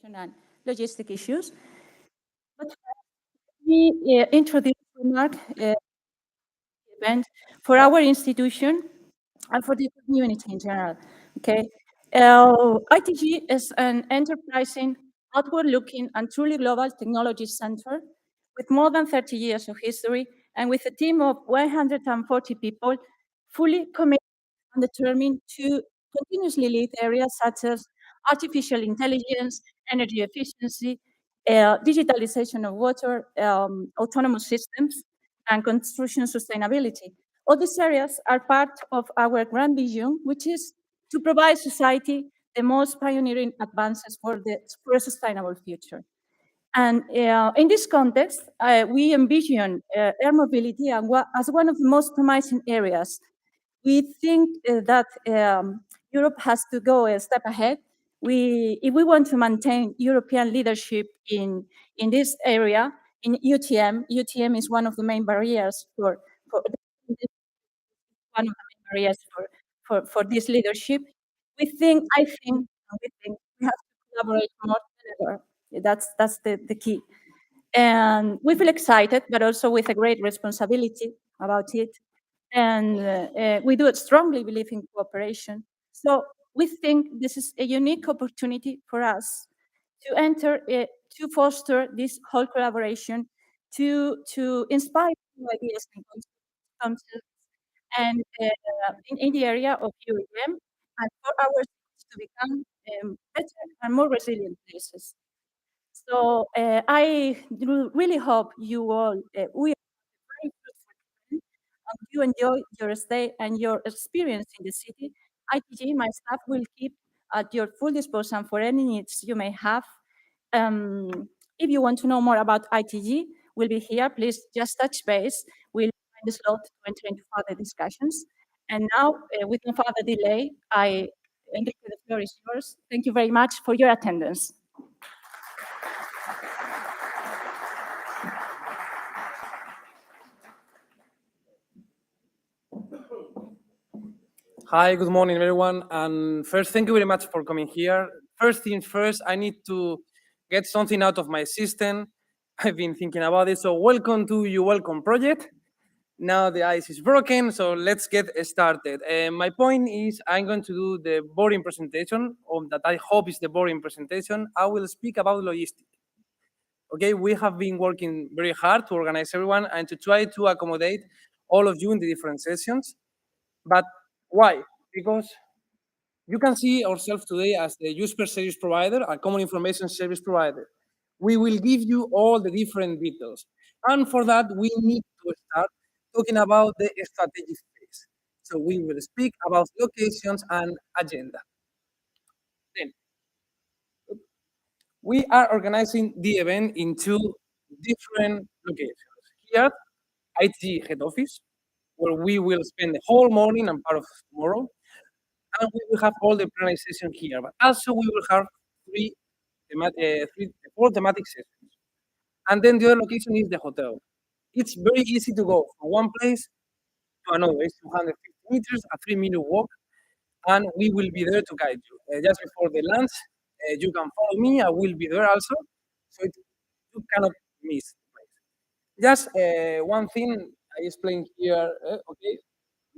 and logistic issues. But we introduce remark event for our institution and for the community in general. Okay, ITG is an enterprising, outward-looking, and truly global technology center with more than 30 years of history and with a team of 140 people fully committed and determined to continuously lead areas such as artificial intelligence, energy efficiency, digitalization of water, autonomous systems, and construction sustainability. All these areas are part of our grand vision, which is to provide society the most pioneering advances for a sustainable future. And in this context, we envision air mobility as one of the most promising areas. We think that Europe has to go a step ahead. If we want to maintain European leadership in this area, in UTM is one of the main barriers for this leadership. I think we have to collaborate more than ever. That's the key. And we feel excited, but also with a great responsibility about it. And we do strongly believe in cooperation. So we think this is a unique opportunity for us to enter, to foster this whole collaboration, to inspire new ideas and concepts, and in the area of UAM, and for our cities to become better and more resilient places. So I really hope you all, we are very fruitful friends, and you enjoy your stay and your experience in the city. ITG, my staff will keep at your full disposal for any needs you may have. If you want to know more about ITG, we'll be here. Please just touch base. We'll find the slot to enter into further discussions. And now, with no further delay, Enrique, the floor is yours. Thank you very much for your attendance. Hi, good morning, everyone. And first, thank you very much for coming here. First things first, I need to get something out of my system. I've been thinking about it. So welcome to U-ELCOME project. Now the ice is broken, so let's get started. My point is I'm going to do the boring presentation, or that I hope is the boring presentation. I will speak about logistics. Okay, we have been working very hard to organize everyone and to try to accommodate all of you in the different sessions. But why? Because you can see ourselves today as the user service provider, a common information service provider. We will give you all the different details. And for that, we need to start talking about the strategic phase. So we will speak about locations and agenda. Then, we are organizing the event in two different locations. Here, ITG head office, where we will spend the whole morning and part of tomorrow. And we will have all the planning session here, but also we will have four thematic sessions. And then the other location is the hotel. It's very easy to go from one place to another. It's 250 meters, a 3-minute walk, and we will be there to guide you. Just before the lunch, you can follow me. I will be there also, so you cannot miss the place. Just one thing I explained here. Okay,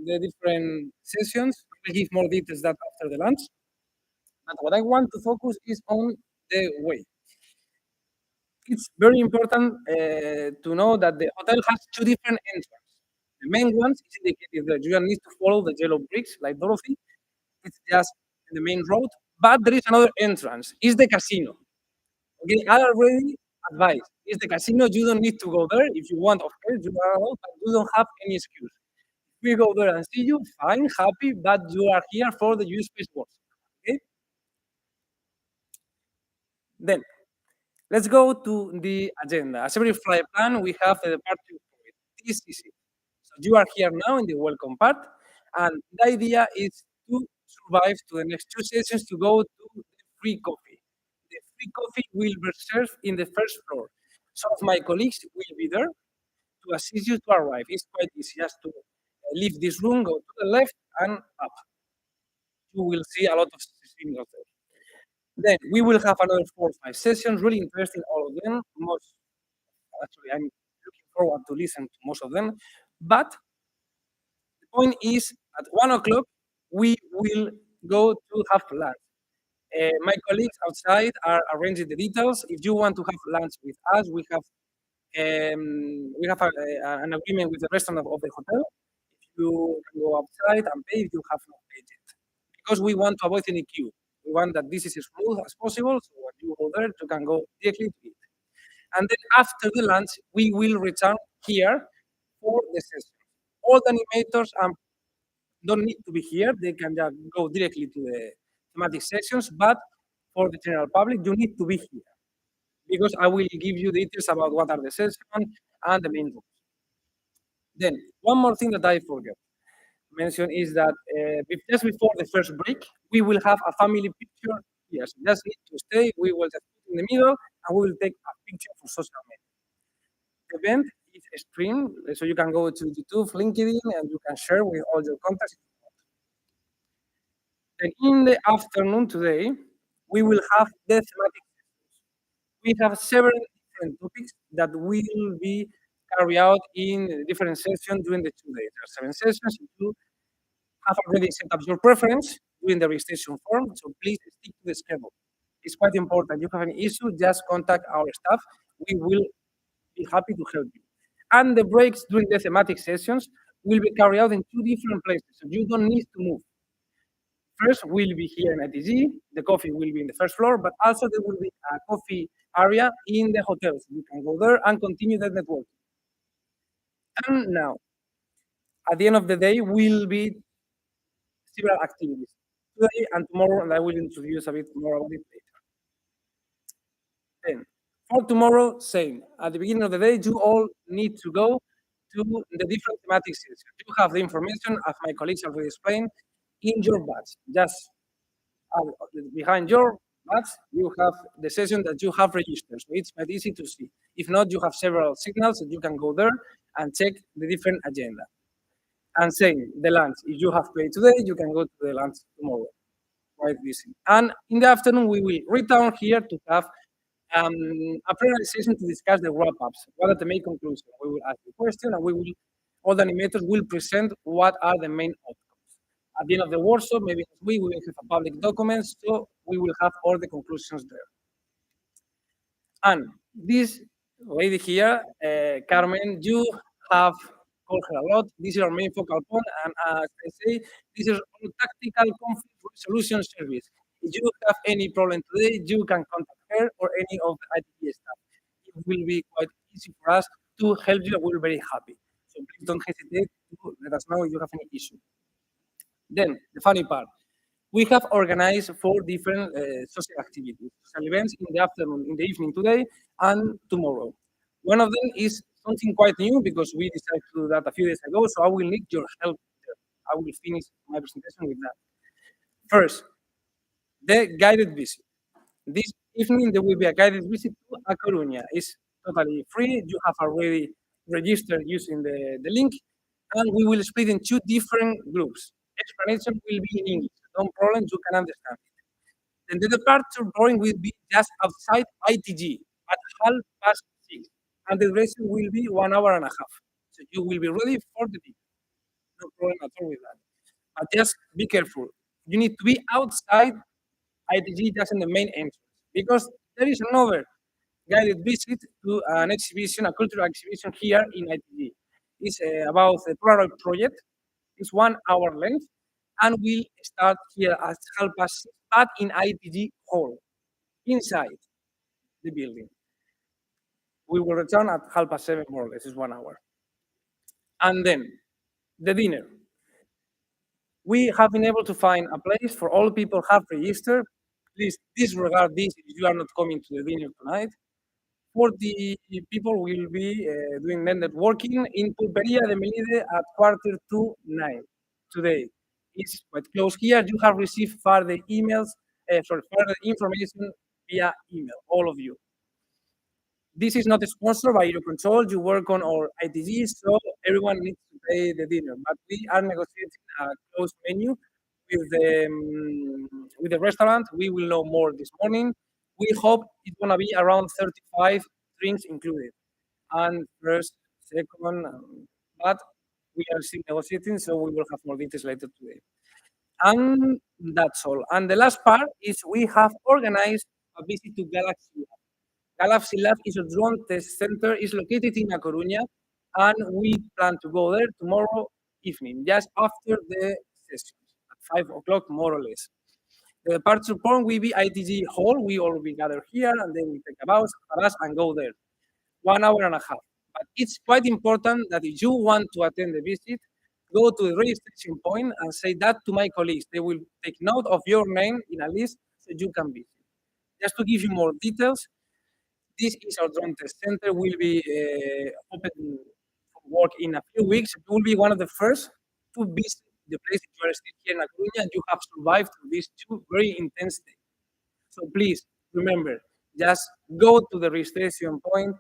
the different sessions. I will give more details that after the lunch. But what I want to focus is on the way. It's very important to know that the hotel has two different entrances. The main one is indicated there. You don't need to follow the yellow bricks like Dorothy. It's just the main road. But there is another entrance. It's the casino. Okay, I already advised. It's the casino. You don't need to go there. If you want, of course, you are allowed, but you don't have any excuse. We go there and see you, fine, happy, but you are here for the U-Space work. Okay? Then, let's go to the agenda. As every flight plan, we have the departure point. This is it. So you are here now in the welcome part, and the idea is to survive to the next two sessions to go to the free coffee. The free coffee will be served in the first floor. Some of my colleagues will be there to assist you to arrive. It's quite easy just to leave this room, go to the left and up. You will see a lot of signals there. Then we will have another 4 or 5 sessions, really interesting, all of them. Actually, I'm looking forward to listen to most of them. But the point is, at 1 o'clock, we will go to have lunch. My colleagues outside are arranging the details. If you want to have lunch with us, we have an agreement with the restaurant of the hotel. If you can go outside and pay if you have not paid yet. Because we want to avoid any queue. We want that this is as smooth as possible, so when you go there, you can go directly to it. And then after the lunch, we will return here for the session. All the animators don't need to be here. They can just go directly to the thematic sessions, but for the general public, you need to be here because I will give you details about what are the sessions and the main rules. Then, one more thing that I forgot to mention is that just before the first break, we will have a family picture here. So just need to stay. We will just put in the middle and we will take a picture for social media. The event is streamed, so you can go to YouTube, LinkedIn, and you can share with all your contacts. And in the afternoon today, we will have the thematic sessions. We have several different topics that will be carried out in different sessions during the 2 days. There are 7 sessions. You have already set up your preference during the registration form, so please stick to the schedule. It's quite important. If you have any issue, just contact our staff. We will be happy to help you. And the breaks during the thematic sessions will be carried out in 2 different places, so you don't need to move. First, we'll be here in ITG. The coffee will be in the first floor, but also there will be a coffee area in the hotel. So you can go there and continue the networking. And now, at the end of the day, will be several activities. Today and tomorrow, and I will introduce a bit more about it later. Then, for tomorrow, same. At the beginning of the day, you all need to go to the different thematic sessions. You have the information, as my colleagues already explained, in your badge. Just behind your badge, you have the session that you have registered. So it's quite easy to see. If not, you have several signals that you can go there and check the different agenda. And same, the lunch. If you have paid today, you can go to the lunch tomorrow. Quite easy. And in the afternoon, we will return here to have a plenary session to discuss the wrap-ups. What are the main conclusions? We will ask the question, and all the animators will present what are the main outcomes. At the end of the workshop, maybe next week, we will have a public document, so we will have all the conclusions there. And this lady here, Carmen, you have called her a lot. This is our main focal point, and as I say, this is our tactical conflict resolution service. If you have any problem today, you can contact her or any of the ITG staff. It will be quite easy for us to help you, and we're very happy. So please don't hesitate to let us know if you have any issue. Then, the funny part. We have organized 4 different social activities, social events in the afternoon, in the evening today, and tomorrow. One of them is something quite new because we decided to do that a few days ago, so I will need your help there. I will finish my presentation with that. First, the guided visit. This evening, there will be a guided visit to A Coruña. It's totally free. You have already registered using the link, and we will split in 2 different groups. Explanation will be in English. No problem, you can understand it. Then the departure point will be just outside ITG at 6:30, and the duration will be 1 hour and a half. So you will be ready for the day. No problem at all with that. But just be careful. You need to be outside ITG, just in the main entrance, because there is another guided visit to an exhibition, a cultural exhibition here in ITG. It's about the Proveedores project. It's 1 hour length, and we'll start here at 6:30, but in ITG hall, inside the building. We will return at 7:30, more or less, it's 1 hour. And then the dinner. We have been able to find a place for all people who have registered. Please disregard this if you are not coming to the dinner tonight. 40 people will be doing networking in Pulperia de Melide at 8:45 today. It's quite close here. You have received further emails, further information via email, all of you. This is not sponsored by EUROCONTROL. You work on our ITG, so everyone needs to pay the dinner. But we are negotiating a closed menu with the restaurant. We will know more this morning. We hope it's gonna be around 35 drinks included. And first, second, but we are still negotiating, so we will have more details later today. And that's all. And the last part is we have organized a visit to Galaxy Lab. Galaxy Lab is a drone test center. It's located in A Coruña, and we plan to go there tomorrow evening, just after the sessions, at 5 o'clock, more or less. The departure point will be ITG Hall. We all will be gathered here, and then we take a bus and go there. 1 hour and a half. But it's quite important that if you want to attend the visit, go to the registration point and say that to my colleagues. They will take note of your name in a list so you can visit. Just to give you more details, this is our drone test center. Will be open for work in a few weeks. It will be one of the first to visit the place that you are still here in A Coruña and you have survived through these 2 very intense days. So please remember, just go to the registration point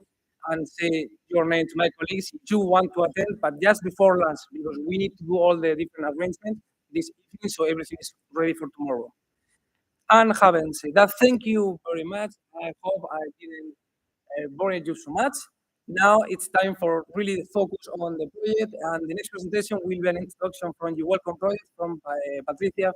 and say your name to my colleagues if you want to attend, but just before lunch, because we need to do all the different arrangements this evening, so everything is ready for tomorrow. And having said that, thank you very much. I hope I didn't bore you so much. Now it's time for really focus on the project, and the next presentation will be an introduction from U-ELCOME project from Patricia.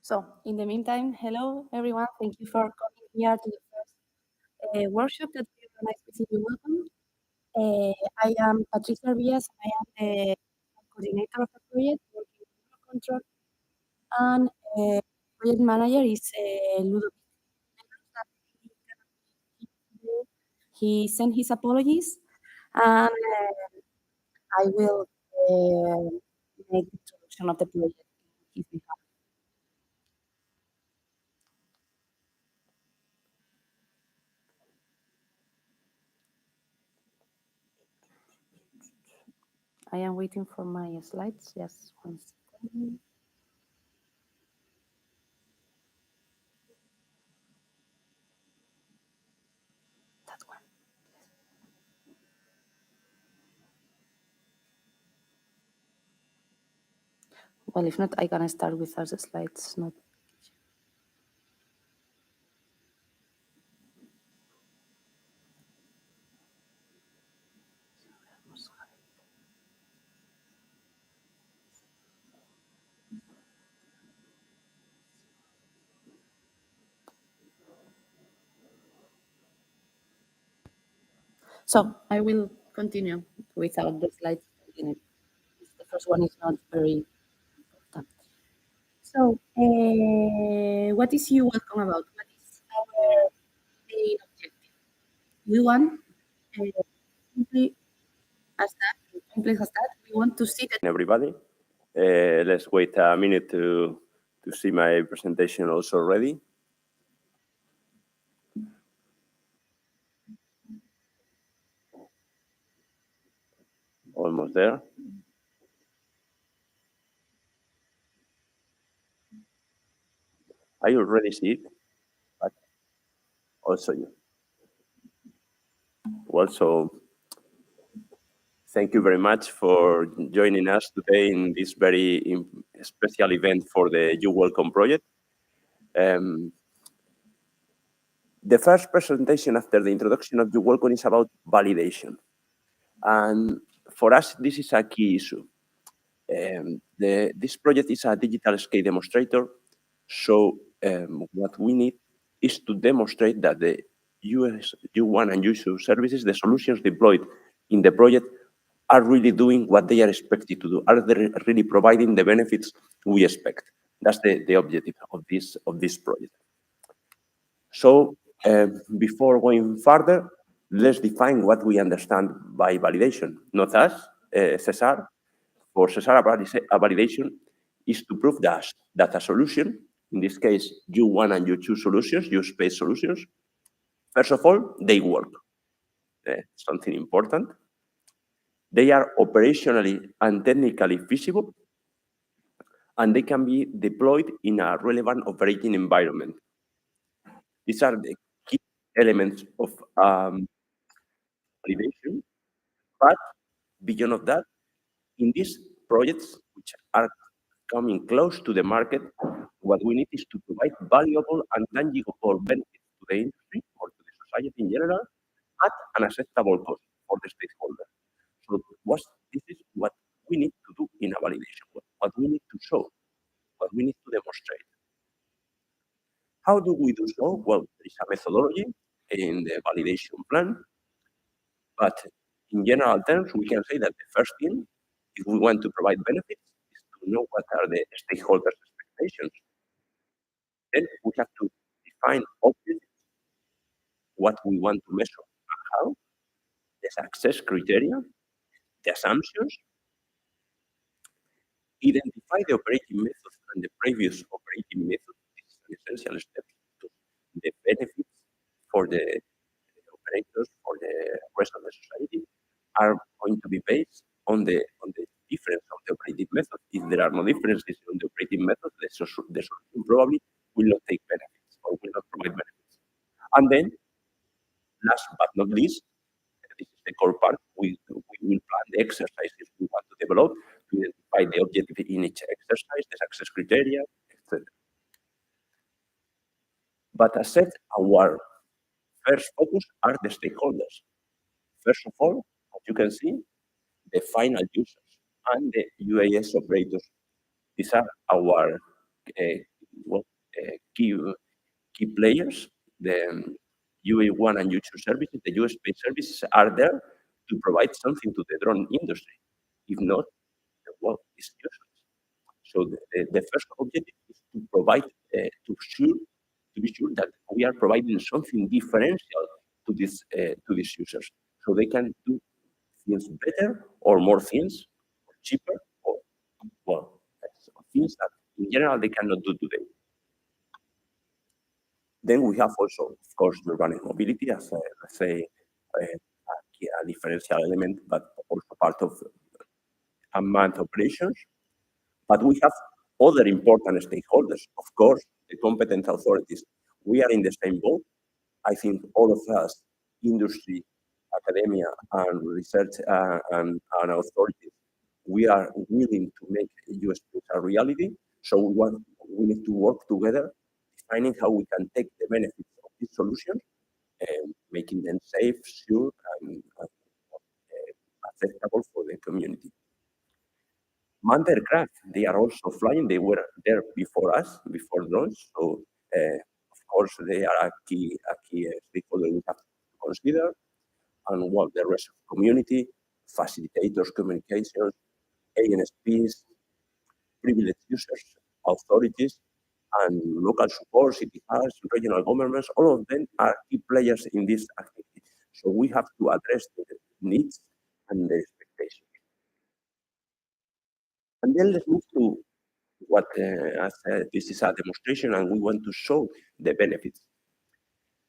So, in the meantime, hello everyone. Thank you for coming here to the first workshop that we organized with U-ELCOME. I am Patricia Arbias. I am the coordinator of the project working with EUROCONTROL, and project manager is Ludo. He sent his apologies, and I will make the introduction of the project on his behalf. I am waiting for my slides. Just one second. That one. Well, if not, I can start without the slides. Not. So I will continue without the slides. The first one is not very important. So, what is U-ELCOME about? What is our main objective? We want simply as that, we want to see that everybody. Let's wait a minute to see my presentation also ready. Almost there. I already see it, but also you. Well, so thank you very much for joining us today in this very special event for the U-ELCOME project. The first presentation after the introduction of U-ELCOME is about validation. And for us, this is a key issue. This project is a digital Sky Demonstrator. So what we need is to demonstrate that the U1 and U2 services, the solutions deployed in the project, are really doing what they are expected to do, are they really providing the benefits we expect. That's the objective of this project. So before going further, let's define what we understand by validation. Not us, SESAR. For SESAR, a validation is to prove that a solution in this case, U1 and U2 solutions, U-space solutions. First of all, they work. Something important. They are operationally and technically feasible, and they can be deployed in a relevant operating environment. These are the key elements of validation. But beyond of that, in these projects, which are coming close to the market, what we need is to provide valuable and tangible benefits to the industry or to the society in general at an acceptable cost for the stakeholder. So this is what we need to do in a validation, what we need to show, what we need to demonstrate. How do we do so? Well, there is a methodology in the validation plan, but in general terms, we can say that the first thing, if we want to provide benefits, is to know what are the stakeholders' expectations. Then we have to define objectives, what we want to measure and how, the success criteria, the assumptions, identify the operating methods and the previous operating methods. This is an essential step to the benefits for the operators, for the rest of the society, are going to be based on the difference of the operating method. If there are no differences on the operating method, the solution probably will not take benefits or will not provide benefits. And then, last but not least, this is the core part, we will plan the exercises we want to develop to identify the objective in each exercise, the success criteria, etc. But as said, our first focus are the stakeholders. First of all, as you can see, the final users and the UAS operators. These are our key players. The UA1 and U2 services, the U-space services are there to provide something to the drone industry. If not, well, it's useless. So the first objective is to provide, to be sure that we are providing something differential to these users, so they can do things better or more things, or cheaper, or well, things that in general they cannot do today. Then we have also, of course, urban air mobility as a differential element, but also part of unmanned operations. But we have other important stakeholders, of course, the competent authorities. We are in the same boat. I think all of us, industry, academia, and research and authorities, we are willing to make U.S. a reality. So we need to work together, defining how we can take the benefits of these solutions and making them safe, sure, and acceptable for the community. Manned aircraft, they are also flying. They were there before us, before drones. So, of course, they are a key stakeholder we have to consider. And well, the rest of the community, facilitators, communications, ANSPs, privileged users, authorities, and local support, city halls, regional governments, all of them are key players in this activity. So we have to address the needs and the expectations. And then let's move to what, as this is a demonstration and we want to show the benefits.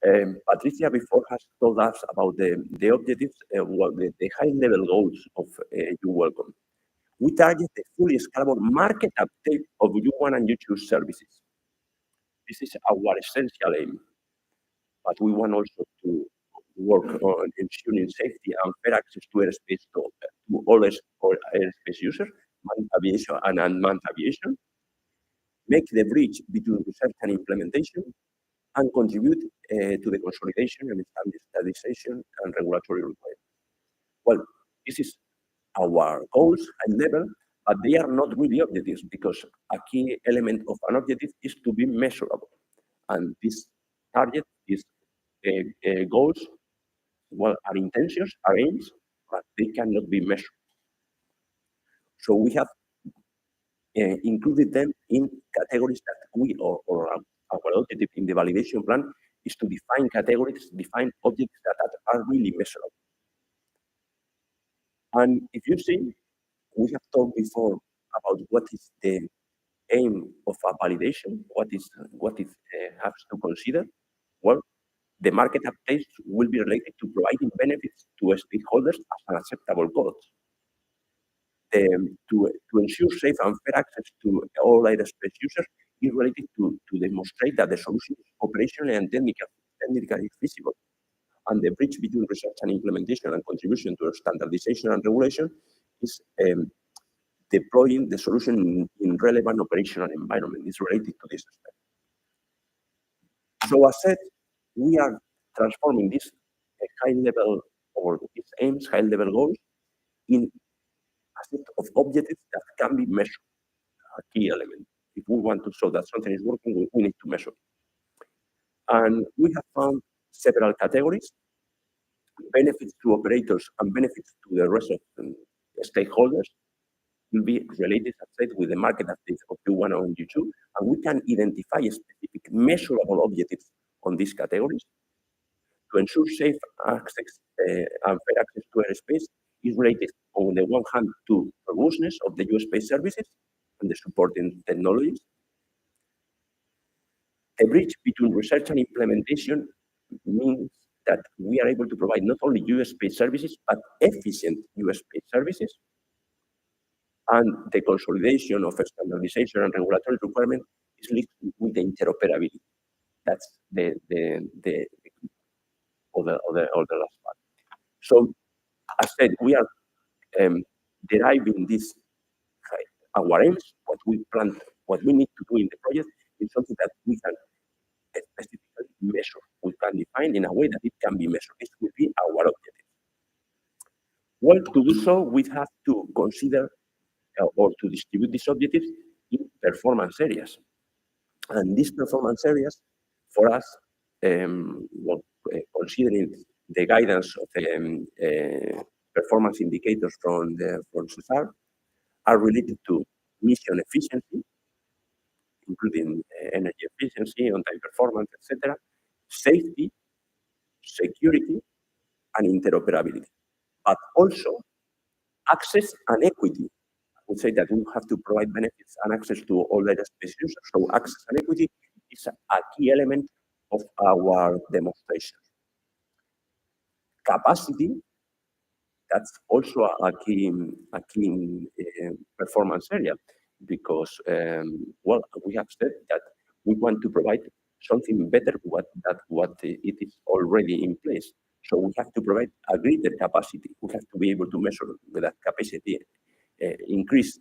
Patricia before has told us about the objectives, the high-level goals of U-ELCOME. We target the fully scalable market uptake of U1 and U2 services. This is our essential aim. But we want also to work on ensuring safety and fair access to airspace to all airspace users, manned aviation and unmanned aviation, make the bridge between research and implementation, and contribute to the consolidation and standardization and regulatory requirements. Well, this is our goals and level, but they are not really objectives because a key element of an objective is to be measurable. And this target, these goals, well, are intentions, are aims, but they cannot be measured. So we have included them in categories that or our objective in the validation plan is to define categories, define objects that are really measurable. And if you see, we have talked before about what is the aim of a validation, what it has to consider? Well, the market updates will be related to providing benefits to stakeholders as an acceptable cost. To ensure safe and fair access to all aerospace users is related to demonstrate that the solution is operationally and technically feasible. And the bridge between research and implementation and contribution to standardization and regulation is deploying the solution in relevant operational environment is related to this aspect. So as said, we are transforming this high-level or its aims, high-level goals, in a set of objectives that can be measured, a key element. If we want to show that something is working, we need to measure it. And we have found several categories: benefits to operators and benefits to the rest of the stakeholders will be related, as said, with the market updates of U1 and U2, and we can identify specific measurable objectives on these categories. To ensure safe access and fair access to airspace is related, on the one hand, to robustness of the U.S. services and the supporting technologies. The bridge between research and implementation means that we are able to provide not only U.S. services, but efficient U.S. services. And the consolidation of standardization and regulatory requirement is linked with the interoperability. That's the last part. So, as said, we are deriving this, our aims, what we plan, what we need to do in the project is something that we can specifically measure. We can define in a way that it can be measured. This will be our objective. Well, to do so, we have to consider or to distribute these objectives in performance areas. And these performance areas, for us, considering the guidance of performance indicators from SESAR, are related to mission efficiency, including energy efficiency, on-time performance, etc., safety, security, and interoperability, but also access and equity. I would say that we have to provide benefits and access to all aerospace users. So access and equity is a key element of our demonstration. Capacity, that's also a key performance area, because well, we have said that we want to provide something better than what it is already in place. So we have to provide a greater capacity. We have to be able to measure that capacity increase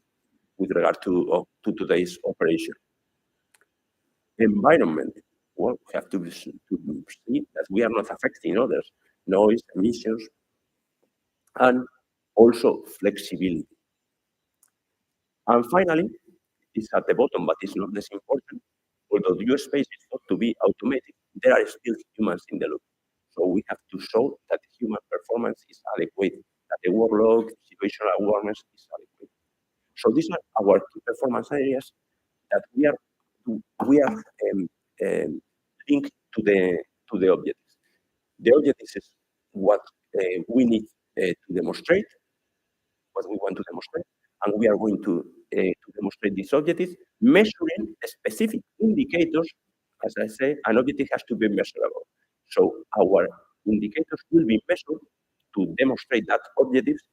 with regard to today's operation. Environment. Well, we have to see that we are not affecting others, noise, emissions, and also flexibility. And finally, it's at the bottom, but it's not less important. Although the U.S. space is not to be automated, there are still humans in the loop. So we have to show that the human performance is adequate, that the workload, situational awareness is adequate. So these are our key performance areas that we are linked to the objectives. The objectives is what we need to demonstrate, what we want to demonstrate, and we are going to demonstrate these objectives, measuring specific indicators. As I say, an objective has to be measurable. So our indicators will be measured to demonstrate that objectives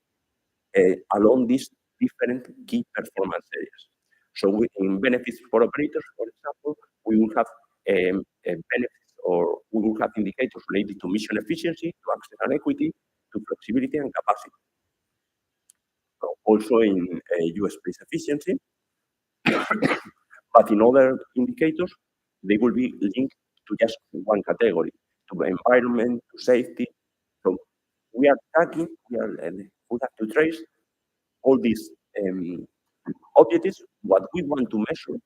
along these different key performance areas. So in benefits for operators, for example, we will have benefits, or we will have indicators related to mission efficiency, to access and equity, to flexibility and capacity. Also in U.S. space efficiency, but in other indicators, they will be linked to just one category, to environment, to safety. So we are tracking, we have to trace all these objectives, what we want to measure,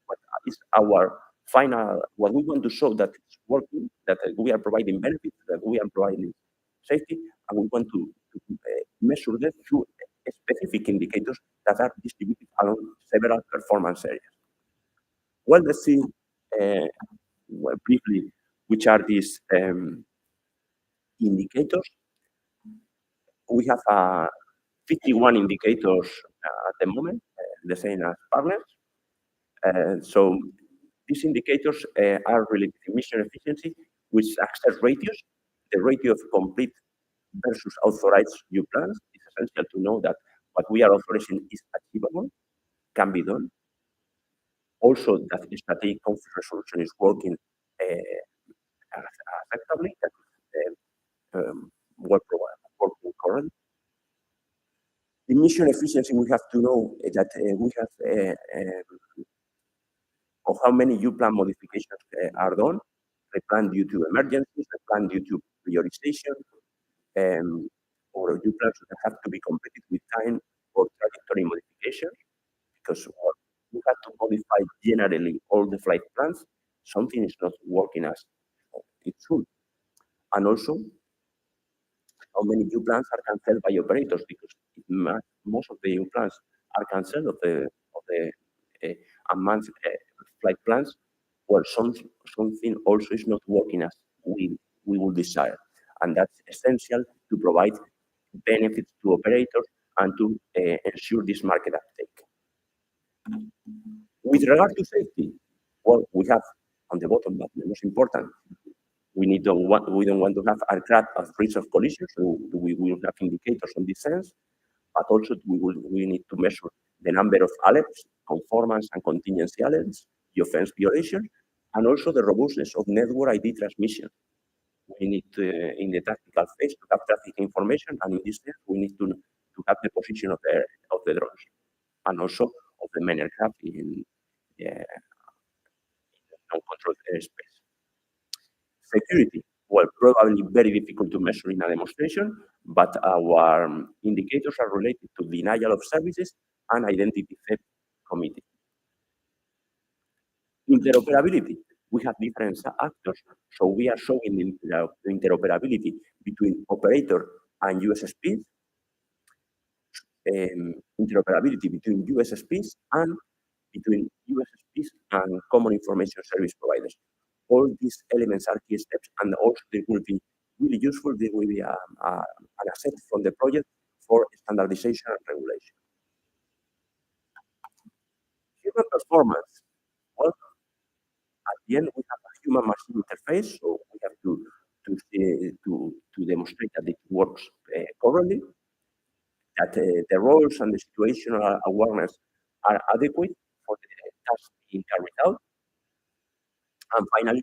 what is our final, what we want to show that it's working, that we are providing benefits, that we are providing safety, and we want to measure them through specific indicators that are distributed along several performance areas. Well, let's see briefly which are these indicators. We have 51 indicators at the moment, the same as partners. So these indicators are related to mission efficiency with success ratios. The ratio of complete versus authorized new plans is essential to know that what we are authorizing is achievable, can be done. Also, that strategic conflict resolution is working effectively, that working correctly. The mission efficiency, we have to know that we have of how many U-plan modifications are done, replan due to emergencies, replan due to prioritization, or U-plans that have to be completed with time or trajectory modifications, because we have to modify generally all the flight plans. Something is not working as it should. And also, how many U-plans are cancelled by operators, because most of the U-plans are cancelled of the unmanned flight plans. Well, something also is not working as we would desire, and that's essential to provide benefits to operators and to ensure this market uptake. With regard to safety, well, we have on the bottom, but the most important, we don't want to have aircraft at risk of collision, so we will have indicators on this sense, but also we need to measure the number of alerts, conformance and contingency alerts, the offense violation, and also the robustness of network ID transmission. We need to, in the tactical phase, to have traffic information, and in this phase, we need to have the position of the drones, and also of the main aircraft in non-controlled airspace. Security, well, probably very difficult to measure in a demonstration, but our indicators are related to denial of services and identity theft committee. Interoperability, we have different actors, so we are showing the interoperability between operator and USSPs, interoperability between USSPs and between USSPs and common information service providers. All these elements are key steps, and also they will be really useful. They will be an asset from the project for standardization and regulation. Human performance. Well, at the end, we have a human-machine interface, so we have to demonstrate that it works correctly, that the roles and the situational awareness are adequate for the task being carried out. And finally,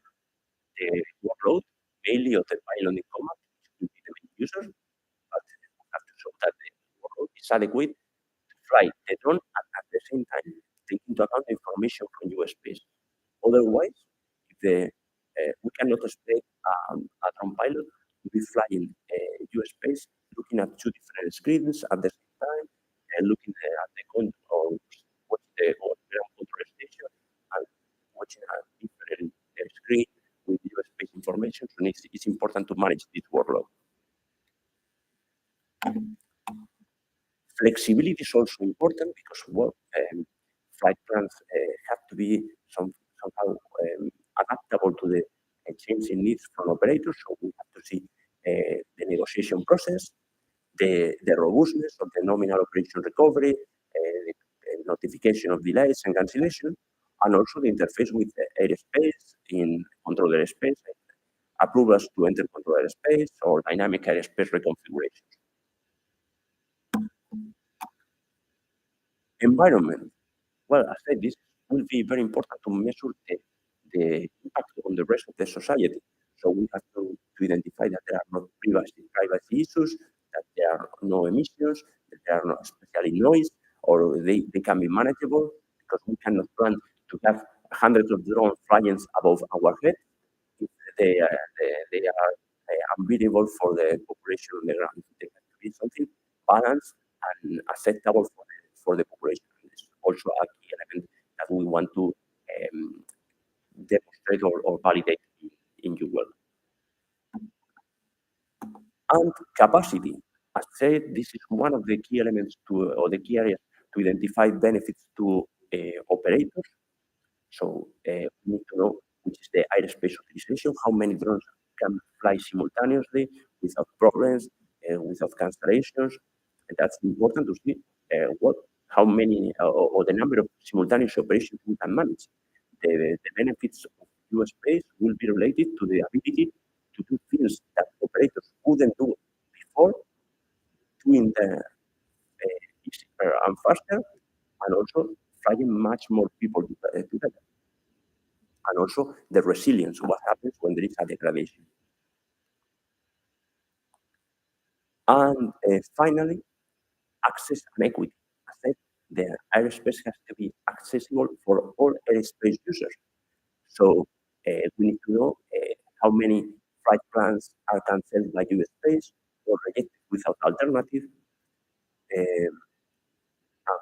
the workload, mainly of the pilot in command, which will be the main user, but we have to show that the workload is adequate to fly the drone and at the same time take into account the information from USPs. Otherwise, if we cannot expect a drone pilot to be flying USPs, looking at two different screens at the same time, looking at the control, watching the ground control station, and watching a different screen with USP information. So it's important to manage this workload. Flexibility is also important because flight plans have to be somehow adaptable to the changing needs from operators. So we have to see the negotiation process, the robustness of the nominal operation recovery, the notification of delays and cancellation, and also the interface with the airspace in controlled airspace, approvals to enter controlled airspace, or dynamic airspace reconfiguration. Environment. Well, as I said, this will be very important to measure the impact on the rest of the society. So we have to identify that there are no privacy issues, that there are no emissions, that there are no especially noise, or they can be manageable, because we cannot plan to have hundreds of drones flying above our head if they are unbearable for the population on the ground. They have to be something balanced and acceptable for the population. It's also a key element that we want to demonstrate or validate in UWEL. And capacity. As said, this is one of the key elements or the key areas to identify benefits to operators. So we need to know which is the airspace utilization, how many drones can fly simultaneously without problems, without cancellations. And that's important to see what how many or the number of simultaneous operations we can manage. The benefits of US space will be related to the ability to do things that operators couldn't do before, doing the easier and faster, and also flying much more people together. And also the resilience, what happens when there is a degradation. And finally, access and equity. As I said, the airspace has to be accessible for all airspace users. So we need to know how many flight plans are cancelled by US space or rejected without alternative, and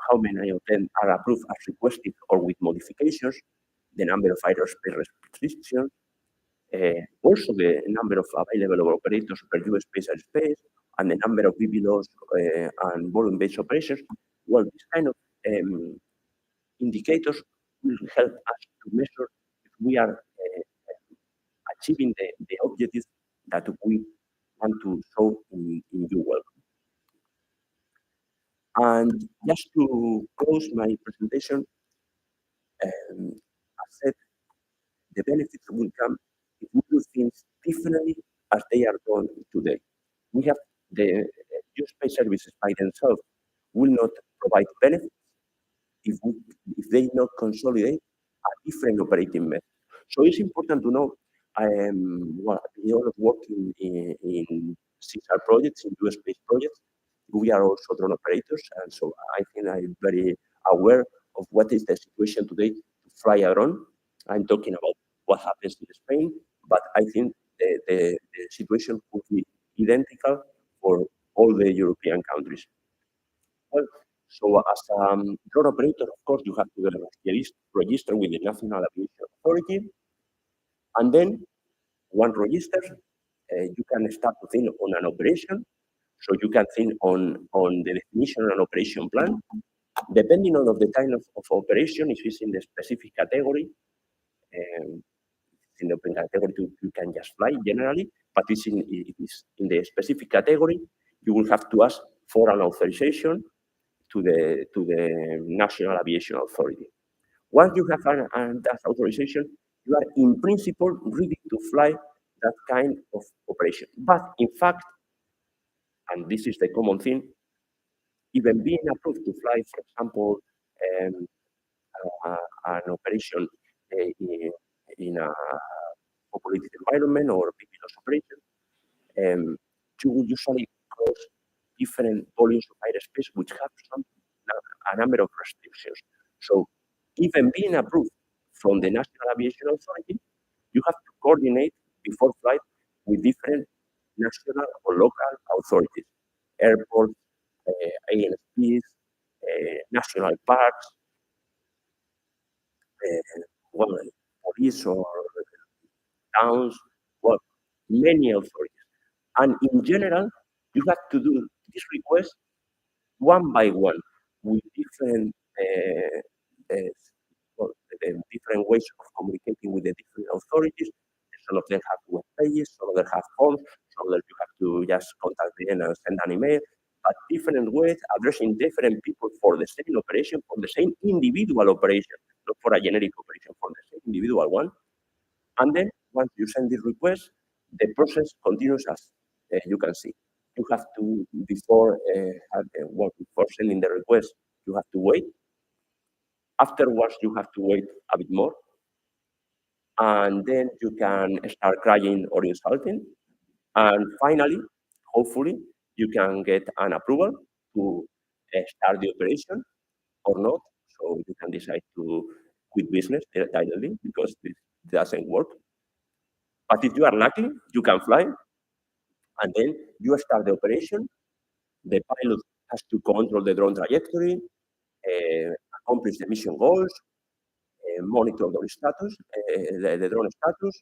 how many of them are approved as requested or with modifications, the number of airspace restrictions, also the number of available operators per US space airspace, and the number of BBLOs and volume-based operations. Well, this kind of indicators will help us to measure if we are achieving the objectives that we want to show in U-ELCOME. And just to close my presentation, as said, the benefits will come if we do things differently as they are done today. We have the space services by themselves will not provide benefits if they not consolidate a different operating method. So it's important to know, well, beyond working in SESAR projects, in US space projects, we are also drone operators, and so I think I'm very aware of what is the situation today to fly a drone. I'm talking about what happens in Spain, but I think the situation could be identical for all the European countries. Well, so as a drone operator, of course, you have to register with the National Aviation Authority, and then once registered, you can start to think on an operation. So you can think on the definition and operation plan. Depending on the kind of operation, if it's in the specific category, in the open category, you can just fly generally, but if it's in the specific category, you will have to ask for an authorization to the National Aviation Authority. Once you have that authorization, you are in principle ready to fly that kind of operation. But in fact, and this is the common thing, even being approved to fly, for example, an operation in a populated environment or BPLOS operation, you will usually cross different volumes of airspace which have a number of restrictions. So even being approved from the National Aviation Authority, you have to coordinate before flight with different national or local authorities, airports, ANSPs, national parks, well, police or towns, well, many authorities. And in general, you have to do this request one by one with different different ways of communicating with the different authorities. Some of them have web pages, some of them have forms, some of them you have to just contact them and send an email, but different ways addressing different people for the same operation, for the same individual operation, not for a generic operation, for the same individual one. And then once you send this request, the process continues as you can see. You have to, before sending the request, you have to wait. Afterwards, you have to wait a bit more. And then you can start crying or insulting. And finally, hopefully, you can get an approval to start the operation or not. So you can decide to quit business directly because this doesn't work. But if you are lucky, you can fly. And then you start the operation. The pilot has to control the drone trajectory, accomplish the mission goals, monitor the status, the drone status,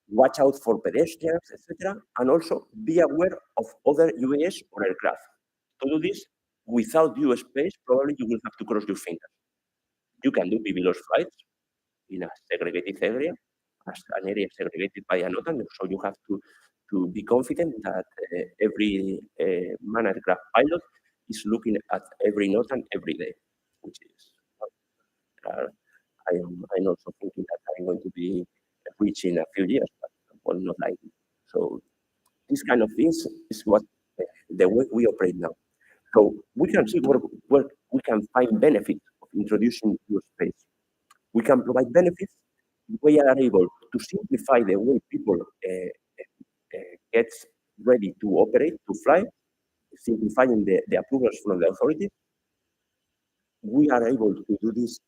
watch out for pedestrians, etc., and also be aware of other UAS or aircraft. To do this, without US space, probably you will have to cross your fingers. You can do BBLOS flights in a segregated area, as an area segregated by a NOTAM, so you have to be confident that every man aircraft pilot is looking at every note and every day, which is, I'm also thinking that I'm going to be rich in a few years, but well, not likely. So this kind of things is what the way we operate now. So we can see where we can find benefits of introducing new space. We can provide benefits. We are able to simplify the way people get ready to operate, to fly, simplifying the approvals from the authorities. We are able to do this.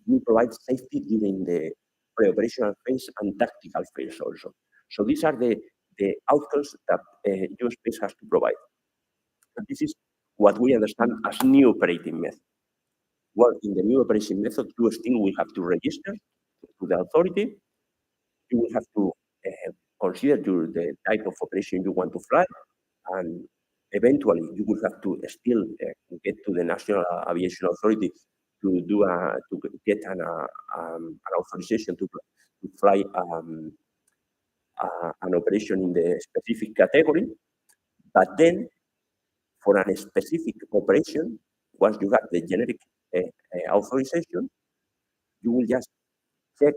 We provide safety during the pre-operational phase and tactical phase also. So these are the outcomes that U-Space has to provide. And this is what we understand as new operating method. Well, in the new operating method, you still will have to register to the authority. You will have to consider the type of operation you want to fly, and eventually you will have to still get to the National Aviation Authority to do to get an authorization to fly an operation in the specific category. But then, for a specific operation, once you have the generic authorization, you will just check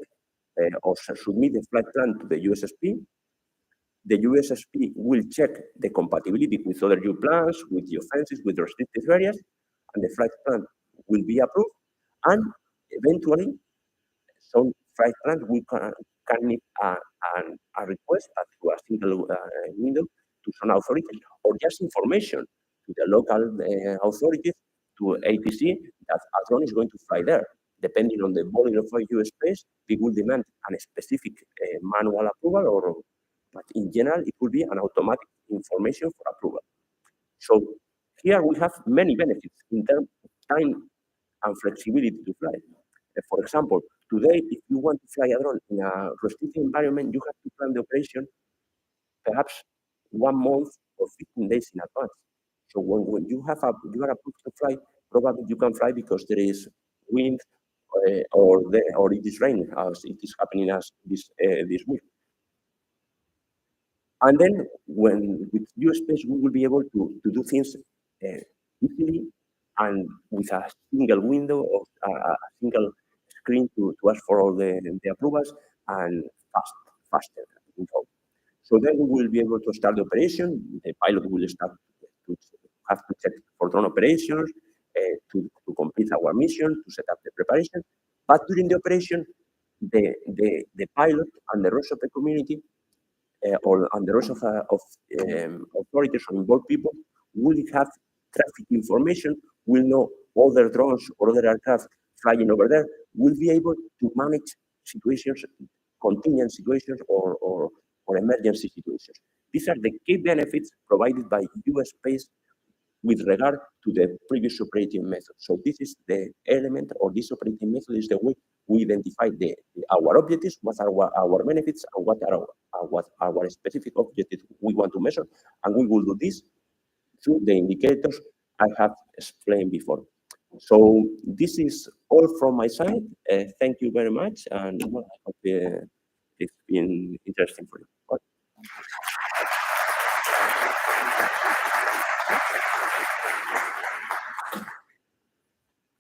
or submit the flight plan to the USSP. The USSP will check the compatibility with other U plans, with geofences, with restricted areas, and the flight plan will be approved. And eventually, some flight plans can need a request through a single window to some authorities, or just information to the local authorities, to ATC, that a drone is going to fly there. Depending on the volume of your space, we will demand a specific manual approval, but in general, it will be an automatic information for approval. So here we have many benefits in terms of time and flexibility to fly. For example, today, if you want to fly a drone in a restricted environment, you have to plan the operation perhaps 1 month or 15 days in advance. So when you are approved to fly, probably you can fly because there is wind or it is raining, as it is happening as this week. And then with U-Space, we will be able to do things easily and with a single window or a single screen to ask for all the approvals and faster. So then we will be able to start the operation. The pilot will start to have to check for drone operations, to complete our mission, to set up the preparation. But during the operation, the pilot and the rest of the community and the rest of authorities or involved people will have traffic information, will know other drones or other aircraft flying over there, will be able to manage situations, contingent situations or emergency situations. These are the key benefits provided by U.S.-Space with regard to the previous operating method. So this is the element, or this operating method is the way we identify our objectives, what are our benefits, and what are our specific objectives we want to measure. And we will do this through the indicators I have explained before. So this is all from my side. Thank you very much, and I hope it's been interesting for you.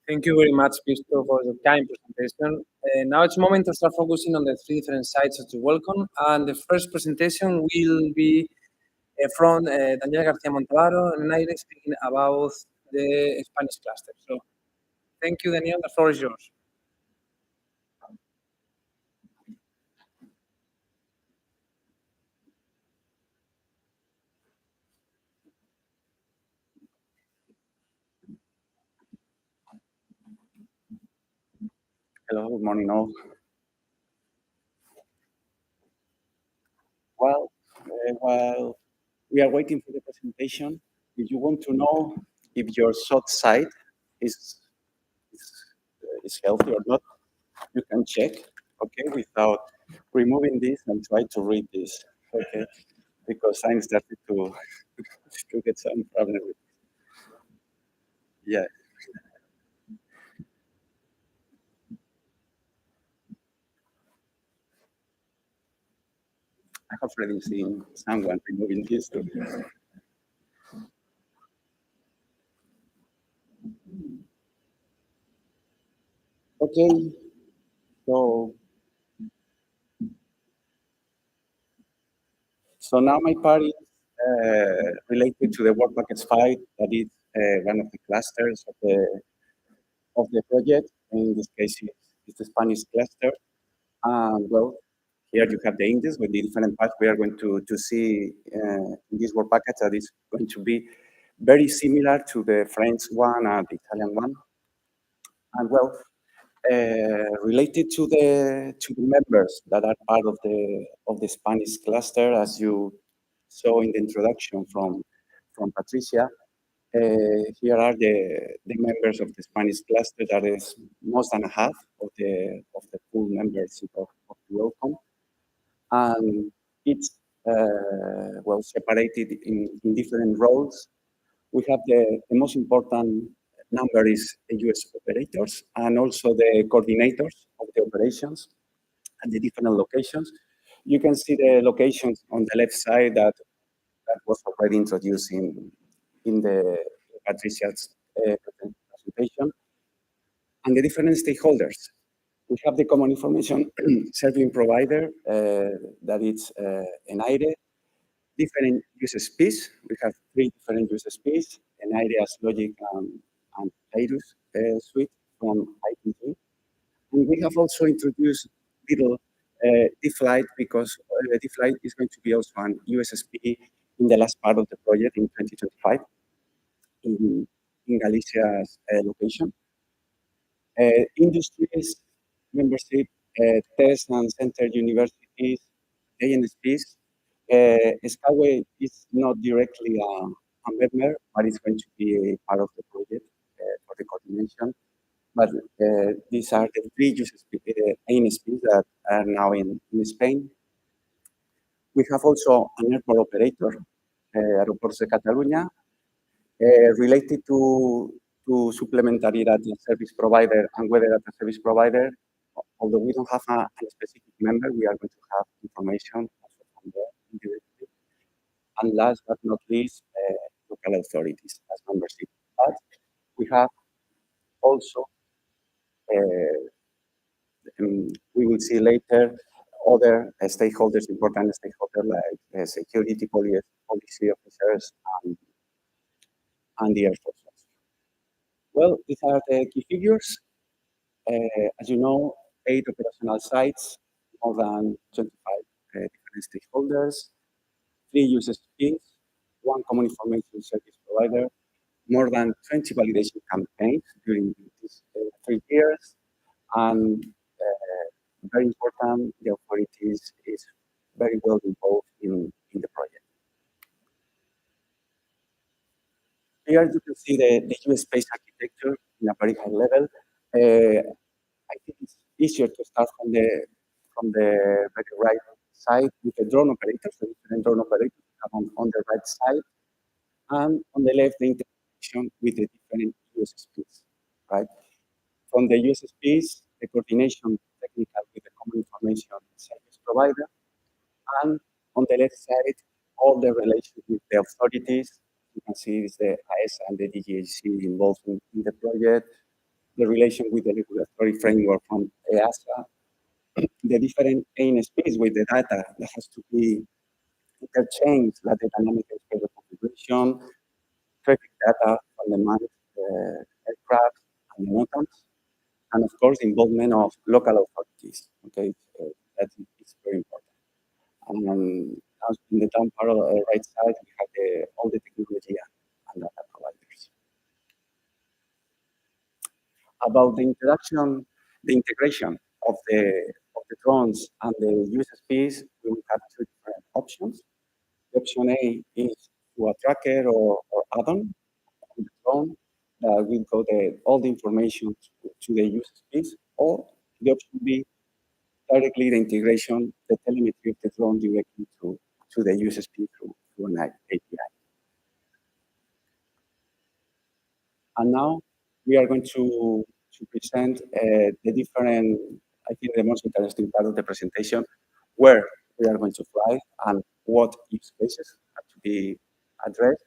Thank you very much, Pisto, for the kind presentation. Now it's moment to start focusing on the 3 different sides of the welcome. And the first presentation will be from Daniel García Montalbano and I speaking about the Spanish cluster. So thank you, Daniel. The floor is yours. Hello, good morning all. Well, while we are waiting for the presentation, if you want to know if your shot site is healthy or not, you can check, okay, without removing this and try to read this, okay, because I'm starting to get some problem with it. Yeah. I have already seen someone removing this too. Okay, so now my part is related to the work package 5, that is one of the clusters of the project. In this case, it's the Spanish cluster. Well, here you have the index with the different parts we are going to see in this work package that is going to be very similar to the French one and the Italian one. And well, related to the members that are part of the Spanish cluster, as you saw in the introduction from Patricia, here are the members of the Spanish cluster. That is more than half of the full membership of the U-ELCOME, and it's well separated in different roles. We have the most important number is the US operators and also the coordinators of the operations at the different locations. You can see the locations on the left side that was already introduced in the Patricia's presentation, and the different stakeholders. We have the common information serving provider, that is aéreo, different USSPs. We have 3 different USSPs, aéreo's Logic and Airus suite from IPG. And we have also introduced little D-Flight, because D-Flight is going to be also an USSP in the last part of the project in 2025 in Galicia's location. Industries, membership, test and center universities, ANSPs. Skyway is not directly a member, but it's going to be a part of the project for the coordination. But these are the 3 ANSPs that are now in Spain. We have also an airport operator, Aeroports de Catalunya, related to supplementary data service provider and weather data service provider. Although we don't have a specific member, we are going to have information also from there indirectly. And last but not least, local authorities as membership. But we have also, we will see later, other stakeholders, important stakeholders like security policy officers and the Air Force. Well, these are the key figures. As you know, 8 operational sites, more than 25 different stakeholders, 3 USSPs, 1 common information service provider, more than 20 validation campaigns during these 3 years, and very important, the authorities is very well involved in the project. Here you can see the US space architecture in a very high level. I think it's easier to start from the very right side with the drone operators, the different drone operators on the right side, and on the left, the integration with the different USSPs, right? From the USSPs, the coordination technical with the common information service provider, and on the left side, all the relations with the authorities. You can see is the AESA and the DGAC involved in the project, the relation with the regulatory framework from EASA, the different ANSPs with the data that has to be interchanged, like the dynamic schedule configuration, traffic data from the manned aircraft and the NOTAMs, and of course, involvement of local authorities. Okay, that is very important. And in the down part of the right side, we have all the technology and data providers. About the integration of the drones and the USSPs, we will have 2 different options. The option A is through a tracker or add-on on the drone that will go all the information to the USSPs, or the option B, directly the integration, the telemetry of the drone directly to the USSP through an API. And now we are going to present the different, I think the most interesting part of the presentation, where we are going to fly and what use cases have to be addressed.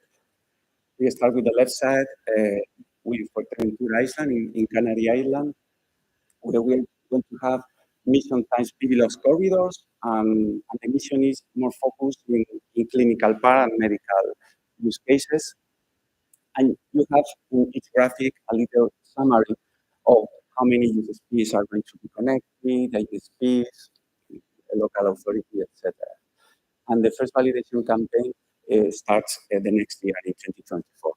We start with the left side with Fuerteventura Island in Canary Island. where we're going to have mission times privileged corridors, and the mission is more focused in clinical part and medical use cases. And you have in each graphic a little summary of how many USPs are going to be connected, ISPs, local authority, etc. And the first validation campaign starts the next year in 2024.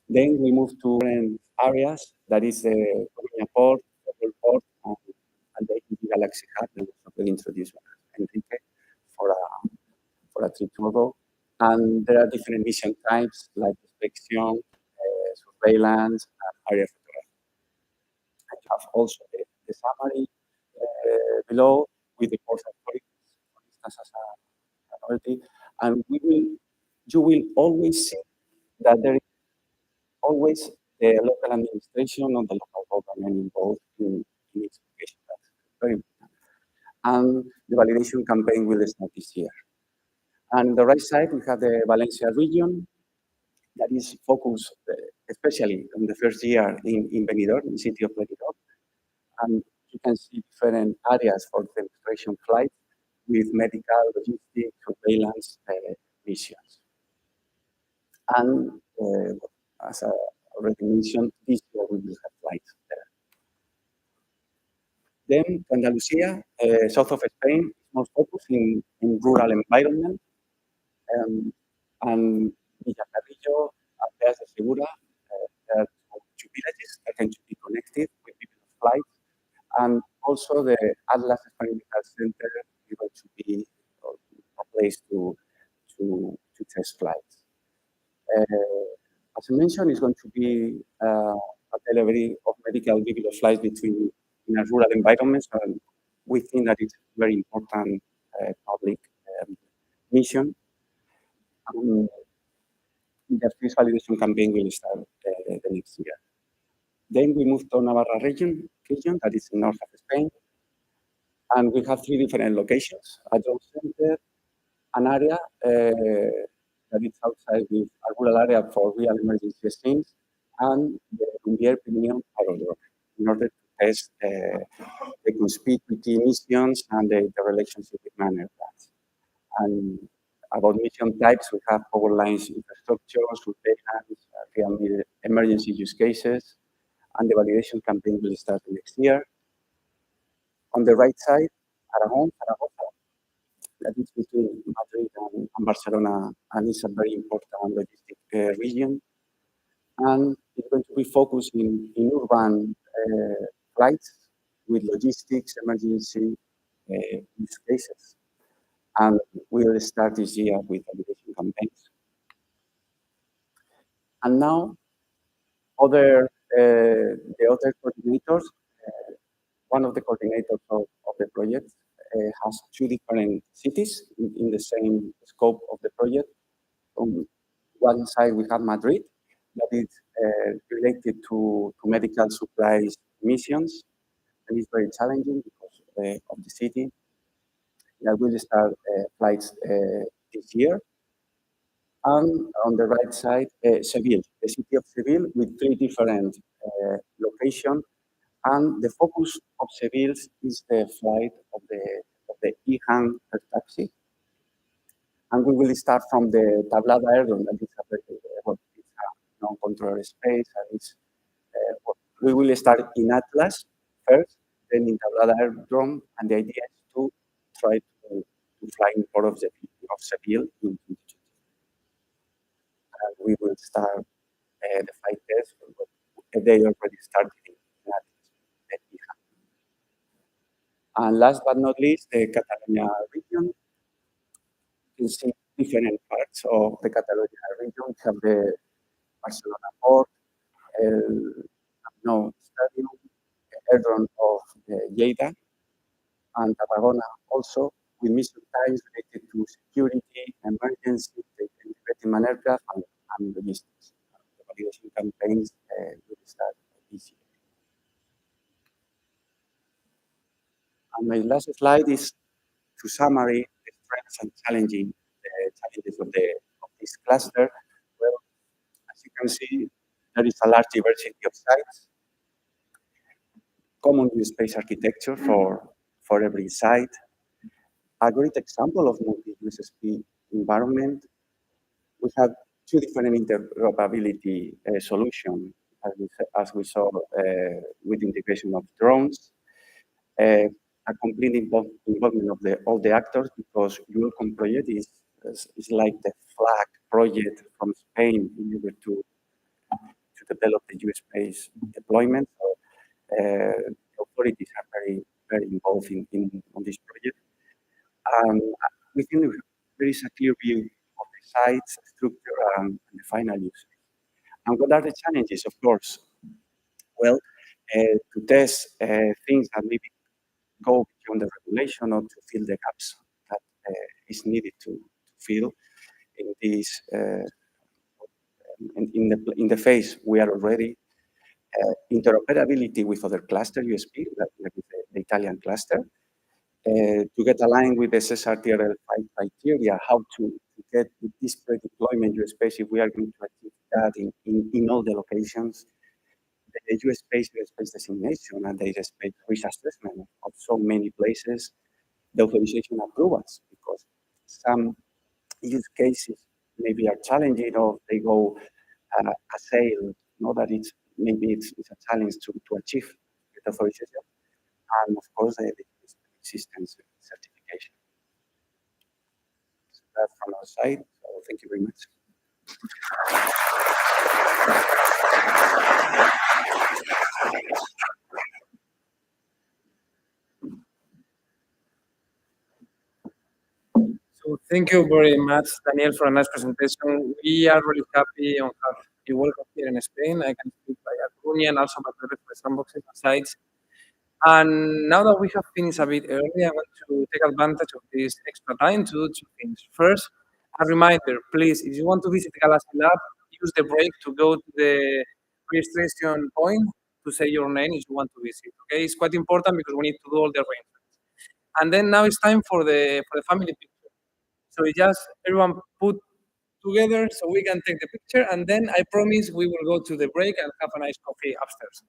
Then we move to different areas, that is the Coruña port, the port, and the Galaxy Hub that was already introduced by Enrique for a trip to go. And there are different mission types like inspection, surveillance, and area photography. I have also the summary below with the port authorities, for instance, as an authority. And you will always see that there is always the local administration or the local government involved in its location. That's very important. And the validation campaign will start this year. And on the right side, we have the Valencia region that is focused especially on the first year in Benidorm, in the city of Benidorm. And you can see different areas for demonstration flights with medical, logistics, surveillance missions. And as I already mentioned, this year we will have flights there. Then Andalusia, south of Spain, is more focused in rural environment. And Villacarrillo, Aldeas de Segura, there are two villages that can be connected with people flights. And also the Atlas Experimental Center is going to be a place to test flights. As I mentioned, it's going to be a delivery of medical video flights between in a rural environment. So we think that it's a very important public mission. The first validation campaign will start the next year. Then we move to Navarra region that is in north of Spain. And we have three different locations: a job center, an area that is outside with a rural area for real emergency scenes, and the Lumbier Premium Aerodrome in order to test the conspicuity missions and the relationship with manned aircraft. And about mission types, we have power lines infrastructure, surveillance, real emergency use cases, and the validation campaign will start next year. On the right side, Aragon, Zaragoza, that is between Madrid and Barcelona, and it's a very important logistic region. And it's going to be focused in urban flights with logistics, emergency use cases. And we will start this year with validation campaigns. And now, the other coordinators, one of the coordinators of the project has two different cities in the same scope of the project. On one side, we have Madrid, that is related to medical supplies missions, and it's very challenging because of the city. That will start flights this year. And on the right side, Seville, the city of Seville with three different locations. And the focus of Seville is the flight of the EHAN air taxi. And we will start from the Tablada Aerodrome, that is a non-controlled space. And we will start in Atlas first, then in Tablada Aerodrome, and the idea is to try to fly in port of Seville in 2022. And we will start the flight test. They already started in Atlas. And last but not least, the Catalonia region. You can see different parts of the Catalonia region. We have the Barcelona port, Stadium, the aerodrome of Lleida, and Tarragona also, with mission times related to security, emergency, integrating man aircraft, and logistics. The validation campaigns will start this year. And my last slide is to summarize the strengths and challenges of this cluster. Well, as you can see, there is a large diversity of sites. common space architecture for every site. A great example of multi-USP environment, we have two different interoperability solutions, as we saw with integration of drones, a complete involvement of all the actors, because U-ELCOME project is like the flag project from Spain in order to develop the U-space deployment. So, the authorities are very involved on this project. Within there is a clear view of the site's structure and the final use. And what are the challenges, of course? Well, to test things that maybe go beyond the regulation or to fill the gaps that is needed to fill in this in the phase we are already. Interoperability with other cluster USP, like the Italian cluster, to get aligned with the SESAR TRL5 criteria, how to get this pre-deployment USpace if we are going to achieve that in all the locations. The USpace designation and the USpace risk assessment of so many places, the authorization approvals, because some use cases maybe are challenging or they go a sale, that maybe it's a challenge to achieve the authorization, and of course the systems certification. So that's from our side. So thank you very much. So thank you very much, Daniel, for a nice presentation. We are really happy on have you welcome here in Spain. I can speak by A Coruña and also by the sandboxes and sites. And now that we have finished a bit early, I want to take advantage of this extra time to do two things. First, a reminder, please, if you want to visit Galaxy Lab, use the break to go to the registration point to say your name if you want to visit. Okay, it's quite important because we need to do all the arrangements. And then now it's time for the family picture. So we just everyone put together so we can take the picture, and then I promise we will go to the break and have a nice coffee upstairs.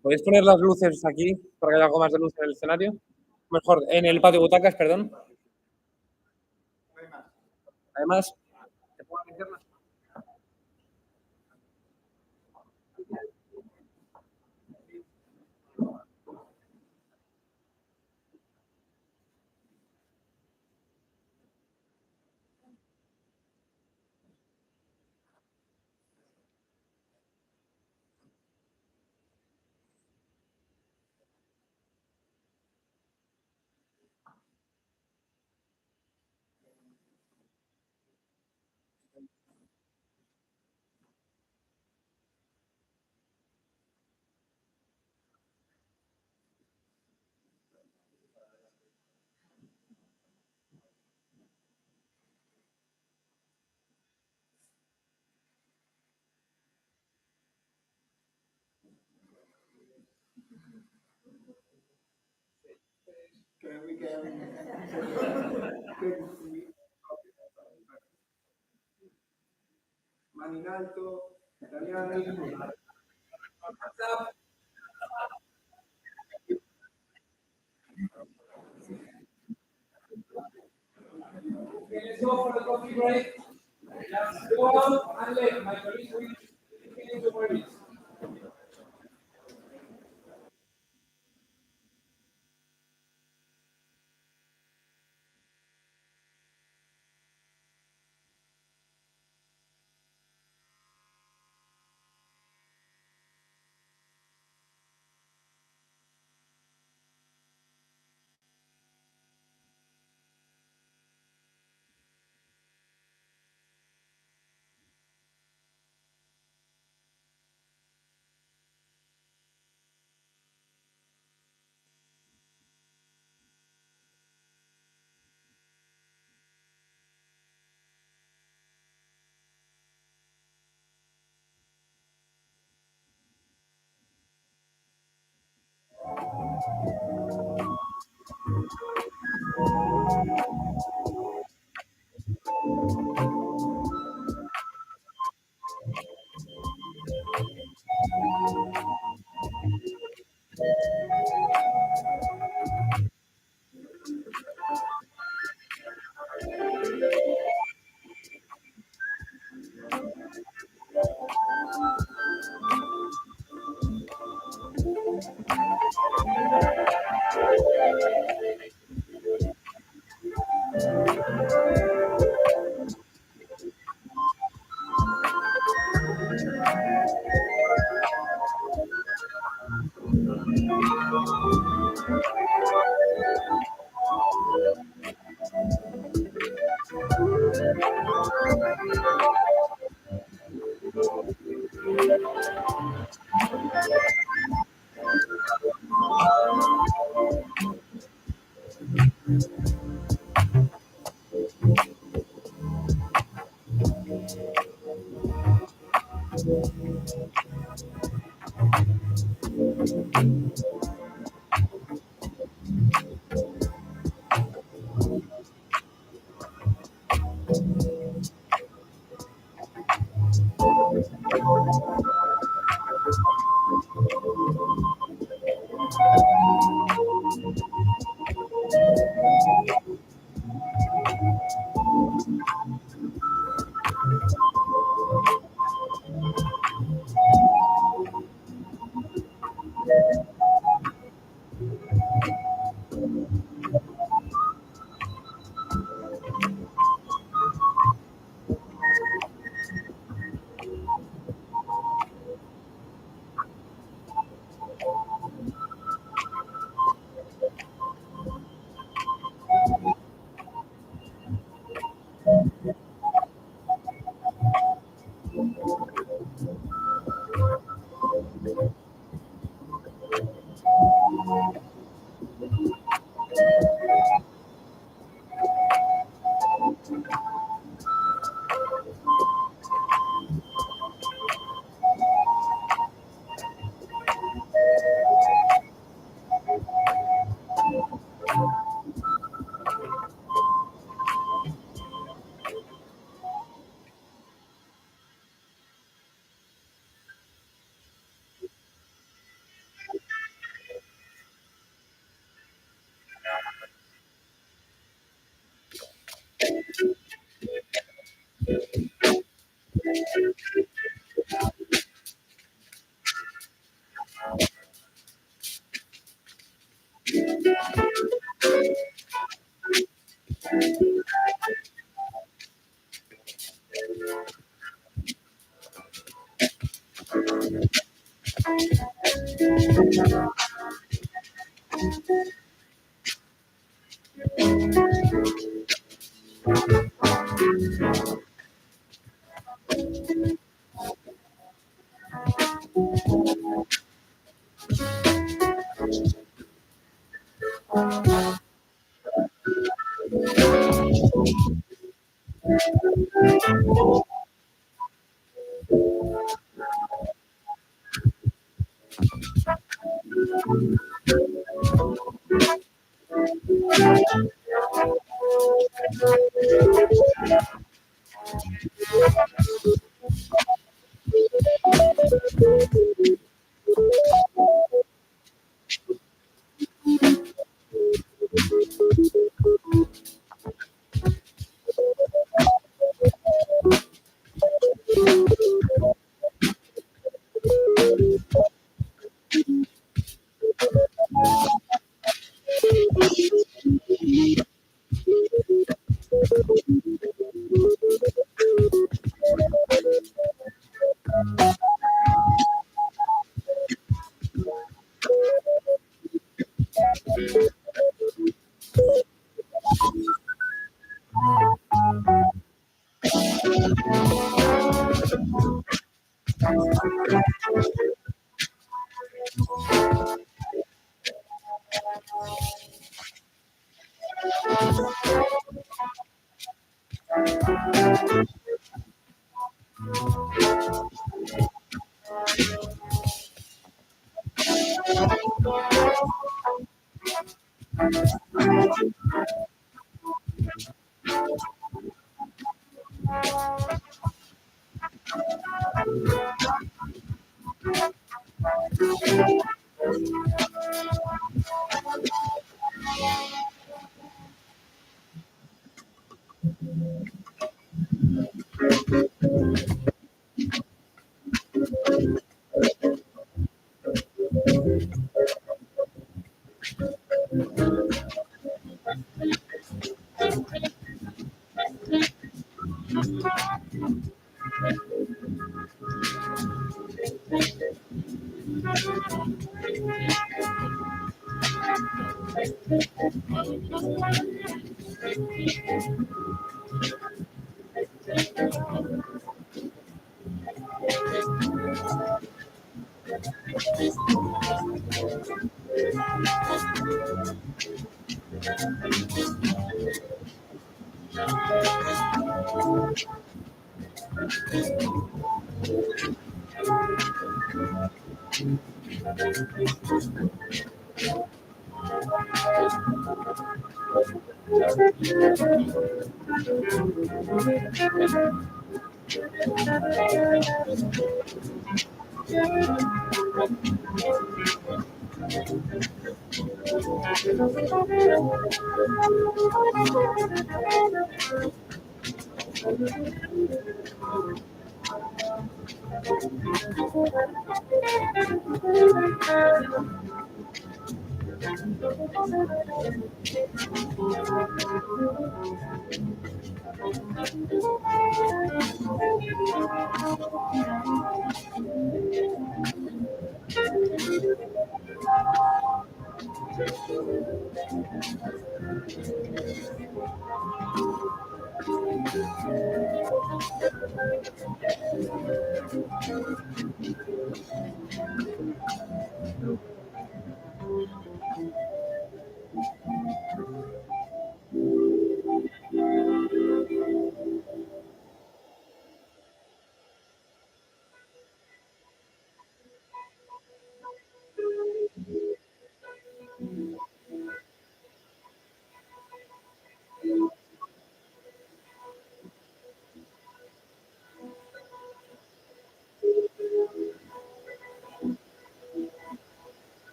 ¿Podéis poner las luces aquí para que haya algo más de luz en el escenario? Mejor, en el patio de butacas, perdón. Además, ¿te pongo la linterna? Mano in alto, italiani. Okay, let's go for the coffee break. Let's go out and let my colleagues finish the minutes.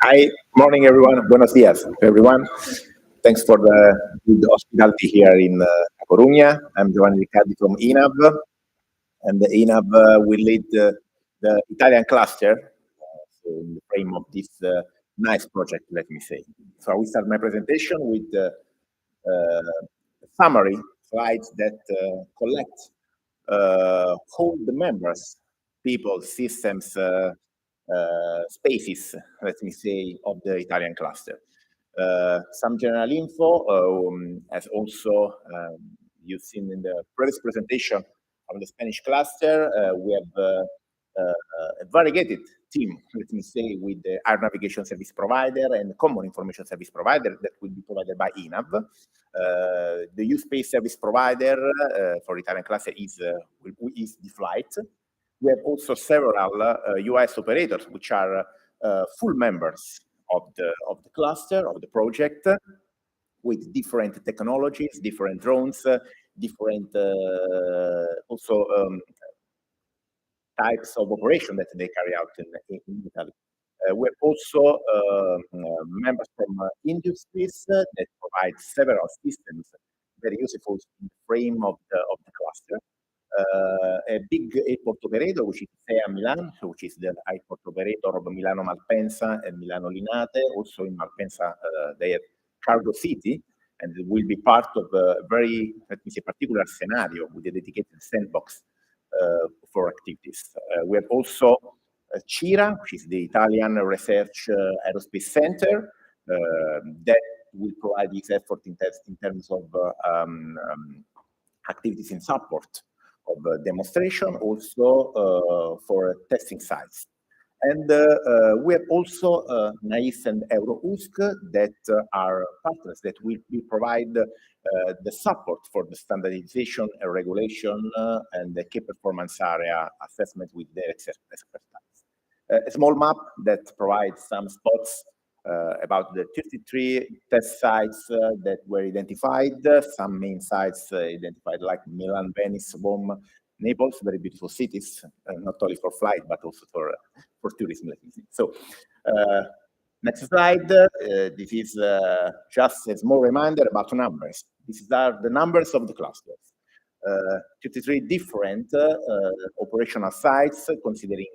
Hi, morning everyone. Buenos días, everyone. Thanks for the good hospitality here in A Coruña. I'm Giovanni Riccardi from INAB, and the INAB will lead the Italian cluster so in the frame of this nice project, let me say. So I will start my presentation with summary slides that collect all the members, people, systems, spaces, let me say, of the Italian cluster. Some general info, as also you've seen in the previous presentation of the Spanish cluster, we have a variegated team, let me say, with the air navigation service provider and common information service provider that will be provided by INAB. The U-Space service provider for Italian cluster is the flight. We have also several UAS operators, which are full members of the cluster, of the project, with different technologies, different drones, different also types of operation that they carry out in Italy. We have also members from industries that provide several systems very useful in the frame of the cluster. A big airport operator, which is SEA Milan, which is the airport operator of Milano Malpensa and Milano Linate. Also in Malpensa, they have Cargo City, and it will be part of a very, let me say, particular scenario with a dedicated sandbox for activities. We have also CIRA, which is the Italian Research Aerospace Center, that will provide this effort in terms of activities in support of demonstration, also for testing sites. And we have also NAIS and EUROCONTROL that are partners that will provide the support for the standardization and regulation and the key performance area assessment with their expertise. A small map that provides some spots about the 33 test sites that were identified, some main sites identified like Milan, Venice, Rome, Naples, very beautiful cities, not only for flight, but also for tourism, let me say. So, next slide. This is just a small reminder about numbers. These are the numbers of the clusters. 53 different operational sites, considering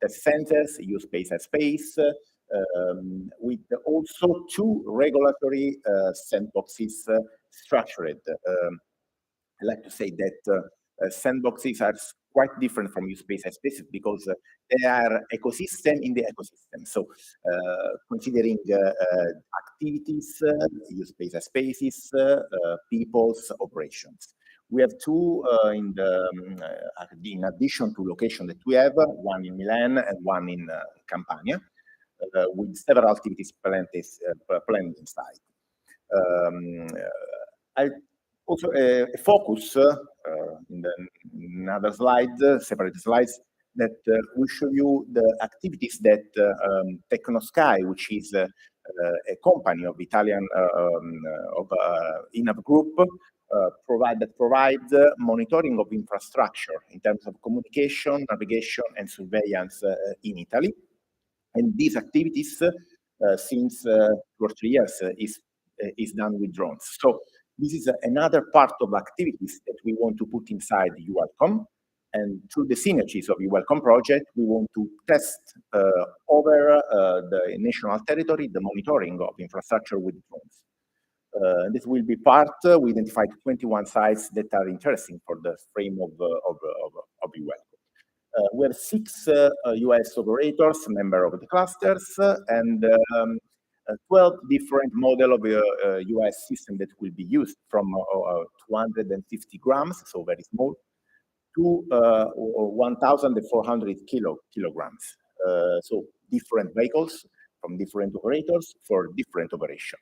test centers, U-Space as space, with also 2 regulatory sandboxes structured. I like to say that sandboxes are quite different from U-Space as space because they are ecosystem in the ecosystem. So considering activities, U-Space as spaces, people's operations. We have 2 in addition to location that we have, one in Milan and one in Campania, with several activities planned inside. I also a focus in another slide, separate slides, that will show you the activities that TechnoSky, which is a company of Italian of INAB Group, provide monitoring of infrastructure in terms of communication, navigation, and surveillance in Italy. And these activities, since 2 or 3 years, is done with drones. So this is another part of activities that we want to put inside U-ELCOME. And through the synergies of U-ELCOME project, we want to test over the national territory the monitoring of infrastructure with drones. This will be part. We identified 21 sites that are interesting for the frame of U-ELCOME. We have 6 US operators, member of the clusters, and 12 different model of UAS system that will be used from 250 grams, so very small, to 1,400 kilograms. So different vehicles from different operators for different operation.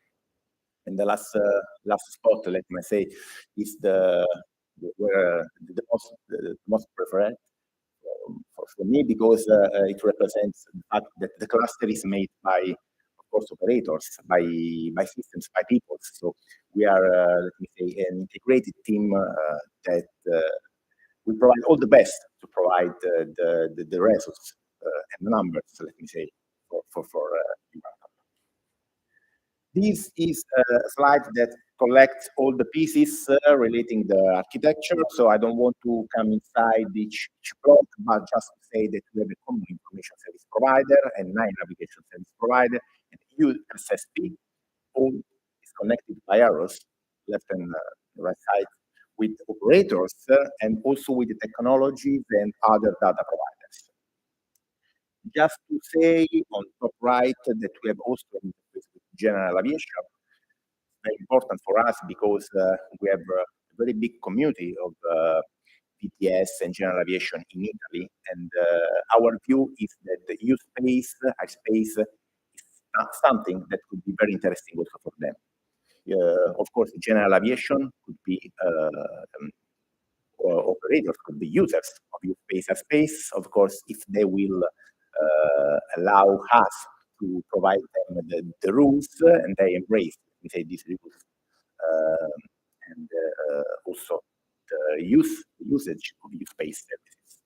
And the last spot, let me say, is the most preferred for me, because it represents the fact that the cluster is made by, of course, operators, by systems, by people. So we are, let me say, an integrated team that we provide all the best to provide the results and the numbers, let me say, for This is a slide that collects all the pieces relating the architecture. So I don't want to come inside each block, but just to say that we have a common information service provider and 9 navigation service provider, and U-SSP, all is connected by arrows, left and right side, with operators and also with the technologies and other data providers. Just to say on top right that we have also general aviation, very important for us because we have a very big community of VTS and general aviation in Italy, and our view is that the U-space, airspace, is something that could be very interesting also for them. Of course, general aviation could be operators, could be users of U-space airspace, of course, if they will allow us to provide them the rules and they embrace, we say, these rules, and also the usage of U-space services.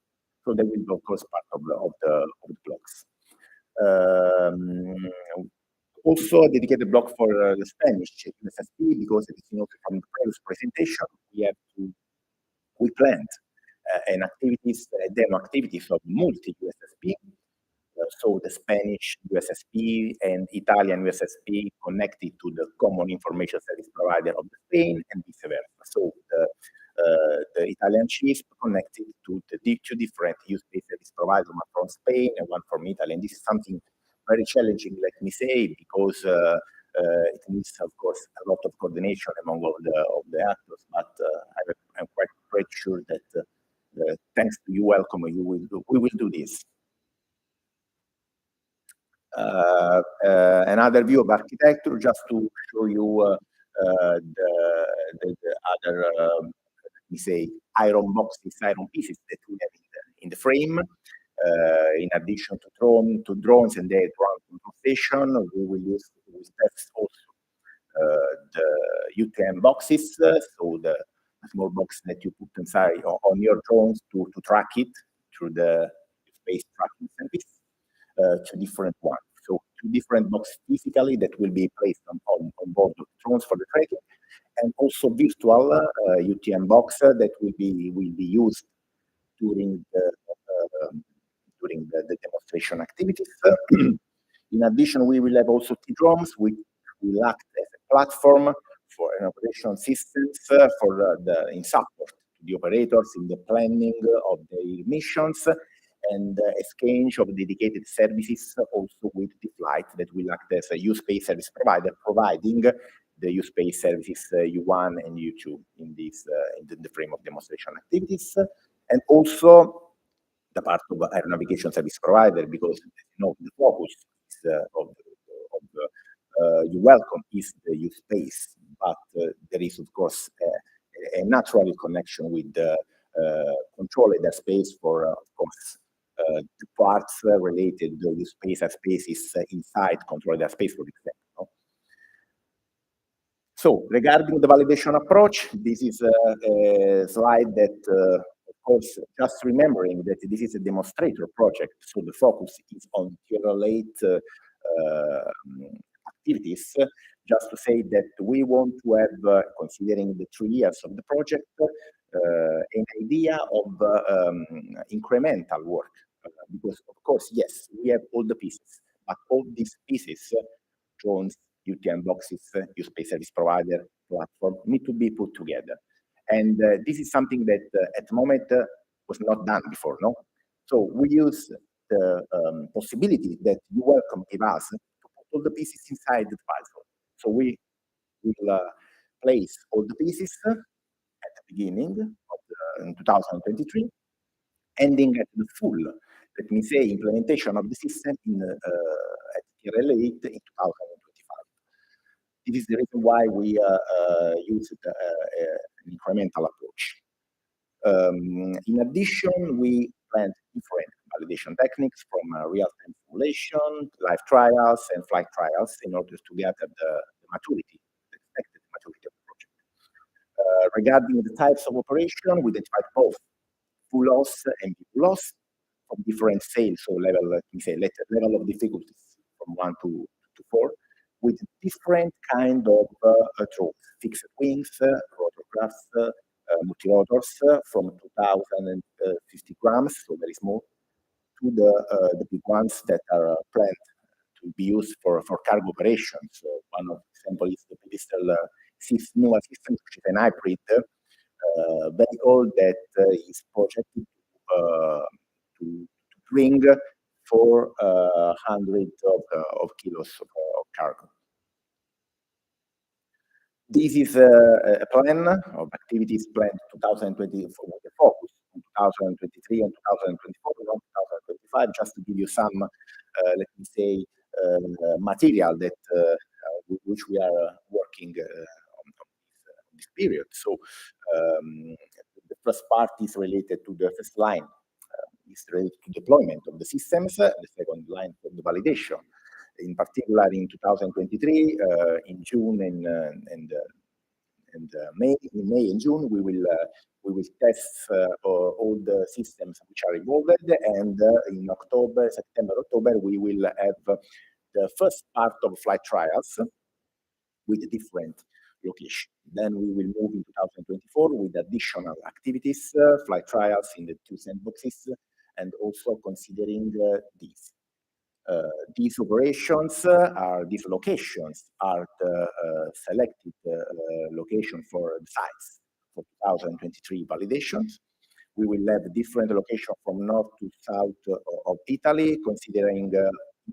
So they will be, of course, part of the blocks. Also a dedicated block for the Spanish USSP, because as you know from the previous presentation, we planned demo activities of multi-USSP. So the Spanish USSP and Italian USSP connected to the common information service provider of Spain and vice versa. So the Italian chief connected to the 2 different use-based service providers, one from Spain and one from Italy. And this is something very challenging, let me say, because it needs, of course, a lot of coordination among all the actors. But I'm quite sure that thanks to U-ELCOME, we will do this. Another view of architecture, just to show you the other, let me say, iron boxes, iron pieces that we have in the frame. In addition to drones and their ground control station, we test also the UTM boxes, so the small box that you put inside on your drones to track it through the space tracking service. 2 different ones. So 2 different boxes physically that will be placed on board the drones for the tracking, and also virtual UTM box that will be used during the demonstration activities. In addition, we will have also T-drones, which will act as a platform for an operation systems in support to the operators in the planning of their missions, and exchange of dedicated services also with the flight that will act as a U-space service provider, providing the U-space services U1 and U2 in the frame of demonstration activities, and also the part of air navigation service provider, because you know the focus of U-ELCOME is the U-space, but there is of course a natural connection with the controlled airspace for of course the parts related to the space airspace is inside controlled airspace, for example. So regarding the validation approach, this is a slide that, of course, just remembering that this is a demonstrator project, so the focus is on correlate activities. Just to say that we want to have, considering the 3 years of the project, an idea of incremental work. Because, of course, yes, we have all the pieces, but all these pieces, drones, UTM boxes, U-space service provider, platform, need to be put together. And this is something that at the moment was not done before, no? So we use the possibility that U-ELCOME gave us to put all the pieces inside the puzzle. So we will place all the pieces at the beginning of in 2023, ending at the full, let me say, implementation of the system at TRL 8 in 2025. This is the reason why we used an incremental approach. In addition, we planned different validation techniques from real-time simulation, live trials, and flight trials in order to gather the maturity, the expected maturity of the project. Regarding the types of operation, we identified both full loss and full loss from different sales, so level, let me say, level of difficulties from 1 to 4, with different kind of drones, fixed wings, rotorcrafts, multirotors from 2,050 grams, so very small, to the big ones that are planned to be used for cargo operations. So one of the example is the pedestal NOAA system, which is an hybrid vehicle that is projected to bring 400 of kilos of cargo. This is a plan of activities planned 2024 with the focus on 2023 and 2024, not 2025, just to give you some, let me say, material that which we are working on this period. So the first part is related to the first line, is related to deployment of the systems, the second line for the validation. In particular, in 2023, in June and May, in May and June, we will test all the systems which are involved, and in October, September, October, we will have the first part of flight trials with different locations. Then we will move in 2024 with additional activities, flight trials in the 2 sandboxes, and also considering these. These operations these locations are the selected location for the sites for 2023 validations. We will have different locations from north to south of Italy, considering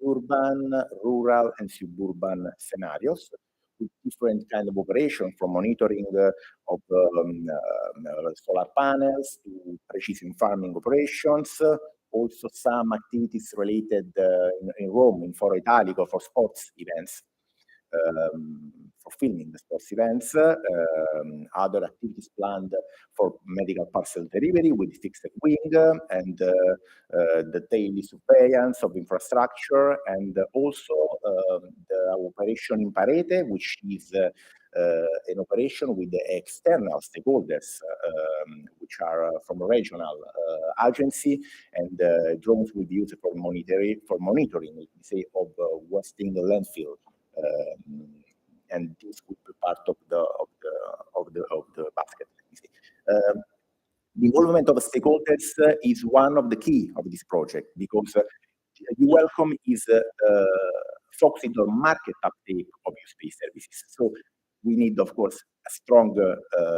urban, rural, and suburban scenarios, with different kind of operation, from monitoring of solar panels to precision farming operations. Also some activities related in Rome, in Foro Italico, for sports events, for filming the sports events. Other activities planned for medical parcel delivery with fixed wing, and the daily surveillance of infrastructure, and also the operation in Parete, which is an operation with the external stakeholders, which are from a regional agency, and drones will be used for monitoring, let me say, of wasting the landfill, and this would be part of the basket. Let me say. The involvement of stakeholders is one of the key of this project, because U-ELCOME is focusing on market uptake of U-Space services. So we need, of course, a strong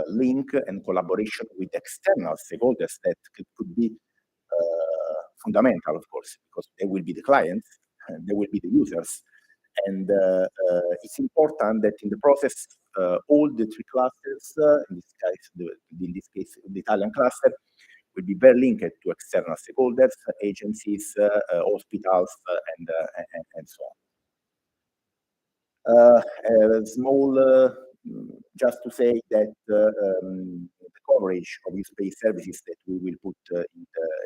link and collaboration with external stakeholders that could be fundamental, of course, because they will be the clients, and they will be the users. And it's important that in the process, all the 3 clusters, in this case, the Italian cluster, will be very linked to external stakeholders, agencies, hospitals, and so on. A small, just to say that the coverage of U-Space services that we will put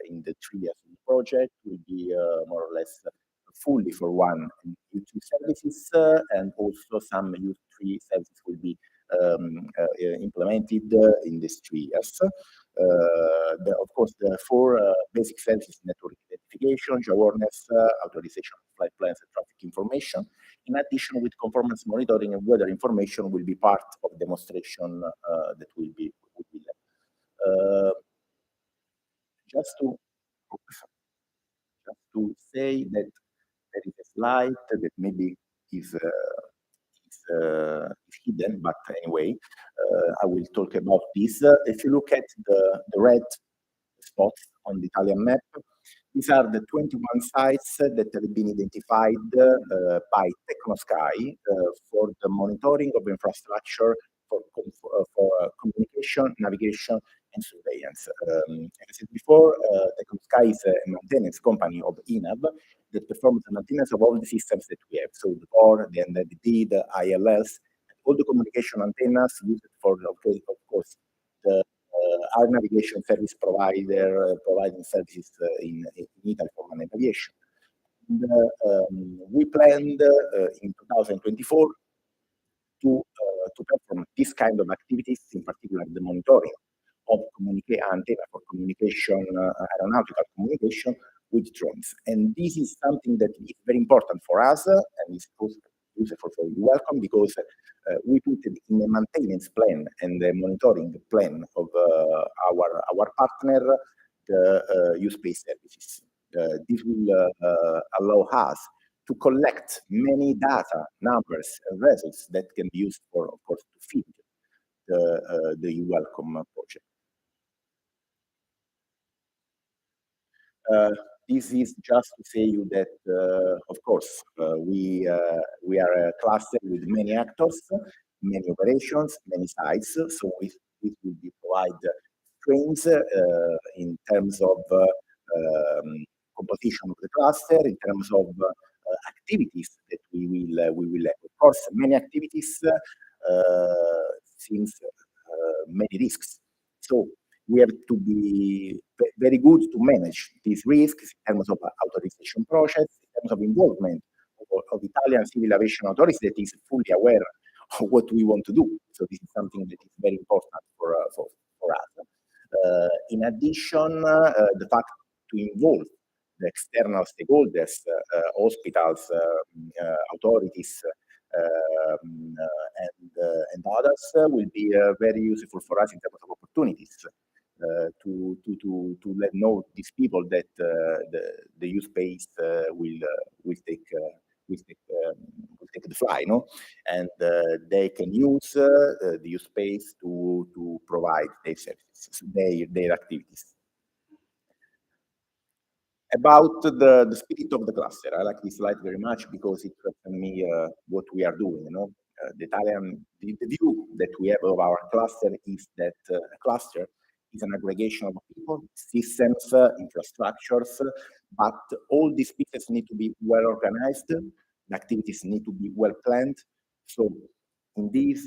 in the 3 years of the project will be more or less fully for one U2 services, and also some U3 services will be implemented in these 3 years. Of course, the 4 basic services: network identification, awareness, authorization of flight plans, and traffic information. In addition, with conformance monitoring and weather information will be part of demonstration that will be there. Just to say that there is a slide that maybe is hidden, but anyway, I will talk about this. If you look at the red spots on the Italian map, These are the 21 sites that have been identified by TechnoSky for the monitoring of infrastructure for communication, navigation, and surveillance. As I said before, TechnoSky is a maintenance company of INAV that performs the maintenance of all the systems that we have. So the core, the NDD, the ILS, all the communication antennas used for, of course, the our navigation service provider providing services in Italy for navigation. And, we planned in 2024 to perform this kind of activities, in particular the monitoring of antenna for communication, aeronautical communication with drones. And this is something that is very important for us and is useful for U-ELCOME because we put it in a maintenance plan and the monitoring plan of our partner, the U-Space services. This will allow us to collect many data, numbers, and results that can be used for, of course, to feed the U-ELCOME project. This is just to say you that, of course, we are a cluster with many actors, many operations, many sites. So it will be provide strengths in terms of composition of the cluster, in terms of activities that we will have. Of course, many activities seems many risks. So we have to be very good to manage these risks in terms of authorization process, in terms of involvement of Italian civil aviation authorities that is fully aware of what we want to do. So this is something that is very important for us. In addition, the fact to involve the external stakeholders, hospitals, authorities, and others will be very useful for us in terms of opportunities to let know these people that the U-Space will take the fly, no? And they can use the U-Space to provide their services, their activities. About the spirit of the cluster, I like this slide very much because it tells me what we are doing. You know, the view that we have of our cluster is that a cluster is an aggregation of people, systems, infrastructures, but all these pieces need to be well organized. The activities need to be well planned. So in this,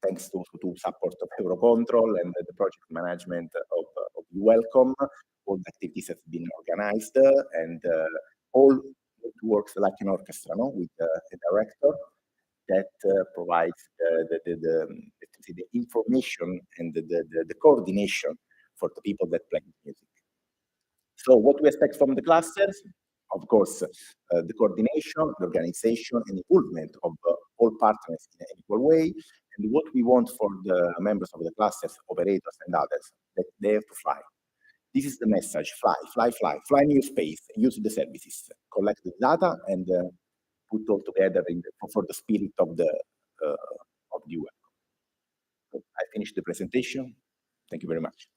thanks to support of EUROCONTROL and the project management of U-ELCOME, all the activities have been organized and all works like an orchestra, no? With a director that provides the information and the coordination for the people that play music. So what we expect from the clusters, of course, the coordination, the organization, and involvement of all partners in an equal way. And what we want for the members of the clusters, operators, and others, that they have to fly. This is the message: fly new space, use the services, collect the data, and put all together for the spirit of the UN. So I finished the presentation. Thank you very much.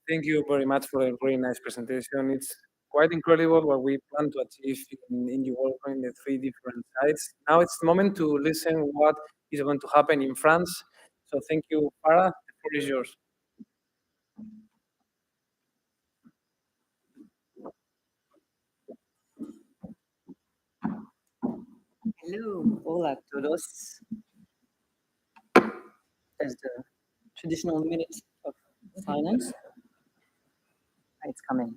Thank you very much for a very nice presentation. It's quite incredible what we plan to achieve in U-ELCOME in the 3 different sites. Now it's the moment to listen what is going to happen in France. So thank you, Farah. The floor is yours. Hello, hola a todos. There's the traditional minute of silence. It's coming.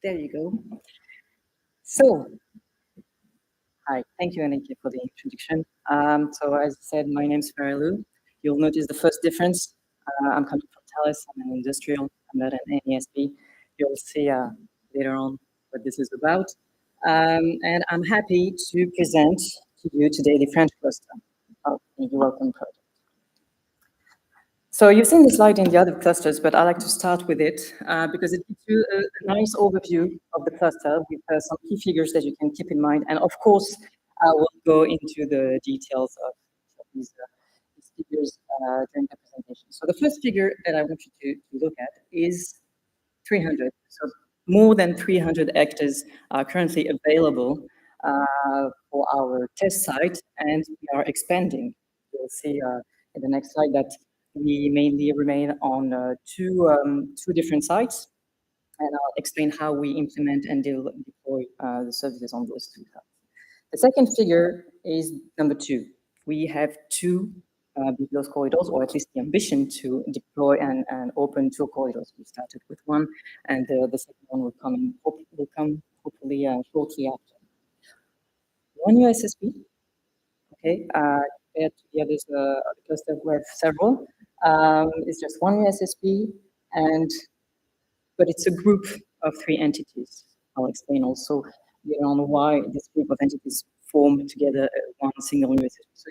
There you go. So, hi, thank you, Enrique, for the introduction. So as I said, my name is Farah. You'll notice the first difference. I'm coming from Thales. I'm an industrial. I'm not an ANSP. You'll see later on what this is about. And I'm happy to present to you today the French cluster of the U-ELCOME project. So you've seen the slide in the other clusters, but I like to start with it because it gives you a nice overview of the cluster with some key figures that you can keep in mind. And of course, I will go into the details of these figures during the presentation. So the first figure that I want you to look at is 300. So more than 300 hectares are currently available for our test site, and we are expanding. You'll see in the next slide that we mainly remain on two different sites, and I'll explain how we implement and deploy the services on those two sites. The second figure is number 2. We have 2 those corridors, or at least the ambition to deploy and open 2 corridors. We started with 1, and the second one will come hopefully shortly after. 1 USSP, okay, compared to the others, cluster we have several. It's just 1 USSP, but it's a group of 3 entities. I'll explain also later on why this group of entities form together one single USSP. So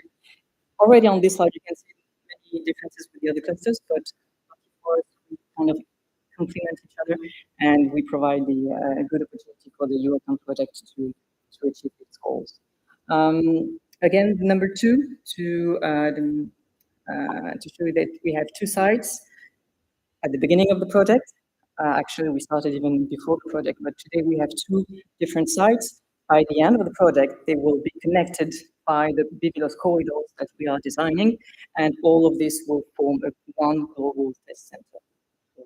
already on this slide, you can see many differences with the other clusters, but we kind of complement each other, and we provide the good opportunity for the U-ELCOME project to achieve its goals. Again, number 2, to show you that we have 2 sites at the beginning of the project. Actually, we started even before the project, but today we have 2 different sites. By the end of the project, they will be connected by the Biblos corridors that we are designing, and all of this will form one global test center. So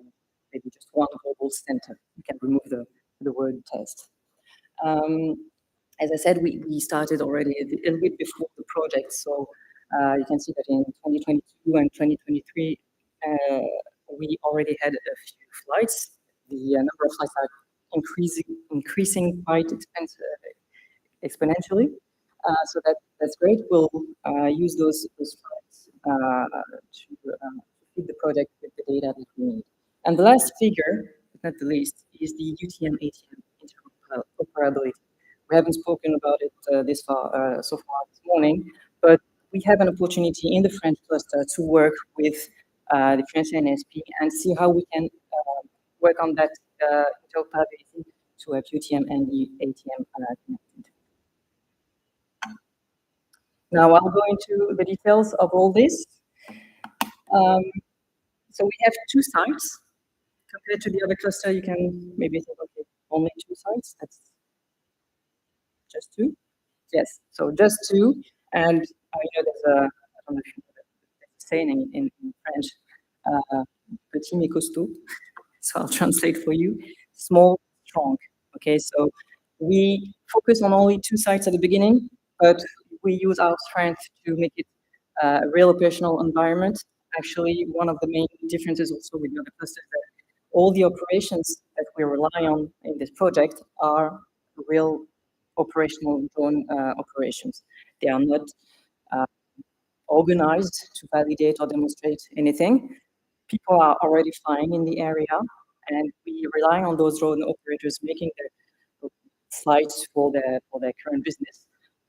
maybe just one global center. You can remove the word test. As I said, we started already a little bit before the project, so you can see that in 2022 and 2023, we already had a few flights. The number of flights are increasing quite exponentially. So that's great. We'll use those flights to feed the project with the data that we need. And the last figure, but not the least, is the UTM-ATM interoperability. We haven't spoken about it so far this morning, but we have an opportunity in the French cluster to work with the French ANSP and see how we can work on that interoperability to have UTM and the ATM connected. Now I'll go into the details of all this. So we have 2 sites. Compared to the other cluster, you can maybe think, okay, only 2 sites. That's just 2. Yes, so just 2. And I know there's I don't know if you know the saying in French, petit mais costaud. So I'll translate for you. Small, strong. Okay, so we focus on only 2 sites at the beginning, but we use our strength to make it a real operational environment. Actually, one of the main differences also with the other clusters is that all the operations that we rely on in this project are real operational drone operations. They are not organized to validate or demonstrate anything. People are already flying in the area, and we rely on those drone operators making their flights for their current business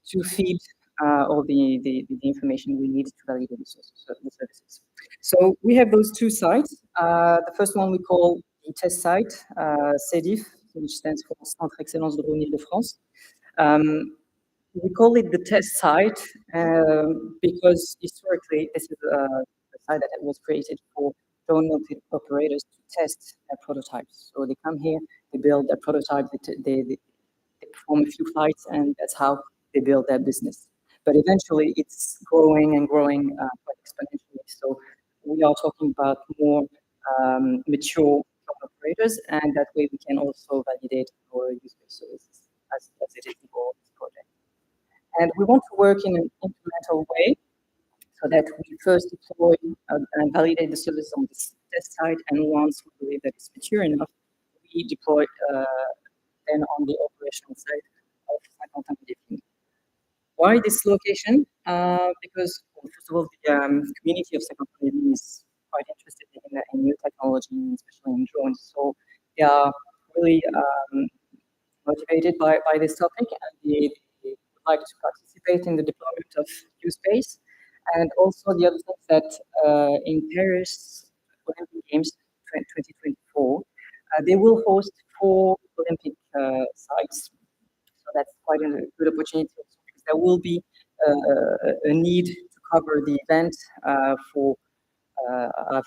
to feed all the information we need to validate the services. So we have those 2 sites. The first one we call the test site, CEDIF, which stands for Centre Excellence de Drone Île-de-France. We call it the test site because historically this is a site that was created for drone operators to test their prototypes. So they come here, they build their prototype, they perform a few flights, and that's how they build their business. But eventually it's growing and growing quite exponentially. So we are talking about more mature operators, and that way we can also validate our user-based services as it is the goal of this project. And we want to work in an incremental way so that we first deploy and validate the service on this test site, and once we believe that it's mature enough, we deploy then on the operational side of Saint-Quentin-Midi. Why this location? Because, well, first of all, the community of Saint-Quentin-Midi is quite interested in new technology, especially in drones. So they are really motivated by this topic, and they would like to participate in the deployment of U-Space. And also the other thing is that in Paris Olympic Games 2024, they will host 4 Olympic sites. So that's quite a good opportunity also, because there will be a need to cover the event for, I've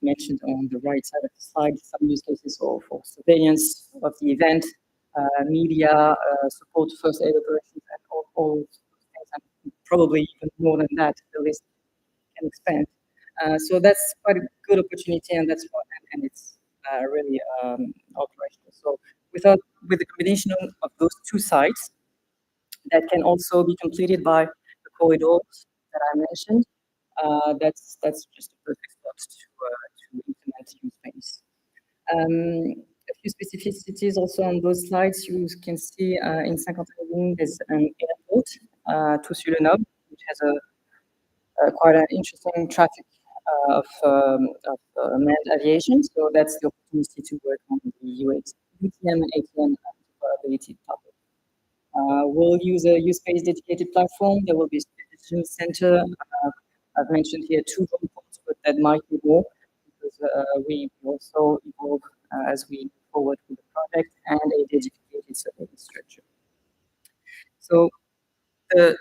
mentioned on the right side of the slide, some use cases for surveillance of the event, media, support first aid operations, and all those things, and probably even more than that, the list can expand. So that's quite a good opportunity, and that's what, and it's really operational. So with the combination of those 2 sites, that can also be completed by the corridors that I mentioned. That's just a perfect spot to implement U-Space. A few specificities also on those slides. You can see in Saint-Quentin there's an airport, Tours-sur-le-Noble, which has a quite an interesting traffic of manned aviation. So that's the opportunity to work on the UTM and ATM interoperability topic. We'll use a U-Space dedicated platform. There will be a supervision center. I've mentioned here 2 drone ports, but that might be more, because we also evolve as we move forward with the project, and a dedicated surveillance structure. So the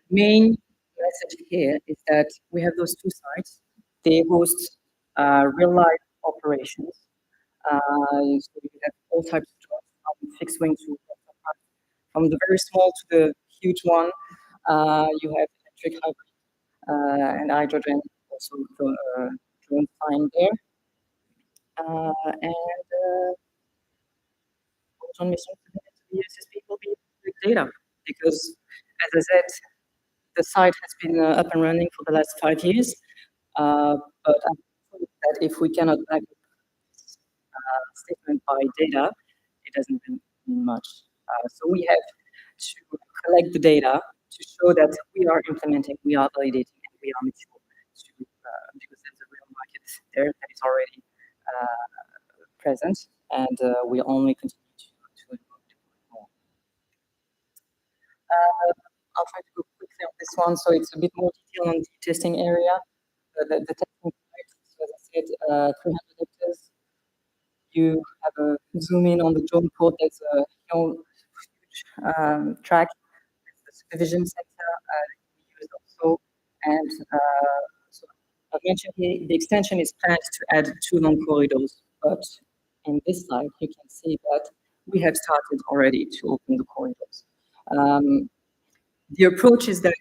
main message here is that we have those 2 sites. They host real-life operations. So you have all types of drones, from fixed wing to from the very small to the huge one. You have electric, hybrid, and hydrogen, also drone flying there. And on mission to the SSP will be big data, because, as I said, the site has been up and running for the last 5 years. But I think that if we cannot back up this statement by data, it doesn't mean much. So we have to collect the data to show that we are implementing, we are validating, and we are mature, because there's a real market there that is already present, and we only continue to more. I'll try to go quickly on this one, so it's a bit more detail on the testing area. The testing site, so as I said, 300 hectares. You have a zoom in on the drone port. There's a huge track. There's the supervision center we use also, and so I've mentioned here the extension is planned to add 2 long corridors, but in this slide you can see that we have started already to open the corridors. The approach is that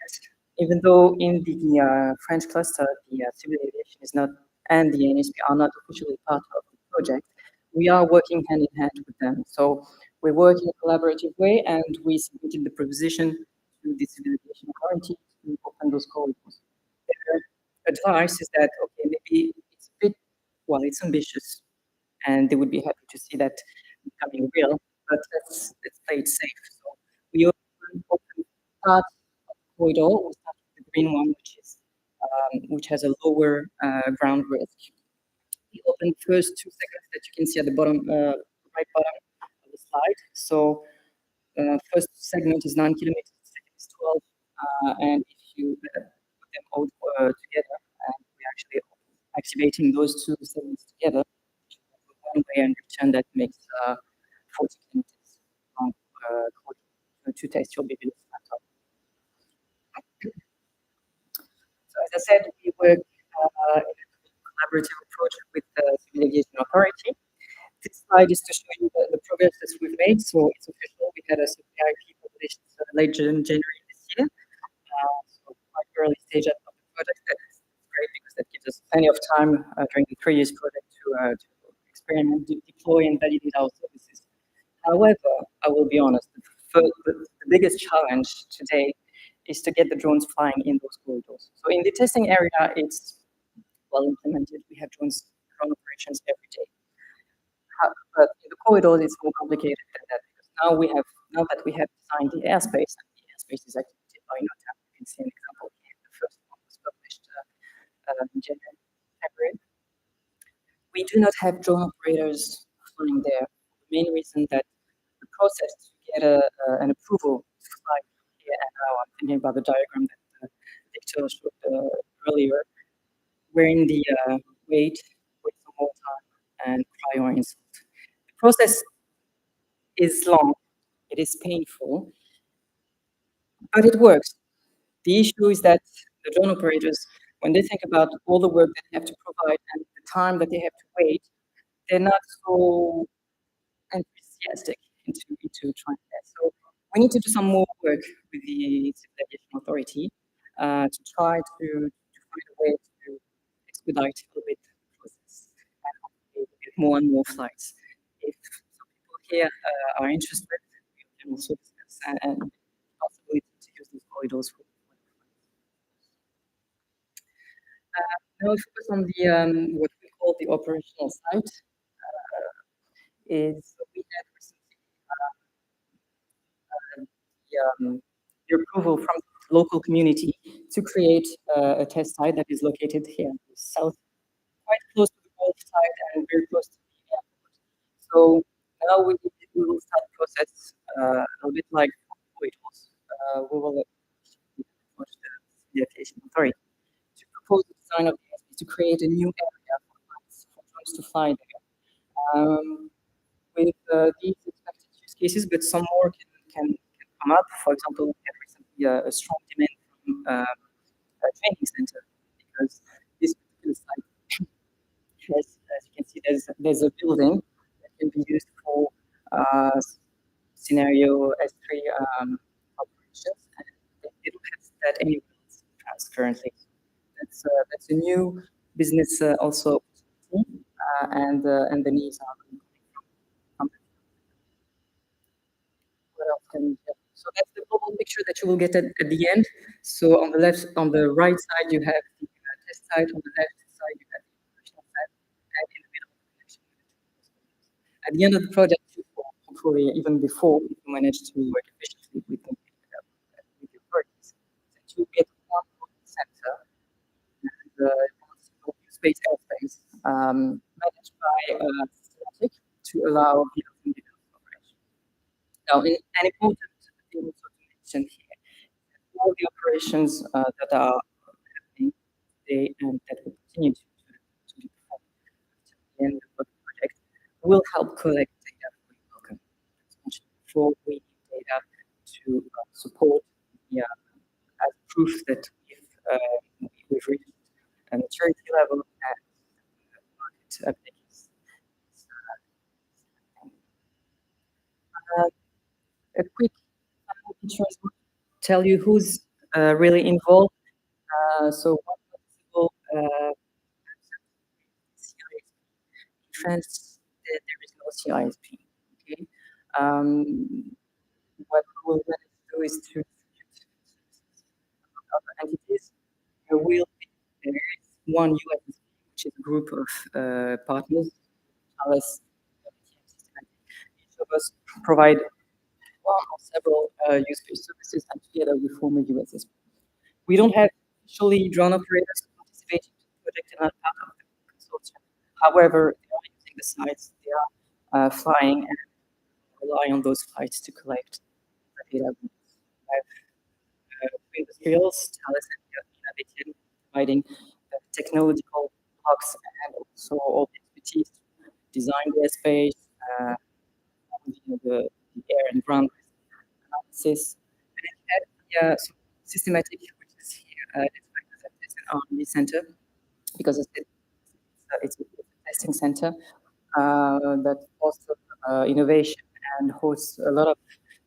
even though in the French cluster the civil aviation is not, and the ANSP are not officially part of the project, we are working hand in hand with them. So we work in a collaborative way, and we submitted the proposition to the civil aviation authority to open those corridors. Their advice is that, okay, maybe it's a bit, well, it's ambitious, and they would be happy to see that becoming real, but let's play it safe. So we open part of the corridor. We start with the green one, which has a lower ground risk. We open the first 2 segments that you can see at the bottom, right bottom of the slide. So first segment is 9 kilometers, the second is 12, and if you put them all together, and we're actually activating those 2 segments together, one way and return, that makes 40 kilometers long to test your baby laptop. So as I said, we work in a collaborative approach with the Civil Aviation Authority. This slide is to show you the progress that we've made. So it's official. We had a VIP published late January this year. So quite early stage of the project. That's great, because that gives us plenty of time during the 3 years project to experiment, deploy, and validate our services. However, I will be honest, the biggest challenge today is to get the drones flying in those corridors. So in the testing area, it's well implemented. We have drone operations every day. But in the corridors, it's more complicated than that, because now that we have designed the airspace, and the airspace is activated by NOTAM. You can see an example here. The first one was published in January, February. We do not have drone operators flying there. The main reason that process to get an approval to fly here and now. I'm thinking about the diagram that Victor showed earlier, wherein the wait some more time, and prior insult. The process is long, it is painful, but it works. The issue is that the drone operators, when they think about all the work that they have to provide and the time that they have to wait, they're not so enthusiastic into trying that. So we need to do some more work with the Civil Aviation Authority to try to find a way to expedite a little bit the process and hopefully get more and more flights. If some people here are interested, we can also discuss and possibility to use these corridors for now we focus on the what we call the operational site. Is we had recently the approval from the local community to create a test site that is located here in the south, quite close to the Gulf side and very close to the airport. So now we will start the process a little bit like it was. We will approach the Aviation Authority to propose the design of the airspace to create a new area for drones to fly there. With these expected use cases, but some more can come up. For example, we had recently a strong demand from a training center because this particular site has, as you can see, there's a building that can be used for scenario S3 operations, and they don't have that anywhere else in France currently. That's a new business also, and the needs are coming from. What else can we do? So that's the global picture that you will get at the end. So on the right side, you have the test site. On the left side, you have the operational site, and in the middle, the connection with the two. At the end of the project, hopefully even before, if you manage to work efficiently with the authorities, that you get one center and space airspace managed by Systematic to allow the operation. Now, an important thing also to mention here, all the operations that are happening today and that will continue to be performed until the end of the project will help collect data for U-ELCOME. As mentioned before, we need data to support as proof that we've reached a maturity level and market uptake is a quick picture will tell you who's really involved. So one possible CISP. In France, there is no CISP. Okay. What we will do is to distribute other entities. There is one USSP, which is a group of partners. Alice, each of us provide one or several use-based services, and together we form a USSP. We don't have actually drone operators participating in the project and not part of the consortium. However, they are using the sites, they are flying, and rely on those flights to collect the data. We have industrials, Thales and Evento, providing technological blocks and also all the expertise to design the airspace, the air and ground analysis. And so Systematic, which is here, it's an R&D center, because it's a testing center that fosters innovation and hosts a lot of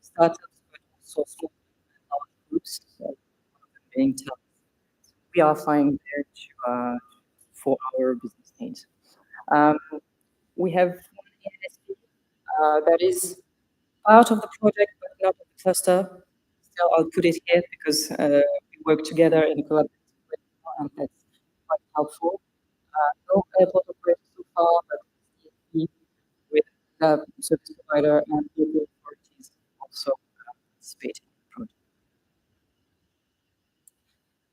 startups, but also small and large groups, so being Thales. We are flying there for our business needs. We have one ANSP that is part of the project, but not of the cluster. Still, I'll put it here because we work together in a collaborative way, and that's quite helpful. No airport operator so far, but CSP with the service provider and local authorities also participating in the project.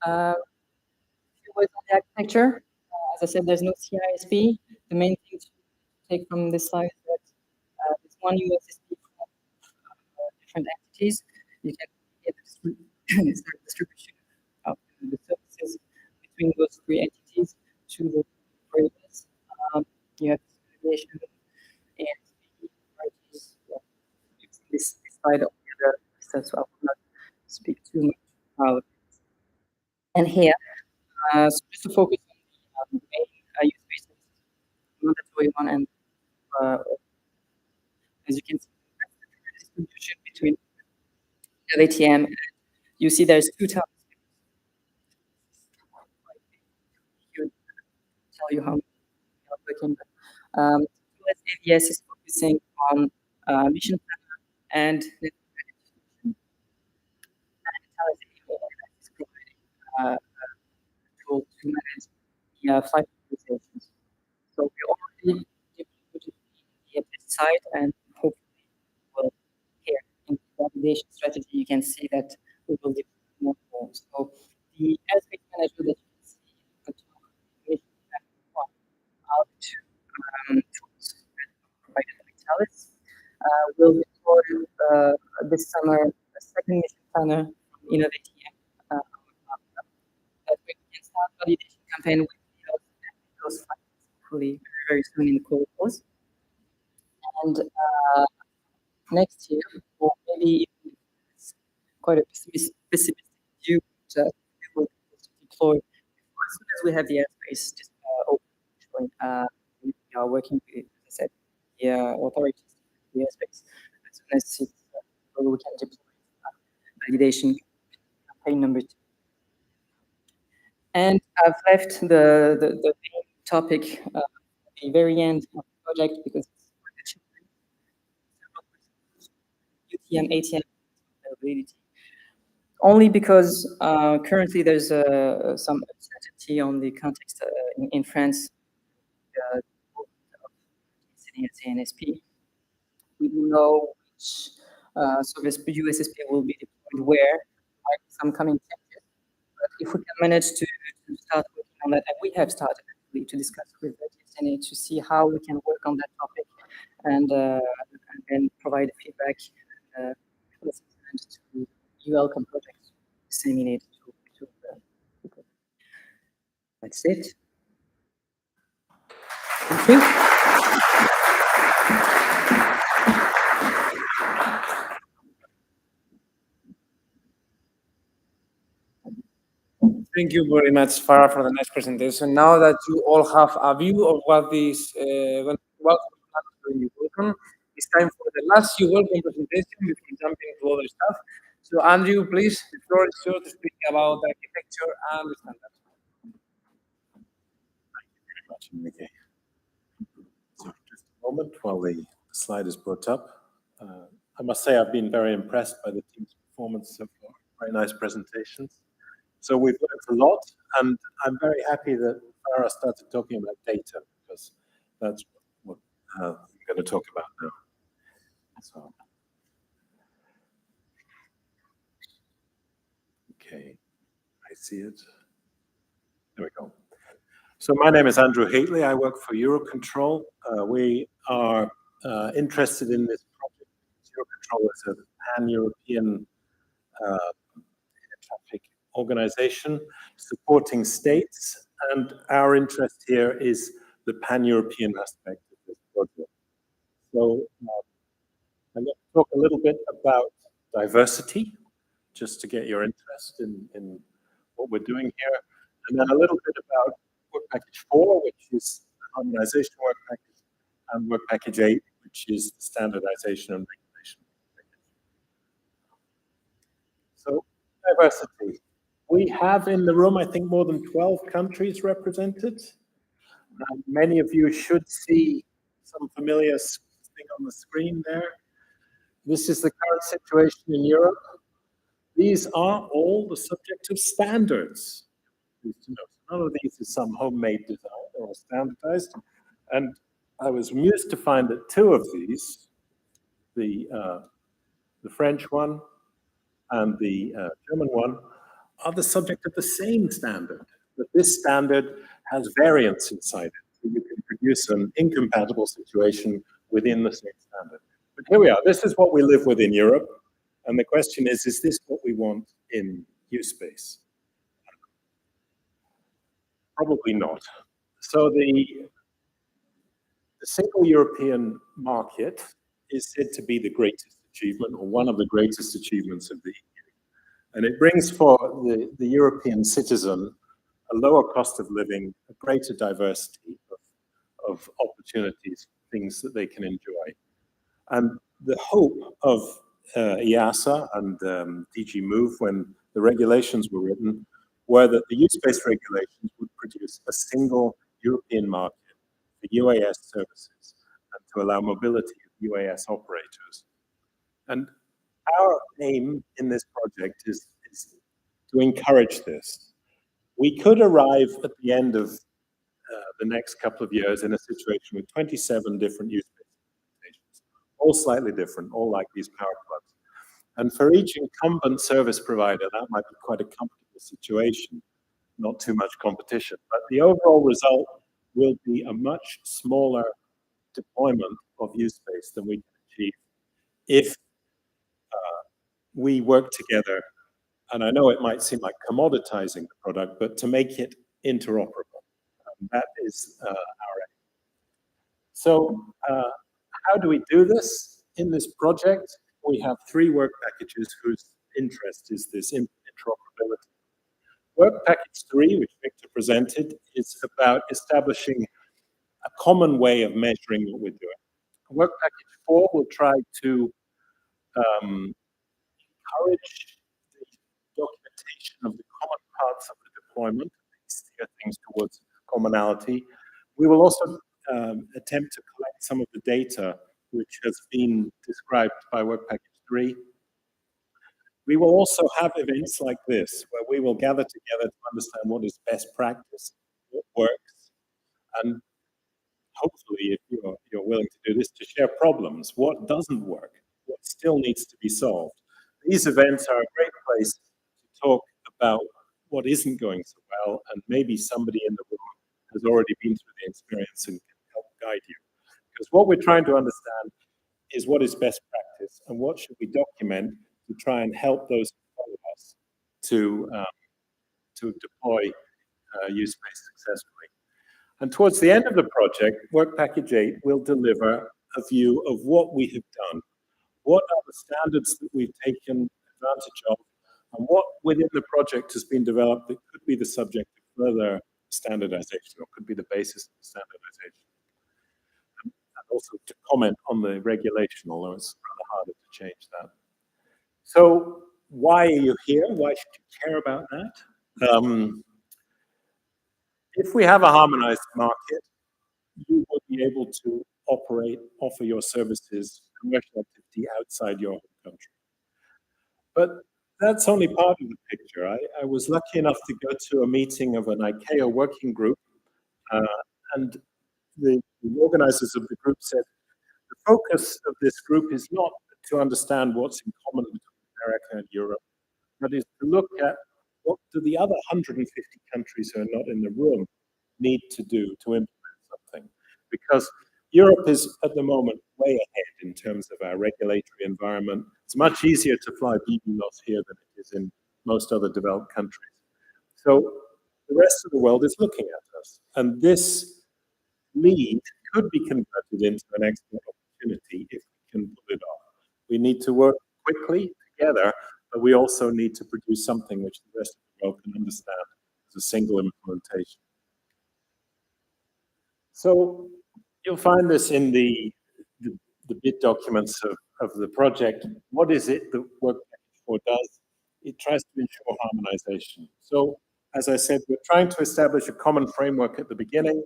A few words on the architecture. As I said, there's no CISP. The main thing to take from this slide is that there's one USSP different entities. You can get the distribution of the services between those three entities to the operators. You have segregation and the parties. This slide of the other stuff, so I will not speak too much about it. And here, so just to focus on the main use cases, mandatory one, and as you can see, the distribution between the ATM, and you see there's two types. Tell you how many are working. US AVS is focusing on mission planner and network execution. And AVS is providing a tool to manage the flight organizations. So we already deployed the site, and hopefully will here in the validation strategy you can see that we will deploy more. So the aspect manager that you can see at the top out to tools provided by Thales. Will deploy this summer a second mission planner in ATM that we can start validation campaign with those flights hopefully very soon in the course. And next year, or maybe it's quite a pessimistic view that we will deploy as soon as we have the airspace just open. We are working with, as I said, the authorities, the airspace, as soon as it's, we can deploy validation campaign number 2. And I've left the main topic at the very end of the project because it's UTM, ATM availability. Only because currently there's some uncertainty on the context in France. ANSP. We don't know which service USSP will be deployed where, like some coming changes. But if we can manage to start working on that, and we have started actually to discuss with the TSNA to see how we can work on that topic and then provide feedback to U-ELCOME projects, disseminate to people. That's it. Thank you. Thank you very much, Farah, for the nice presentation. Now that you all have a view of what is welcome to U-ELCOME, it's time for the last U-ELCOME presentation before jumping to other stuff. So, Andrew, please, the floor is yours to speak about the architecture and the standards. Thank you very much, Enrique. So, just a moment while the slide is brought up. I must say I've been very impressed by the team's performance so far. Very nice presentations. So we've learned a lot, and I'm very happy that Farah started talking about data, because that's what I'm going to talk about now. So, okay, I see it. There we go. So my name is Andrew Haitley. I work for EUROCONTROL. We are interested in this project. EUROCONTROL is a pan-European traffic organization supporting states, and our interest here is the pan-European aspect of this project. So I'm going to talk a little bit about diversity, just to get your interest in what we're doing here, and then a little bit about Work Package 4, which is the harmonization work package, and Work Package 8, which is the standardization and regulation package. So diversity. We have in the room, I think, more than 12 countries represented. Many of you should see some familiar thing on the screen there. This is the current situation in Europe. These are all the subject of standards. None of these is some homemade design or standardized. And I was amused to find that 2 of these, the French one and the German one, are the subject of the same standard, but this standard has variants inside it. So you can produce an incompatible situation within the same standard. But here we are. This is what we live with in Europe. And the question is this what we want in U-Space? Probably not. So the single European market is said to be the greatest achievement, or one of the greatest achievements of the EU. And it brings for the European citizen a lower cost of living, a greater diversity of opportunities, things that they can enjoy. And the hope of EASA and DG Move, when the regulations were written, were that the U-Space regulations would produce a single European market for UAS services and to allow mobility of UAS operators. And our aim in this project is to encourage this. We could arrive at the end of the next couple of years in a situation with 27 different U-Space implementations, all slightly different, all like these power plugs. And for each incumbent service provider, that might be quite a comfortable situation, not too much competition. But the overall result will be a much smaller deployment of U-Space than we can achieve if we work together. And I know it might seem like commoditizing the product, but to make it interoperable. That is our aim. So how do we do this? In this project, we have 3 work packages whose interest is this interoperability. Work package 3, which Victor presented, is about establishing a common way of measuring what we're doing. Work package 4 will try to encourage the documentation of the common parts of the deployment, steer things towards commonality. We will also attempt to collect some of the data which has been described by Work Package 3. We will also have events like this, where we will gather together to understand what is best practice, what works, and hopefully, if you're willing to do this, to share problems, what doesn't work, what still needs to be solved. These events are a great place to talk about what isn't going so well, and maybe somebody in the room has already been through the experience and can help guide you. Because what we're trying to understand is what is best practice and what should we document to try and help those who follow us to deploy U-Space successfully. And towards the end of the project, Work Package 8 will deliver a view of what we have done. What are the standards that we've taken advantage of, and what within the project has been developed that could be the subject of further standardization or could be the basis of standardization. And also to comment on the regulation, although it's rather harder to change that. So why are you here? Why should you care about that? If we have a harmonized market, you will be able to offer your services, commercial activity outside your home country. But that's only part of the picture. I was lucky enough to go to a meeting of an ICAO working group, and the organizers of the group said, the focus of this group is not to understand what's in common between America and Europe, but is to look at what do the other 150 countries who are not in the room need to do to implement something. Because Europe is, at the moment, way ahead in terms of our regulatory environment. It's much easier to fly BB-LOS here than it is in most other developed countries. So the rest of the world is looking at us. And this lead could be converted into an export opportunity if we can pull it off. We need to work quickly together, but we also need to produce something which the rest of the world can understand as a single implementation. So you'll find this in the bid documents of the project. What is it that Work Package 4 does? It tries to ensure harmonization. So, as I said, we're trying to establish a common framework at the beginning.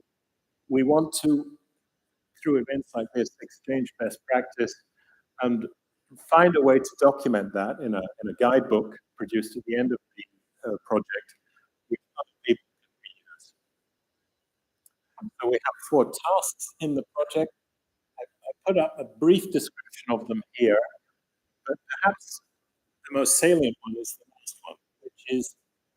We want to, through events like this, exchange best practice and find a way to document that in a guidebook produced at the end of the project, which other people can reuse. So we have 4 tasks in the project. I put up a brief description of them here, but perhaps the most salient one is the last one, which is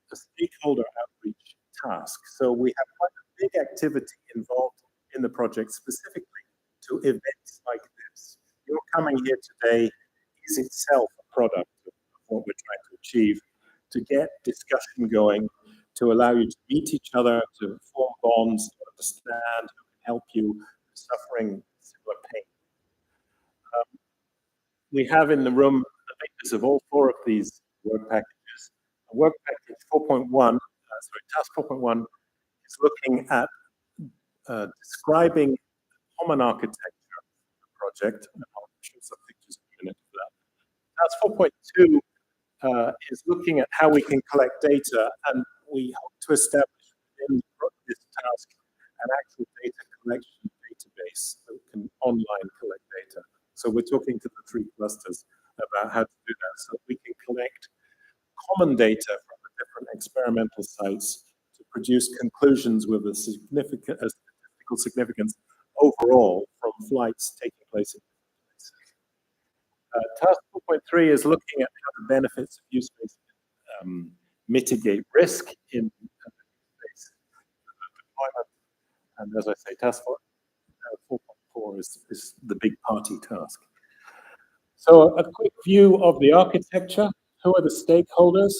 the stakeholder outreach task. So we have quite a big activity involved in the project specifically to events like this. Your coming here today is itself a product of what we're trying to achieve, to get discussion going, to allow you to meet each other, to form bonds, to understand who can help you suffering similar pain. We have in the room the papers of all 4 of these work packages. Work package 4.1, task 4.1 is looking at describing common architecture of the project, and I'll show some pictures in a minute of that. Task 4.2 is looking at how we can collect data, and we hope to establish within this task an actual data collection database that can online collect data. So we're talking to the 3 clusters about how to do that, so we can collect common data from the different experimental sites to produce conclusions with a statistical significance overall from flights taking place in different places. Task 4.3 is looking at how the benefits of use-based mitigate risk in space deployment. And as I say, task 4.4 is the big party task. So a quick view of the architecture. Who are the stakeholders?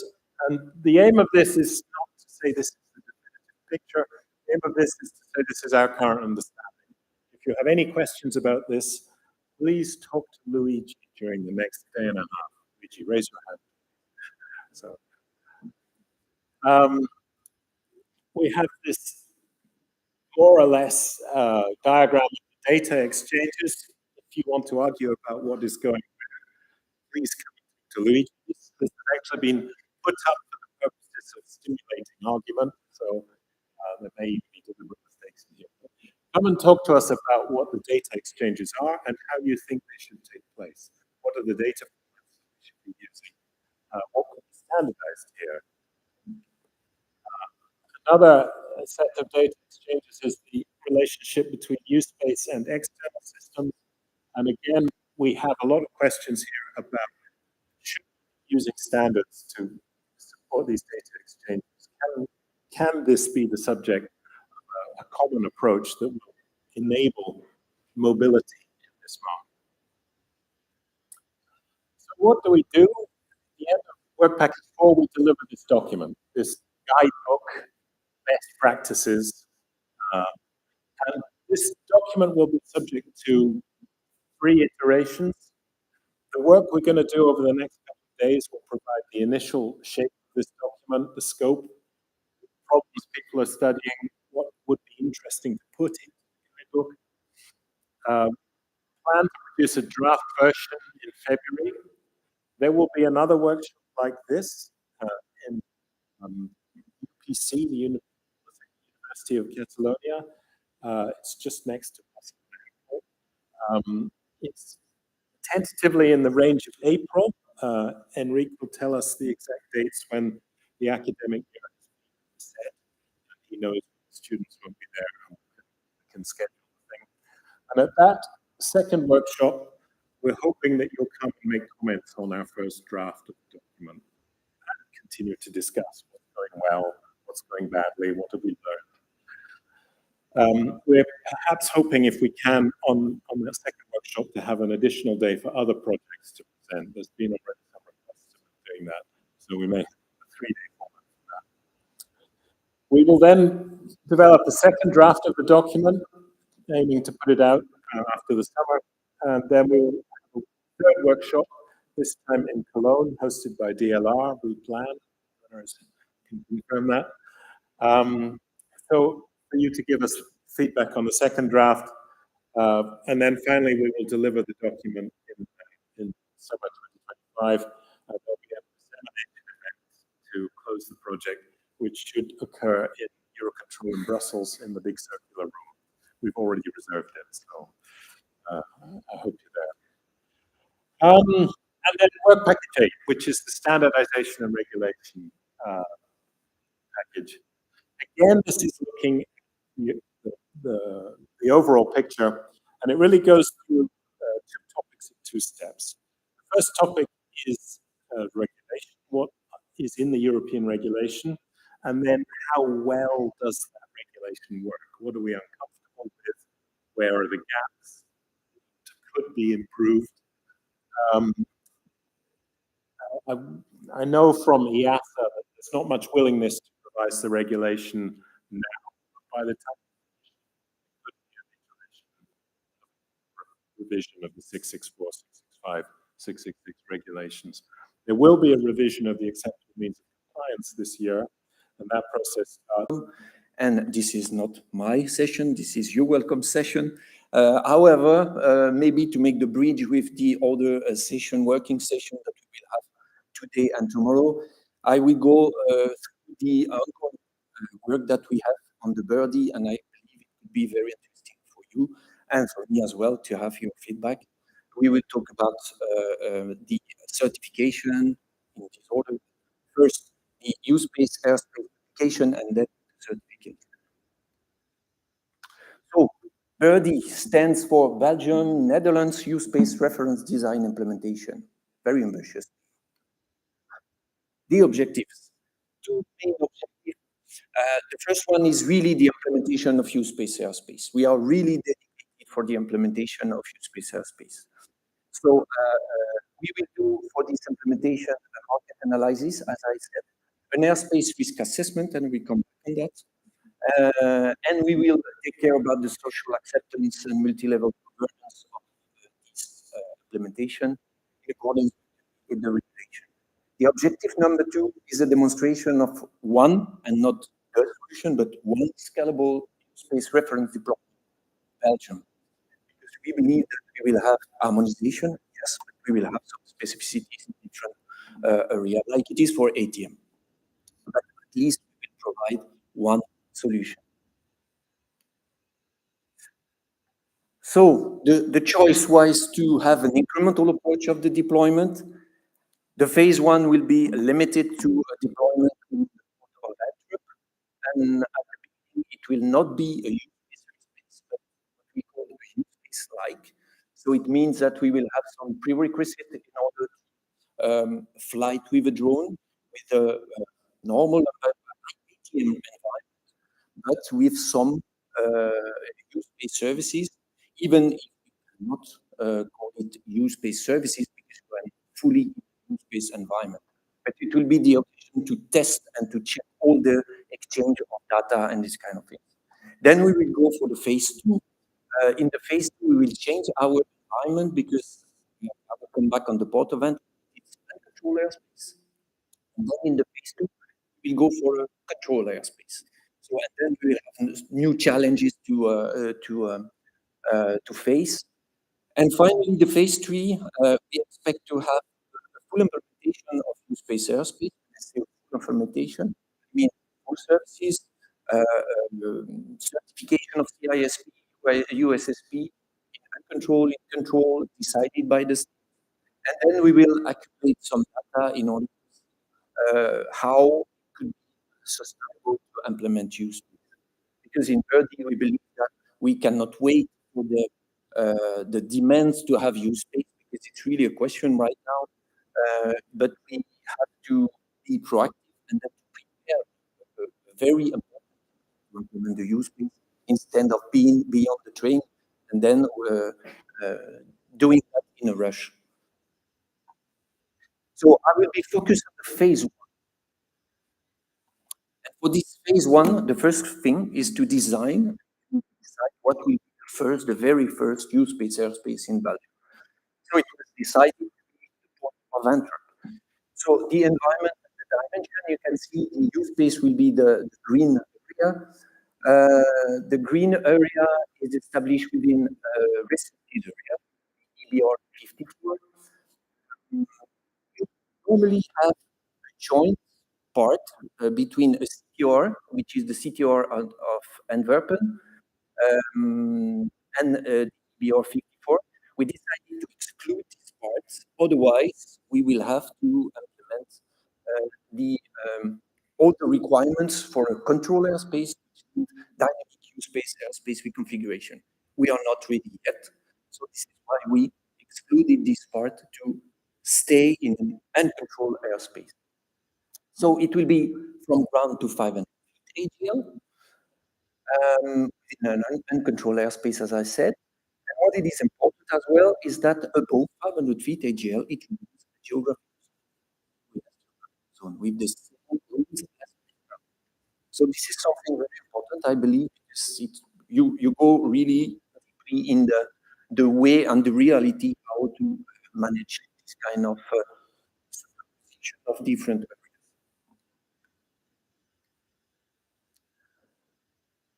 And the aim of this is not to say this is the definitive picture. The aim of this is to say this is our current understanding. If you have any questions about this, please talk to Luigi during the next day and a half. Luigi, raise your hand. So, we have this more or less diagram of the data exchanges. If you want to argue about what is going on, please come to Luigi. This has actually been put up for the purposes of stimulating argument, so there may even be deliberate mistakes in here. Come and talk to us about what the data exchanges are and how you think they should take place. What are the data formats we should be using? What could be standardized here? Another set of data exchanges is the relationship between U-space and external systems. And again, we have a lot of questions here about using standards to support these data exchanges. Can this be the subject of a common approach that will enable mobility in this market? So what do we do? At the end of work package 4, we deliver this document, this guidebook, best practices. And this document will be subject to 3 iterations. The work we're going to do over the next couple of days will provide the initial shape of this document, the scope, the problems people are studying, what would be interesting to put into the guidebook. Plan to produce a draft version in February. There will be another workshop like this in UPC, the University of Catalonia. It's just next to us. It's tentatively in the range of April. Enrique will tell us the exact dates when the academic year is set. He knows students won't be there and can schedule the thing. And at that second workshop, we're hoping that you'll come and make comments on our first draft of the document and continue to discuss what's going well, what's going badly, what have we learned. We're perhaps hoping, if we can, on that second workshop to have an additional day for other projects to present. There's been already some requests about doing that, so we may have a 3-day format for that. We will then develop a second draft of the document, aiming to put it out after the summer, and then we will have a third workshop, this time in Cologne, hosted by DLR, we plan. Can confirm that. So for you to give us feedback on the second draft, and then finally we will deliver the document in summer 2025. There'll be a dissemination event to close the project, which should occur in EUROCONTROL in Brussels in the big circular room. We've already reserved it, so I hope you're there. And then work package 8, which is the standardization and regulation package. Again, this is looking at the overall picture, and it really goes through 2 topics in 2 steps. The first topic is regulation, what is in the European regulation, and then how well does that regulation work? What are we uncomfortable with? Where are the gaps that could be improved? I know from EASA that there's not much willingness to revise the regulation now. By the time revision of the 664, 665, 666 regulations. There will be a revision of the acceptable means of compliance this year, and that process starts. And this is not my session, this is your welcome session. However, maybe to make the bridge with the other session, working session that we will have today and tomorrow, I will go through the ongoing work that we have on the birdie, and I believe it will be very interesting for you and for me as well to have your feedback. We will talk about the certification in this order. First, the use-based airspace certification, and then certification. So, birdie stands for Belgium, Netherlands Use-Based Reference Design Implementation. Very ambitious. The objectives. Two main objectives. The first one is really the implementation of use-based airspace. We are really dedicated for the implementation of use-based airspace. So we will do for this implementation a market analysis, as I said, an airspace risk assessment, and we come back on that. And we will take care about the social acceptance and multi-level governance of this implementation according to the regulation. The objective number 2 is a demonstration of one, and not the solution, but one scalable space reference deployment in Belgium. Because we believe that we will have harmonization, yes, but we will have some specificities in different areas, like it is for ATM. But at least we will provide one solution. So the choice was to have an incremental approach of the deployment. The phase 1 will be limited to a deployment in the port of Antwerp, and at the beginning it will not be a use-based airspace, but what we call a use-based like. So it means that we will have some prerequisites in order to flight with a drone, with a normal ATM environment, but with some use-based services, even if we cannot call it use-based services because we are fully use-based environment. But it will be the occasion to test and to check all the exchange of data and this kind of thing. Then we will go for the phase 2. In the phase 2, we will change our environment because I will come back on the port event. It's a control airspace. And then in the phase 2, we will go for a control airspace. So and then we will have new challenges to face. And finally, the phase 3, we expect to have full implementation of use-based airspace. Full implementation, I mean full services, certification of CISP, USSP, in control, decided by the state. And then we will accumulate some data in order to how it could be sustainable to implement use-based. Because in birdie, we believe that we cannot wait for the demands to have use-based, because it's really a question right now. But we have to be proactive and then prepare very important to implement the use-based instead of being beyond the train and then doing that in a rush. So I will be focused on the phase 1. And for this phase 1, the first thing is to decide what will be the very first use-based airspace in Belgium. So it was decided to be the port of Antwerp. So the environment, the dimension, you can see the use space will be the green area. The green area is established within a restricted area, EBR 54. You normally have a joint part between a CTR, which is the CTR of Antwerp, and EBR 54. We decided to exclude these parts, otherwise we will have to implement all the requirements for a control airspace, dynamic use-based airspace reconfiguration. We are not ready yet, so this is why we excluded this part to stay in an uncontrolled airspace. So it will be from ground to 500 feet AGL, in an uncontrolled airspace, as I said. And what it is important as well is that above 500 feet AGL, it remains geography. zone with the same rules as background. So this is something very important, I believe, because you go really deeply in the way and the reality how to manage this kind of different areas.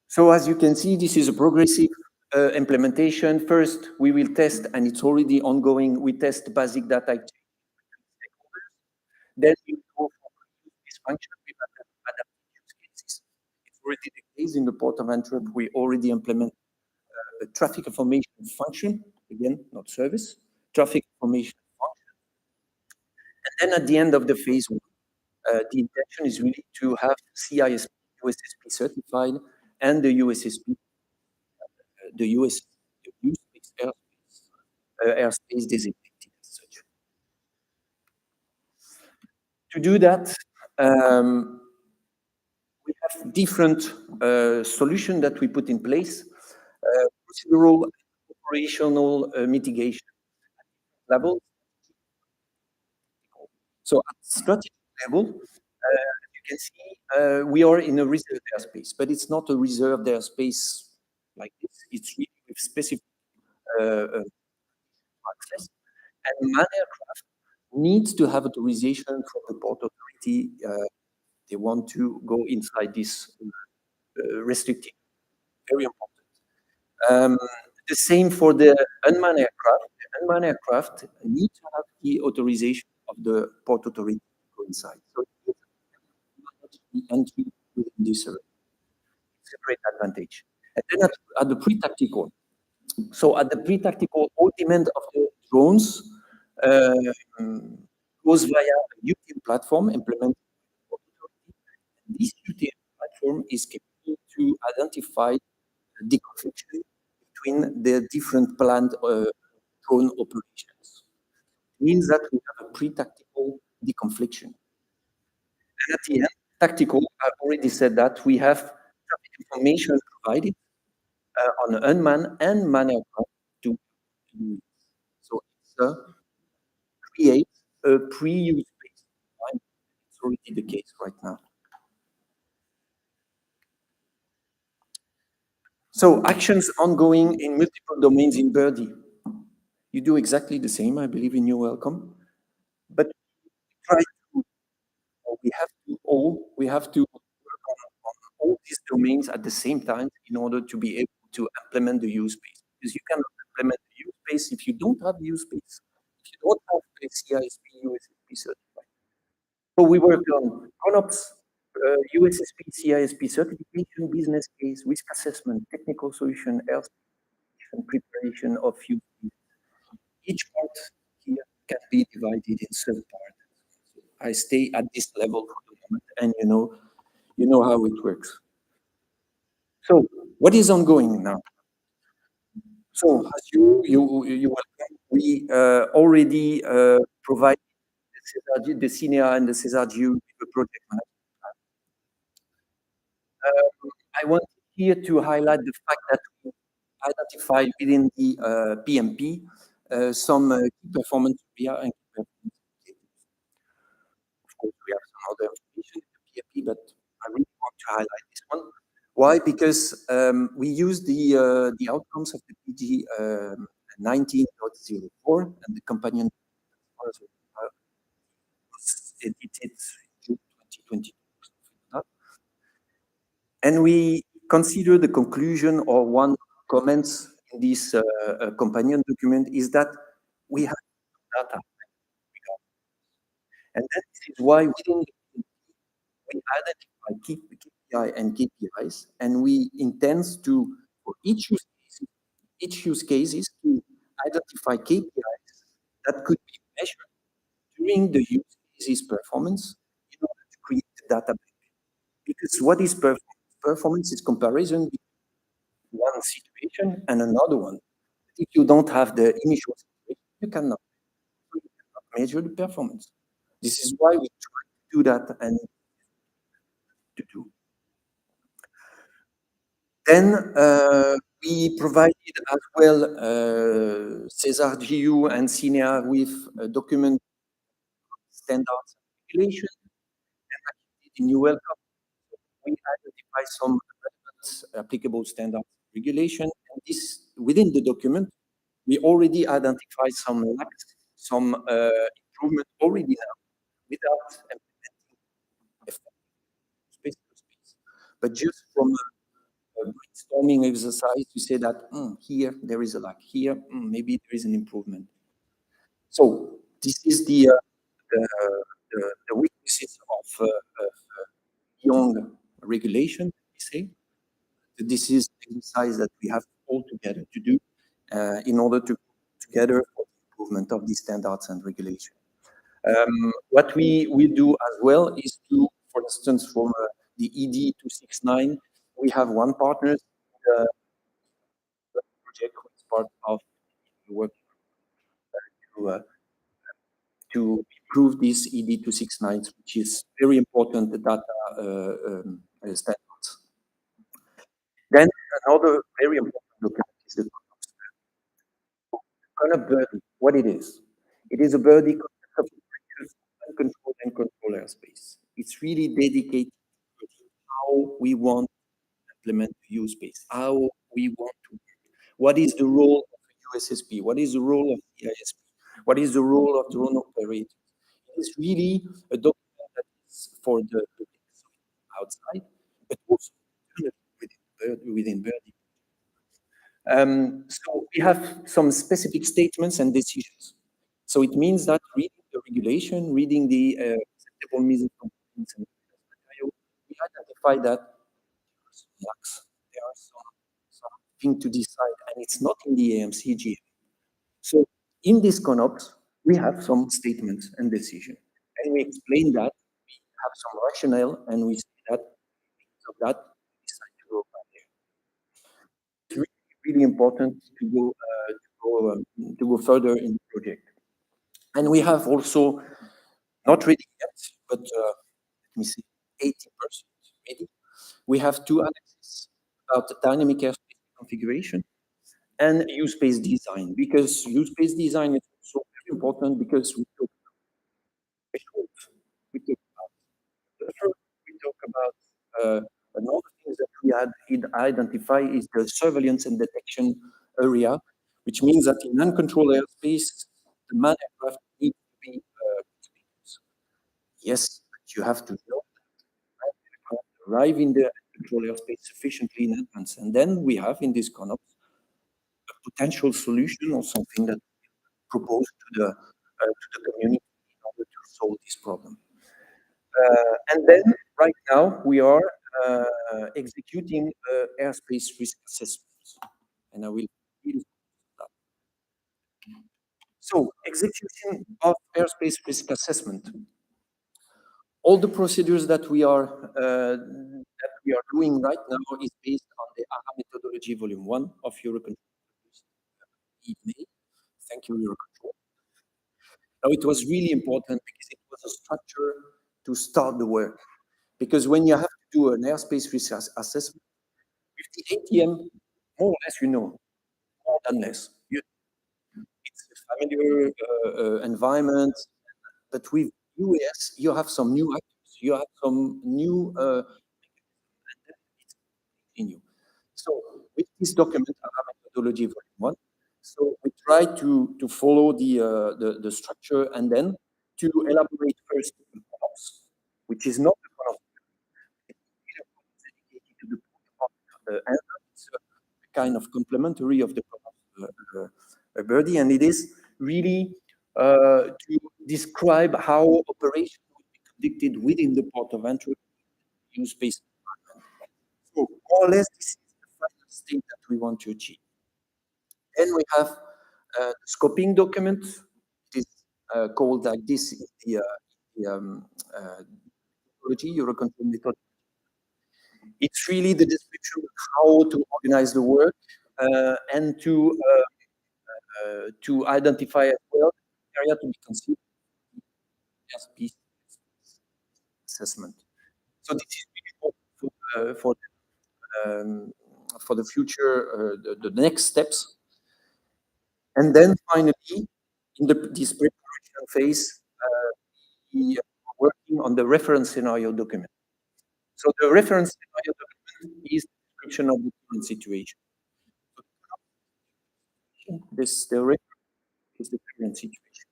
So as you can see, this is a progressive implementation. First, we will test, and it's already ongoing, we test basic data exchange with stakeholders. Then we go for this function with adaptive use cases. It's already the case in the Port of Antwerp. We already implement a traffic information function, again, not service, traffic information function. And then at the end of the phase one, the intention is really to have CISP, USSP certified, and the USSP, the use airspace designated as such. To do that, we have different solutions that we put in place, procedural, operational mitigation level. So at strategic level, you can see we are in a reserved airspace, but it's not a reserved airspace like this. It's really with specific access. And manned aircraft needs to have authorization from the Port Authority. They want to go inside this restricted. Very important. The same for the unmanned aircraft. The unmanned aircraft need to have the authorization of the Port Authority to go inside. So it's the entry within this area. It's a great advantage. And then at the pre-tactical. So at the pre-tactical, all demand of the drones goes via a UTM platform implemented by the Port Authority. And this UTM platform is capable to identify the confliction between the different planned drone operations. It means that we have a pre-tactical deconfliction. And at the end, tactical, I already said that we have traffic information provided on unmanned and manned aircraft to use. So it's create a pre-use space. It's already the case right now. So actions ongoing in multiple domains in Birdie. You do exactly the same, I believe, in U-ELCOME, but try to, or we have to work on all these domains at the same time in order to be able to implement the use space. Because you cannot implement the use space if you don't have use space, if you don't have a CISP, USSP certified. So we work on CONOPS, USSP, CISP certification, business case, risk assessment, technical solution, airspace, and preparation of use space. Each part here can be divided in sub-parts. I stay at this level for the moment, and you know how it works. So, what is ongoing now? So, as you welcome, we already provide the CINEA and the SESAR with the project management plan. I want here to highlight the fact that we identify within the PMP some key performance area and key performance indicators. Of course, we have some other information in the PMP, but I really want to highlight this one. Why? Because we use the outcomes of the PG 19.04 and the companion was edited June 2022. And we consider the conclusion or one comments in this companion document is that we have data. And that is why within the we identify KPI and KPIs, and we intend to, for each use cases, to identify KPIs that could be measured during the use cases performance in order to create the data bank. Because what is performance? Performance is comparison between one situation and another one. If you don't have the initial situation, you cannot measure the performance. This is why we try to do that and to do. Then we provided as well SESAR GU and CINEA with document standards and regulations in U-ELCOME, we identify some relevant applicable standards regulation, and this within the document, we already identify some lacks, some improvement already now without implementing effective space to space. But just from a brainstorming exercise, you say that here there is a lack, here maybe there is an improvement. So this is the weaknesses of young regulation, we say. This is the exercise that we have all together to do in order to together for the improvement of these standards and regulation. What we do as well is to, for instance, for the ED 269, we have one partner, the project who is part of the work to improve these ED 269s, which is very important data standards. Then another very important document is the CONOP burden. What it is? It is a burden of uncontrolled and controlled airspace. It's really dedicated to how we want to implement use space, how we want to work. What is the role of the USSP? What is the role of the ISP? What is the role of drone operators? It is really a document that is for the public outside, but also within Verdi. So we have some specific statements and decisions. So it means that reading the regulation, reading the acceptable means of compliance and we identify that there are something to decide, and it's not in the AMCGM. So in this CONOPS, we have some statements and decisions, and we explain that we have some rationale, and we say that because of that, we decide to go back there. It's really important to go further in the project. And we have also, not ready yet, but let me see, 80% ready. We have two annexes about dynamic airspace configuration and use space design, because use space design is also very important because we talk about another thing that we had identify is the surveillance and detection area, which means that in uncontrolled airspace, the manned aircraft need to be conspicuous. Yes, but you have to know that aircraft arrive in the uncontrolled airspace sufficiently in advance. And then we have in this CONOPS a potential solution or something that we propose to the community in order to solve this problem. And then right now we are executing airspace risk assessments, and I will read that. So execution of airspace risk assessment. All the procedures that we are doing right now is based on the AHA methodology volume 1 of EUROCONTROL. Thank you, EUROCONTROL. Now it was really important because it was a structure to start the work. Because when you have to do an airspace risk assessment, with the ATM, more or less you know, more than less. It's a familiar environment, but with UAS, you have some new actors, you have some new in you. So with this document, methodology volume 1, so we try to follow the structure and then to elaborate first the CONOPS, which is not the CONOPS. It's dedicated to the it's a kind of complementary of the CONOPS Verdi, and it is really to describe how operation would be conducted within the port of entry use space environment. So more or less, this is the final state that we want to achieve. Then we have the scoping document. It is called like this in the methodology, EUROCONTROL methodology. It's really the description of how to organize the work and to identify as well the area to be considered as piece assessment. So this is really important for the future, the next steps. And then finally, in this preparation phase, we are working on the reference scenario document. So the reference document is the description of the current situation. The reference is the current situation.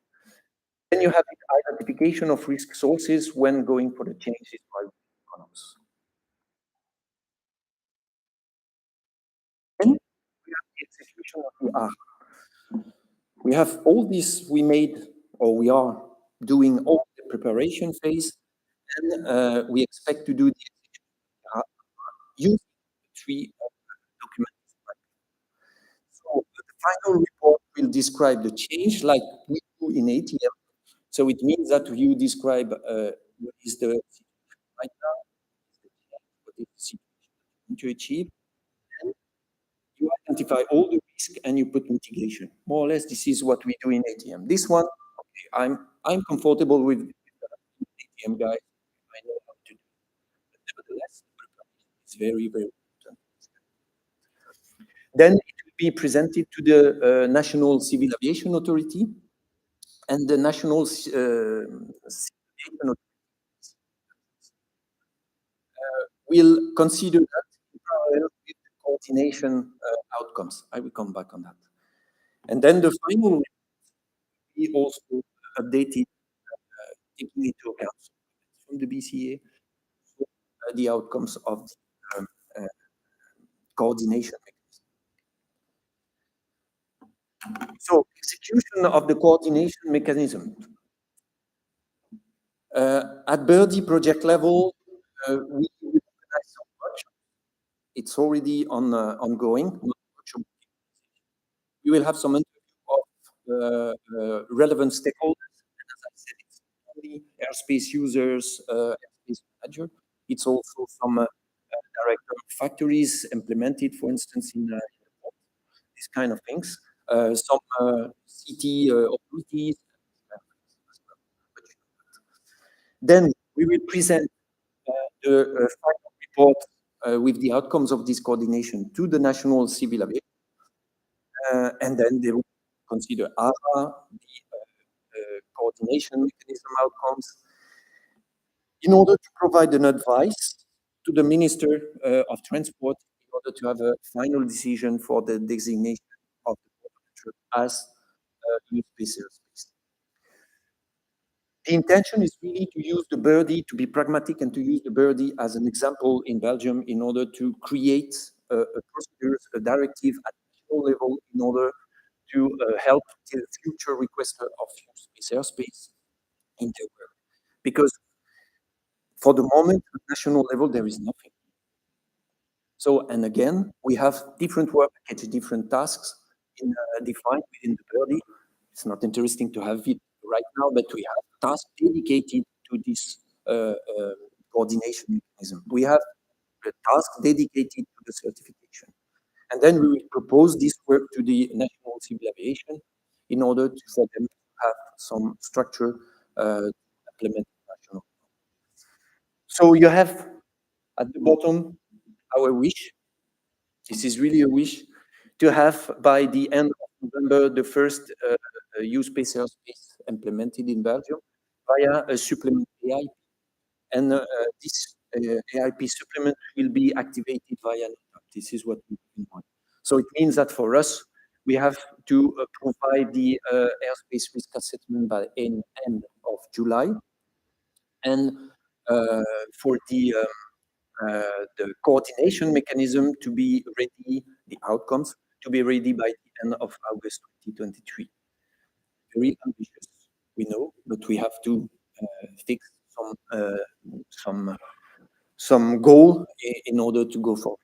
Then you have the identification of risk sources when going for the changes by economics. Then we have the execution of the R. We have all this we made, or we are doing all the preparation phase, and we expect to do the execution using three documents. So the final report will describe the change like we do in ATM. So it means that you describe what is the situation right now, what is the situation to achieve, and you identify all the risk and you put mitigation. More or less, this is what we do in ATM. This one, okay, I'm comfortable with ATM guys. I know how to do it. But nevertheless, it's very, very important. Then it will be presented to the National Civil Aviation Authority and the National Civil Aviation Authority will consider that in parallel with the coordination outcomes. I will come back on that. And then the final report will be also updated, taking into account from the BCA the outcomes of the coordination mechanism. So execution of the coordination mechanism. At Birdie project level, we organize some workshops. It's already ongoing. We will have some interview of relevant stakeholders. And as I said, it's not only airspace users, airspace manager. It's also some director of factories implemented, for instance, in these kind of things. Some CT authorities. Then we will present the final report with the outcomes of this coordination to the National Civil Aviation. And then they will consider the coordination mechanism outcomes in order to provide an advice to the Minister of Transport in order to have a final decision for the designation of the trip as use-based airspace. The intention is really to use the Birdie, to be pragmatic and to use the Birdie as an example in Belgium in order to create a procedure, a directive at national level in order to help the future requester of use-based airspace in the world. Because for the moment, at national level, there is nothing. So, and again, we have different work packages, different tasks defined within the Birdie. It's not interesting to have it right now, but we have tasks dedicated to this coordination mechanism. We have a task dedicated to the certification. And then we will propose this work to the National Civil Aviation in order for them to have some structure to implement national. So you have at the bottom our wish. This is really a wish to have by the end of November the first use-based airspace implemented in Belgium via a supplement AIP. And this AIP supplement will be activated via NOTAP. This is what we want. So it means that for us, we have to provide the airspace risk assessment by end of July. And for the coordination mechanism to be ready, the outcomes to be ready by the end of August 2023. Very ambitious, we know, but we have to fix some goal in order to go forward.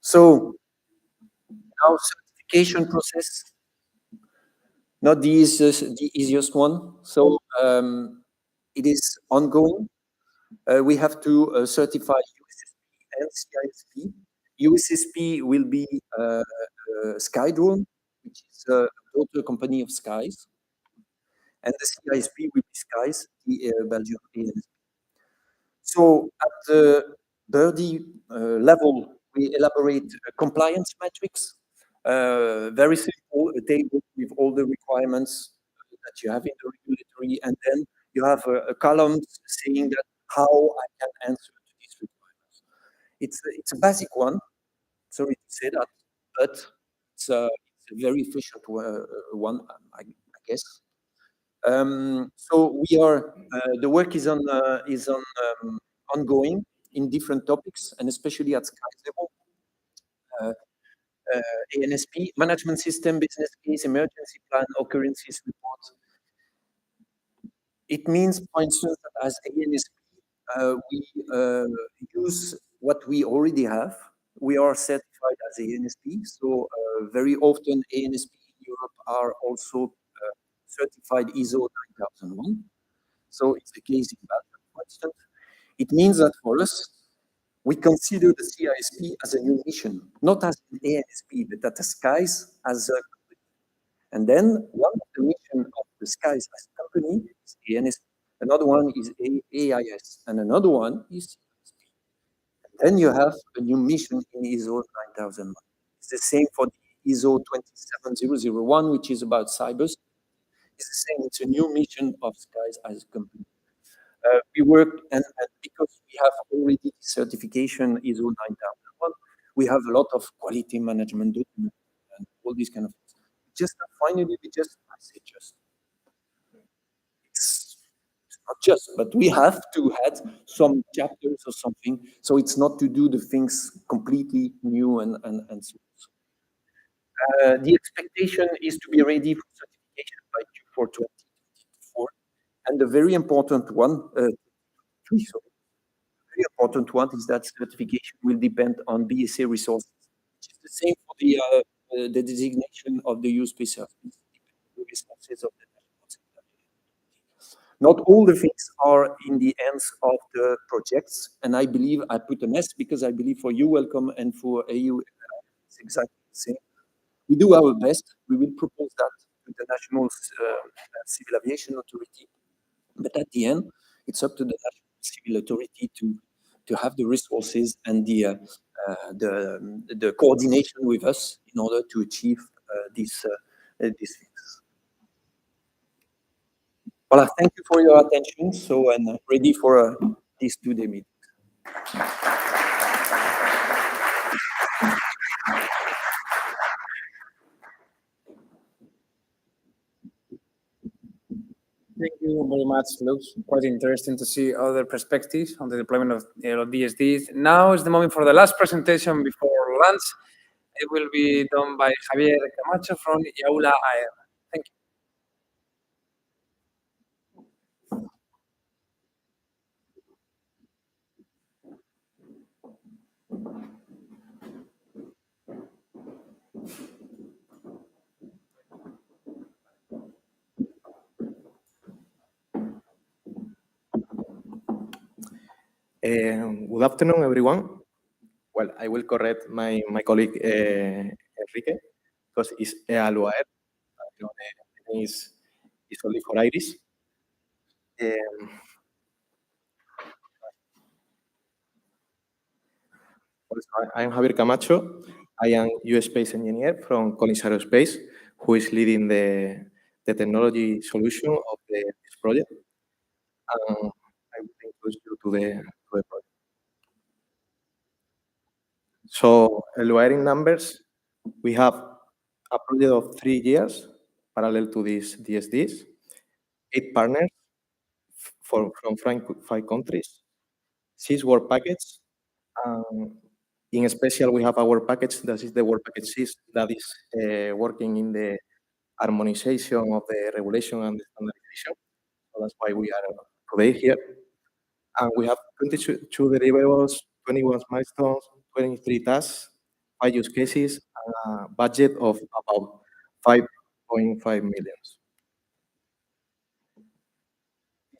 So now certification process, not the easiest one. So it is ongoing. We have to certify USSP and CISP. USSP will be Sky Drone, which is a daughter company of Skies. And the CISP will be Skies, the Belgian ANSP. So at the Birdie level, we elaborate compliance metrics. Very simple, a table with all the requirements that you have in the regulatory, and then you have a column saying that how I can answer to these requirements. It's a basic one, sorry to say that, but it's a very efficient one, I guess. So we are, the work is ongoing in different topics, and especially at Sky level. ANSP, management system, business case, emergency plan, occurrences report. It means, for instance, that as ANSP, we use what we already have. We are certified as ANSP, so very often ANSP in Europe are also certified ISO 9001. So it's the case in Belgium, for instance. It means that for us, we consider the CISP as a new mission, not as an ANSP, but at the Skies as a company. And then one of the missions of the Skies as a company is ANSP. Another one is AIS, and another one is CISP. And then you have a new mission in ISO 9001. It's the same for the ISO 27001, which is about cyber. It's the same, it's a new mission of Skies as a company. We work, and because we have already certification ISO 9001, we have a lot of quality management documents and all these kind of things. Just finally, I say just. It's not just, but we have to add some chapters or something, so it's not to do the things completely new and so on. The expectation is to be ready for certification by Q4 2024. And the very important one, very important one is that certification will depend on BSA resources, which is the same for the designation of the U-Space resources of the national security. Not all the things are in the hands of the projects, and I believe I put an S because I believe for U-ELCOME and for EU, it's exactly the same. We do our best. We will propose that to the National Civil Aviation Authority. But at the end, it's up to the National Civil Authority to have the resources and the coordination with us in order to achieve these things. Well, thank you for your attention. So I'm ready for this two-day meeting. Thank you very much, Lux. Quite interesting to see other perspectives on the deployment of DSDs. Now is the moment for the last presentation before lunch. It will be done by Javier Camacho from Yaula AR. Thank you. Good afternoon, everyone. Well, I will correct my colleague Enrique, because it's EALOAR. The name is only for Iris. I'm Javier Camacho. I am U.S.-based engineer from Collins Aerospace, who is leading the technology solution of this project. I will introduce you to the project. So, evaluating numbers, we have a project of 3 years parallel to these DSDs, 8 partners from 5 countries, 6 work packages. In special, we have our package, that is the work package 6, that is working in the harmonization of the regulation and the standardization. So that's why we are today here. And we have 22 deliverables, 21 milestones, 23 tasks, 5 use cases, and a budget of about 5.5 million.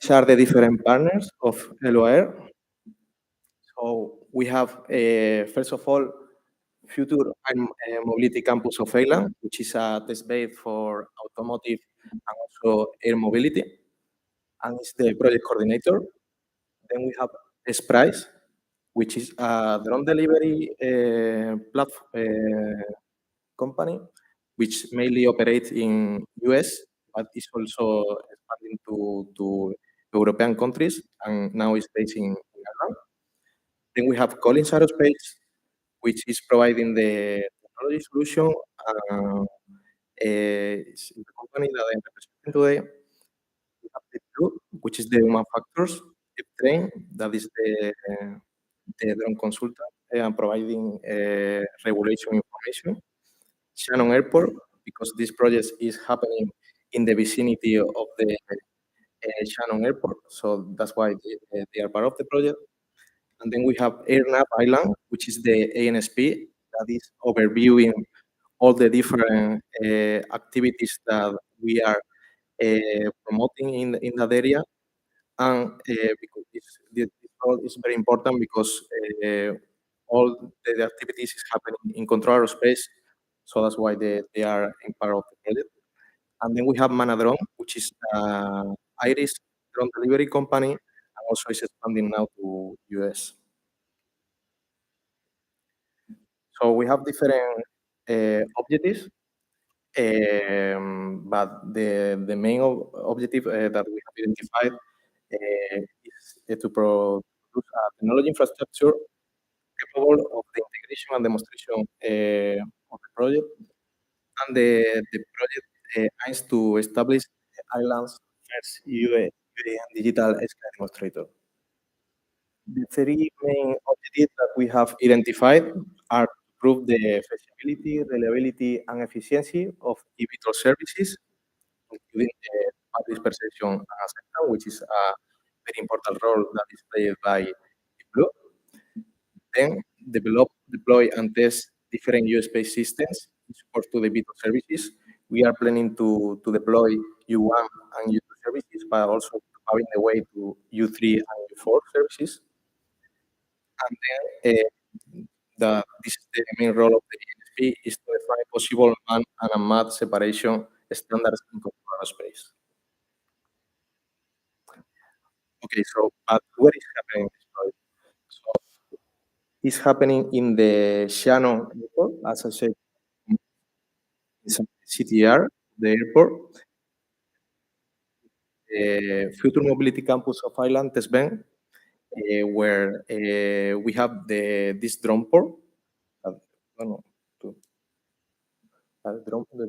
These are the different partners of LOR. So we have, first of all, Future Mobility Campus of Island, which is a test bed for automotive and also air mobility, and it's the project coordinator. Then we have Price, which is a drone delivery platform company, which mainly operates in US, but is also expanding to European countries, and now is based in Ireland. Then we have Collins Aerospace, which is providing the technology solution. It's the company that I'm representing today. We have the two, which is the manufacturers, the train, that is the drone consultant and providing regulation information. Shannon Airport, because this project is happening in the vicinity of the Shannon Airport, so that's why they are part of the project. And then we have AirNav Island, which is the ANSP that is overviewing all the different activities that we are promoting in that area. And because this role is very important because all the activities is happening in control aerospace, so that's why they are in part of the project. And then we have Manadrone, which is Irish drone delivery company, and also is expanding now to US. So we have different objectives, but the main objective that we have identified is to produce a technology infrastructure capable of the integration and demonstration of the project. And the project aims to establish Ireland's first UAE digital Sky Demonstrator. The three main objectives that we have identified are to prove the feasibility, reliability, and efficiency of eVTOL services, including the public perception and acceptance, which is a very important role that is played by Blue. Then develop, deploy, and test different US-based systems in support to the eVTOL services. We are planning to deploy U1 and U2 services, but also paving the way to U3 and U4 services. And then this is the main role of the ANSP, is to define possible manned and unmanned separation standards in control aerospace. Okay, so but what is happening in this project? So it's happening in the Shannon Airport, as I said, it's a CTR, the airport. The Future Mobility Campus of Ireland, Testbed, where we have this drone port. The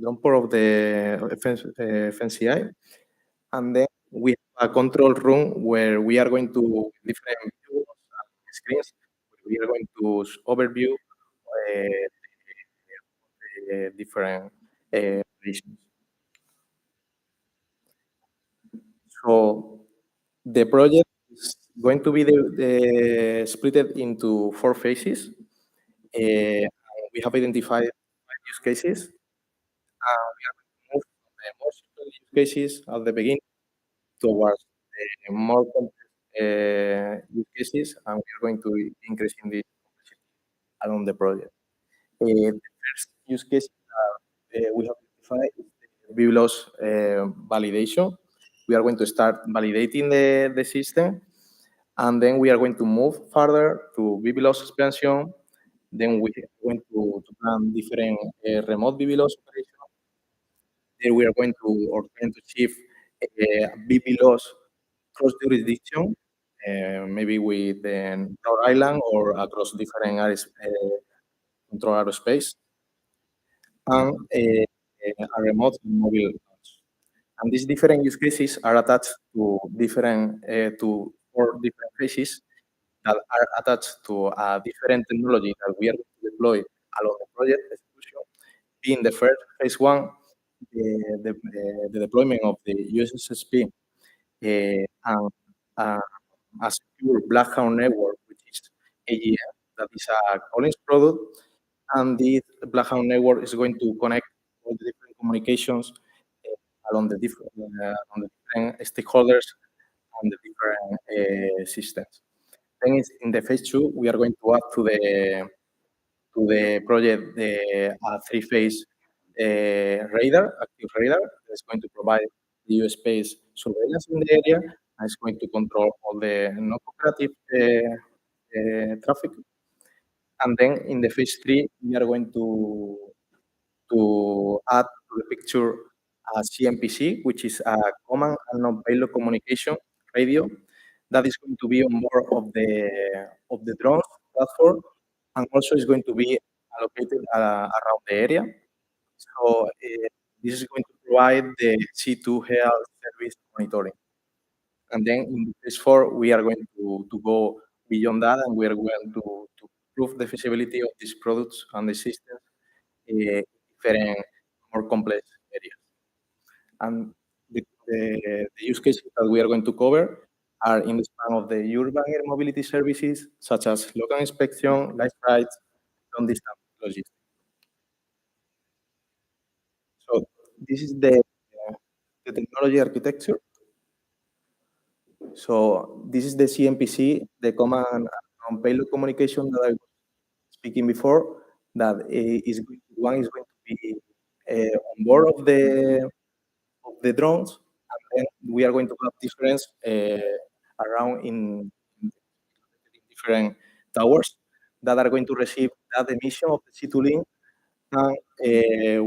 drone port of the FNCI. And then we have a control room where we are going to different views and screens. We are going to overview the different regions. So the project is going to be split into 4 phases. We have identified 5 use cases. We are going to move from the more simple use cases at the beginning towards the more complex use cases, and we are going to be increasing the complexity along the project. The first use case we have identified is the BBLOS validation. We are going to start validating the system, and then we are going to move further to BBLOS expansion. Then we are going to plan different remote BBLOS operations. Then we are going to achieve BBLOS cross jurisdiction, maybe with North Island or across different areas, control aerospace, and a remote mobile launch. And these different use cases are attached to to 4 different phases that are attached to a different technology that we are going to deploy along the project execution. Being the first phase 1, the deployment of the USSP and a secure Blackhound network, which is AGM, that is a Collins product. And this Blackhound network is going to connect all the different communications along the different stakeholders and the different systems. Then in the phase 2, we are going to add to the project a 3-phase radar, active radar, that's going to provide the US space surveillance in the area, and it's going to control all the non-cooperative traffic. And then in the phase 3, we are going to add to the picture a CMPC, which is a command and non-payload communication radio that is going to be on board of the drones platform, and also is going to be allocated around the area. So this is going to provide the C2 health service monitoring. And then in phase 4, we are going to go beyond that, and we are going to prove the feasibility of these products and the systems in different, more complex areas. And the use cases that we are going to cover are in the span of the urban air mobility services, such as local inspection, light rides, long-distance logistics. So this is the technology architecture. So this is the CMPC, the command and payload communication that I was speaking before. That is one is going to be on board of the drones, and then we are going to have different around in different towers that are going to receive that emission of the C2 link. And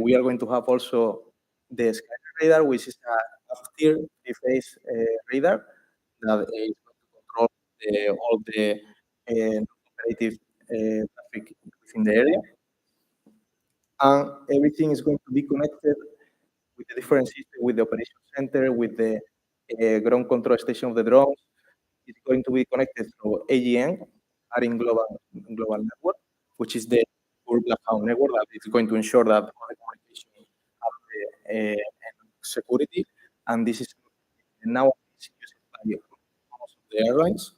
we are going to have also the Sky radar, which is a tier 3-phase radar that is going to control all the operative traffic within the area. And everything is going to be connected with the different systems, with the operation center, with the ground control station of the drones. It's going to be connected through AGN, Adding Global Network, which is the core Blackhound network that is going to ensure that all the communication have the security. And this is now used by most of the airlines.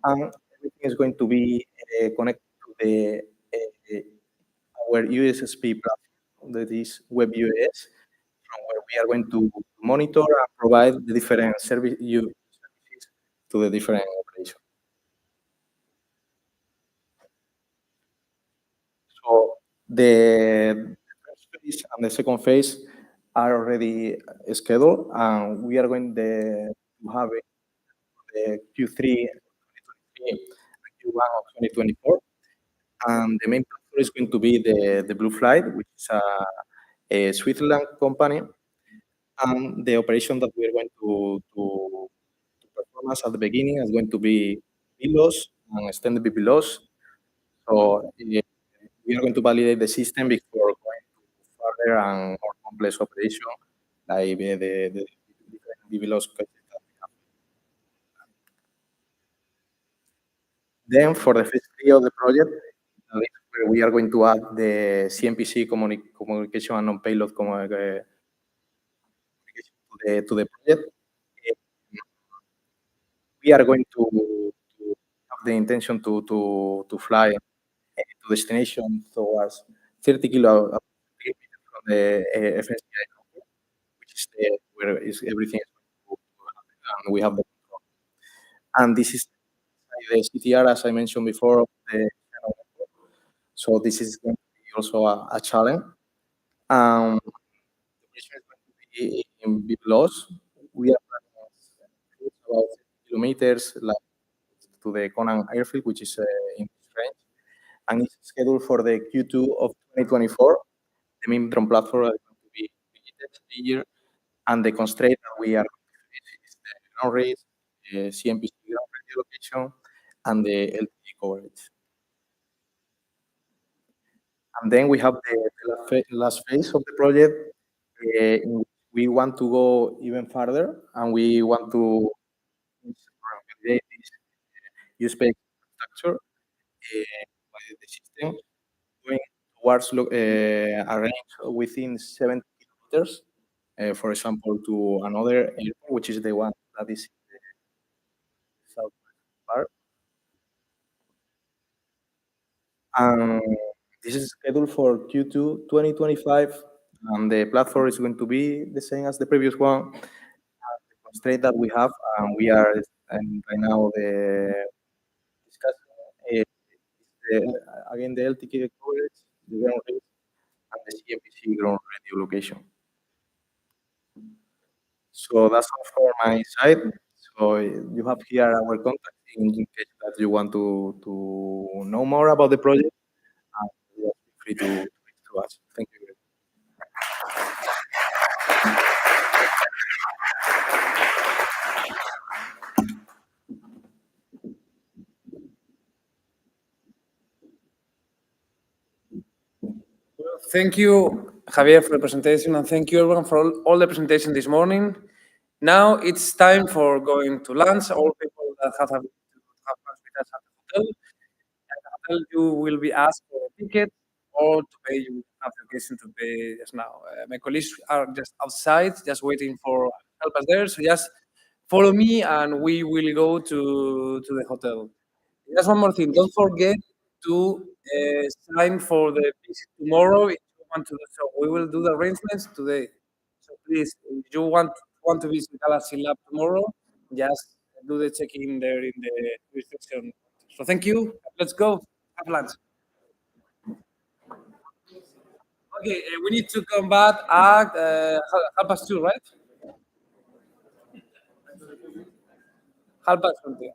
And everything is going to be connected to the our USSP platform, that is Web UAS, from where we are going to monitor and provide the different services to the different operations. So the first phase and the second phase are already scheduled, and we are going to have it the Q3 2023 and Q1 of 2024. And the main platform is going to be the Blue Flight, which is a Switzerland company. And the operation that we are going to perform at the beginning is going to be BLOS and extended BLOS. So we are going to validate the system before going to further and more complex operation, like the different BLOS cases that we have. Then for the phase 3 of the project, where we are going to add the CMPC communication and non-payload communication to the project. We are going to have the intention to fly to destination towards 30 kilometers from the FSCI, which is where everything is going to happen, and we have the control. And this is the CTR, as I mentioned before, of the channel network. So this is going to be also a challenge. The operation is going to be in BLOS. We are planning about 30 kilometers to the Conan airfield, which is in this range, and it's scheduled for the Q2 of 2024. The main drone platform is going to be visited this year, and the constraint that we are going to face is the ground rates, CMPC ground radio location, and the LTE coverage. And then we have the last phase of the project. We want to go even further, and we want to validate this use-based infrastructure by the system, going towards a range within 70 kilometers, for example, to another airport, which is the one that is in the southwest part. And this is scheduled for Q2 2025, and the platform is going to be the same as the previous one. The constraint that we have, and we are right now discussing again the LTE coverage, the ground rates, and the CMPC ground radio location. So that's all for my side. So you have here our contact in case that you want to know more about the project. You are free to reach to us. Thank you. Thank you, Javier, for the presentation, and thank you everyone for all the presentation this morning. Now it's time for going to lunch. All people that have lunch with us at the hotel. At the hotel, you will be asked for a ticket or to pay. You have the occasion to pay just now. My colleagues are just outside, just waiting for help us there. So just follow me, and we will go to the hotel. Just one more thing. Don't forget to sign for the visit tomorrow if you want to do so. We will do the arrangements today. So please, if you want to visit Galaxy Lab tomorrow, just do the check-in there in the reception. So thank you. Let's go. Have lunch. Okay, we need to come back at 2:30, right? 2:30.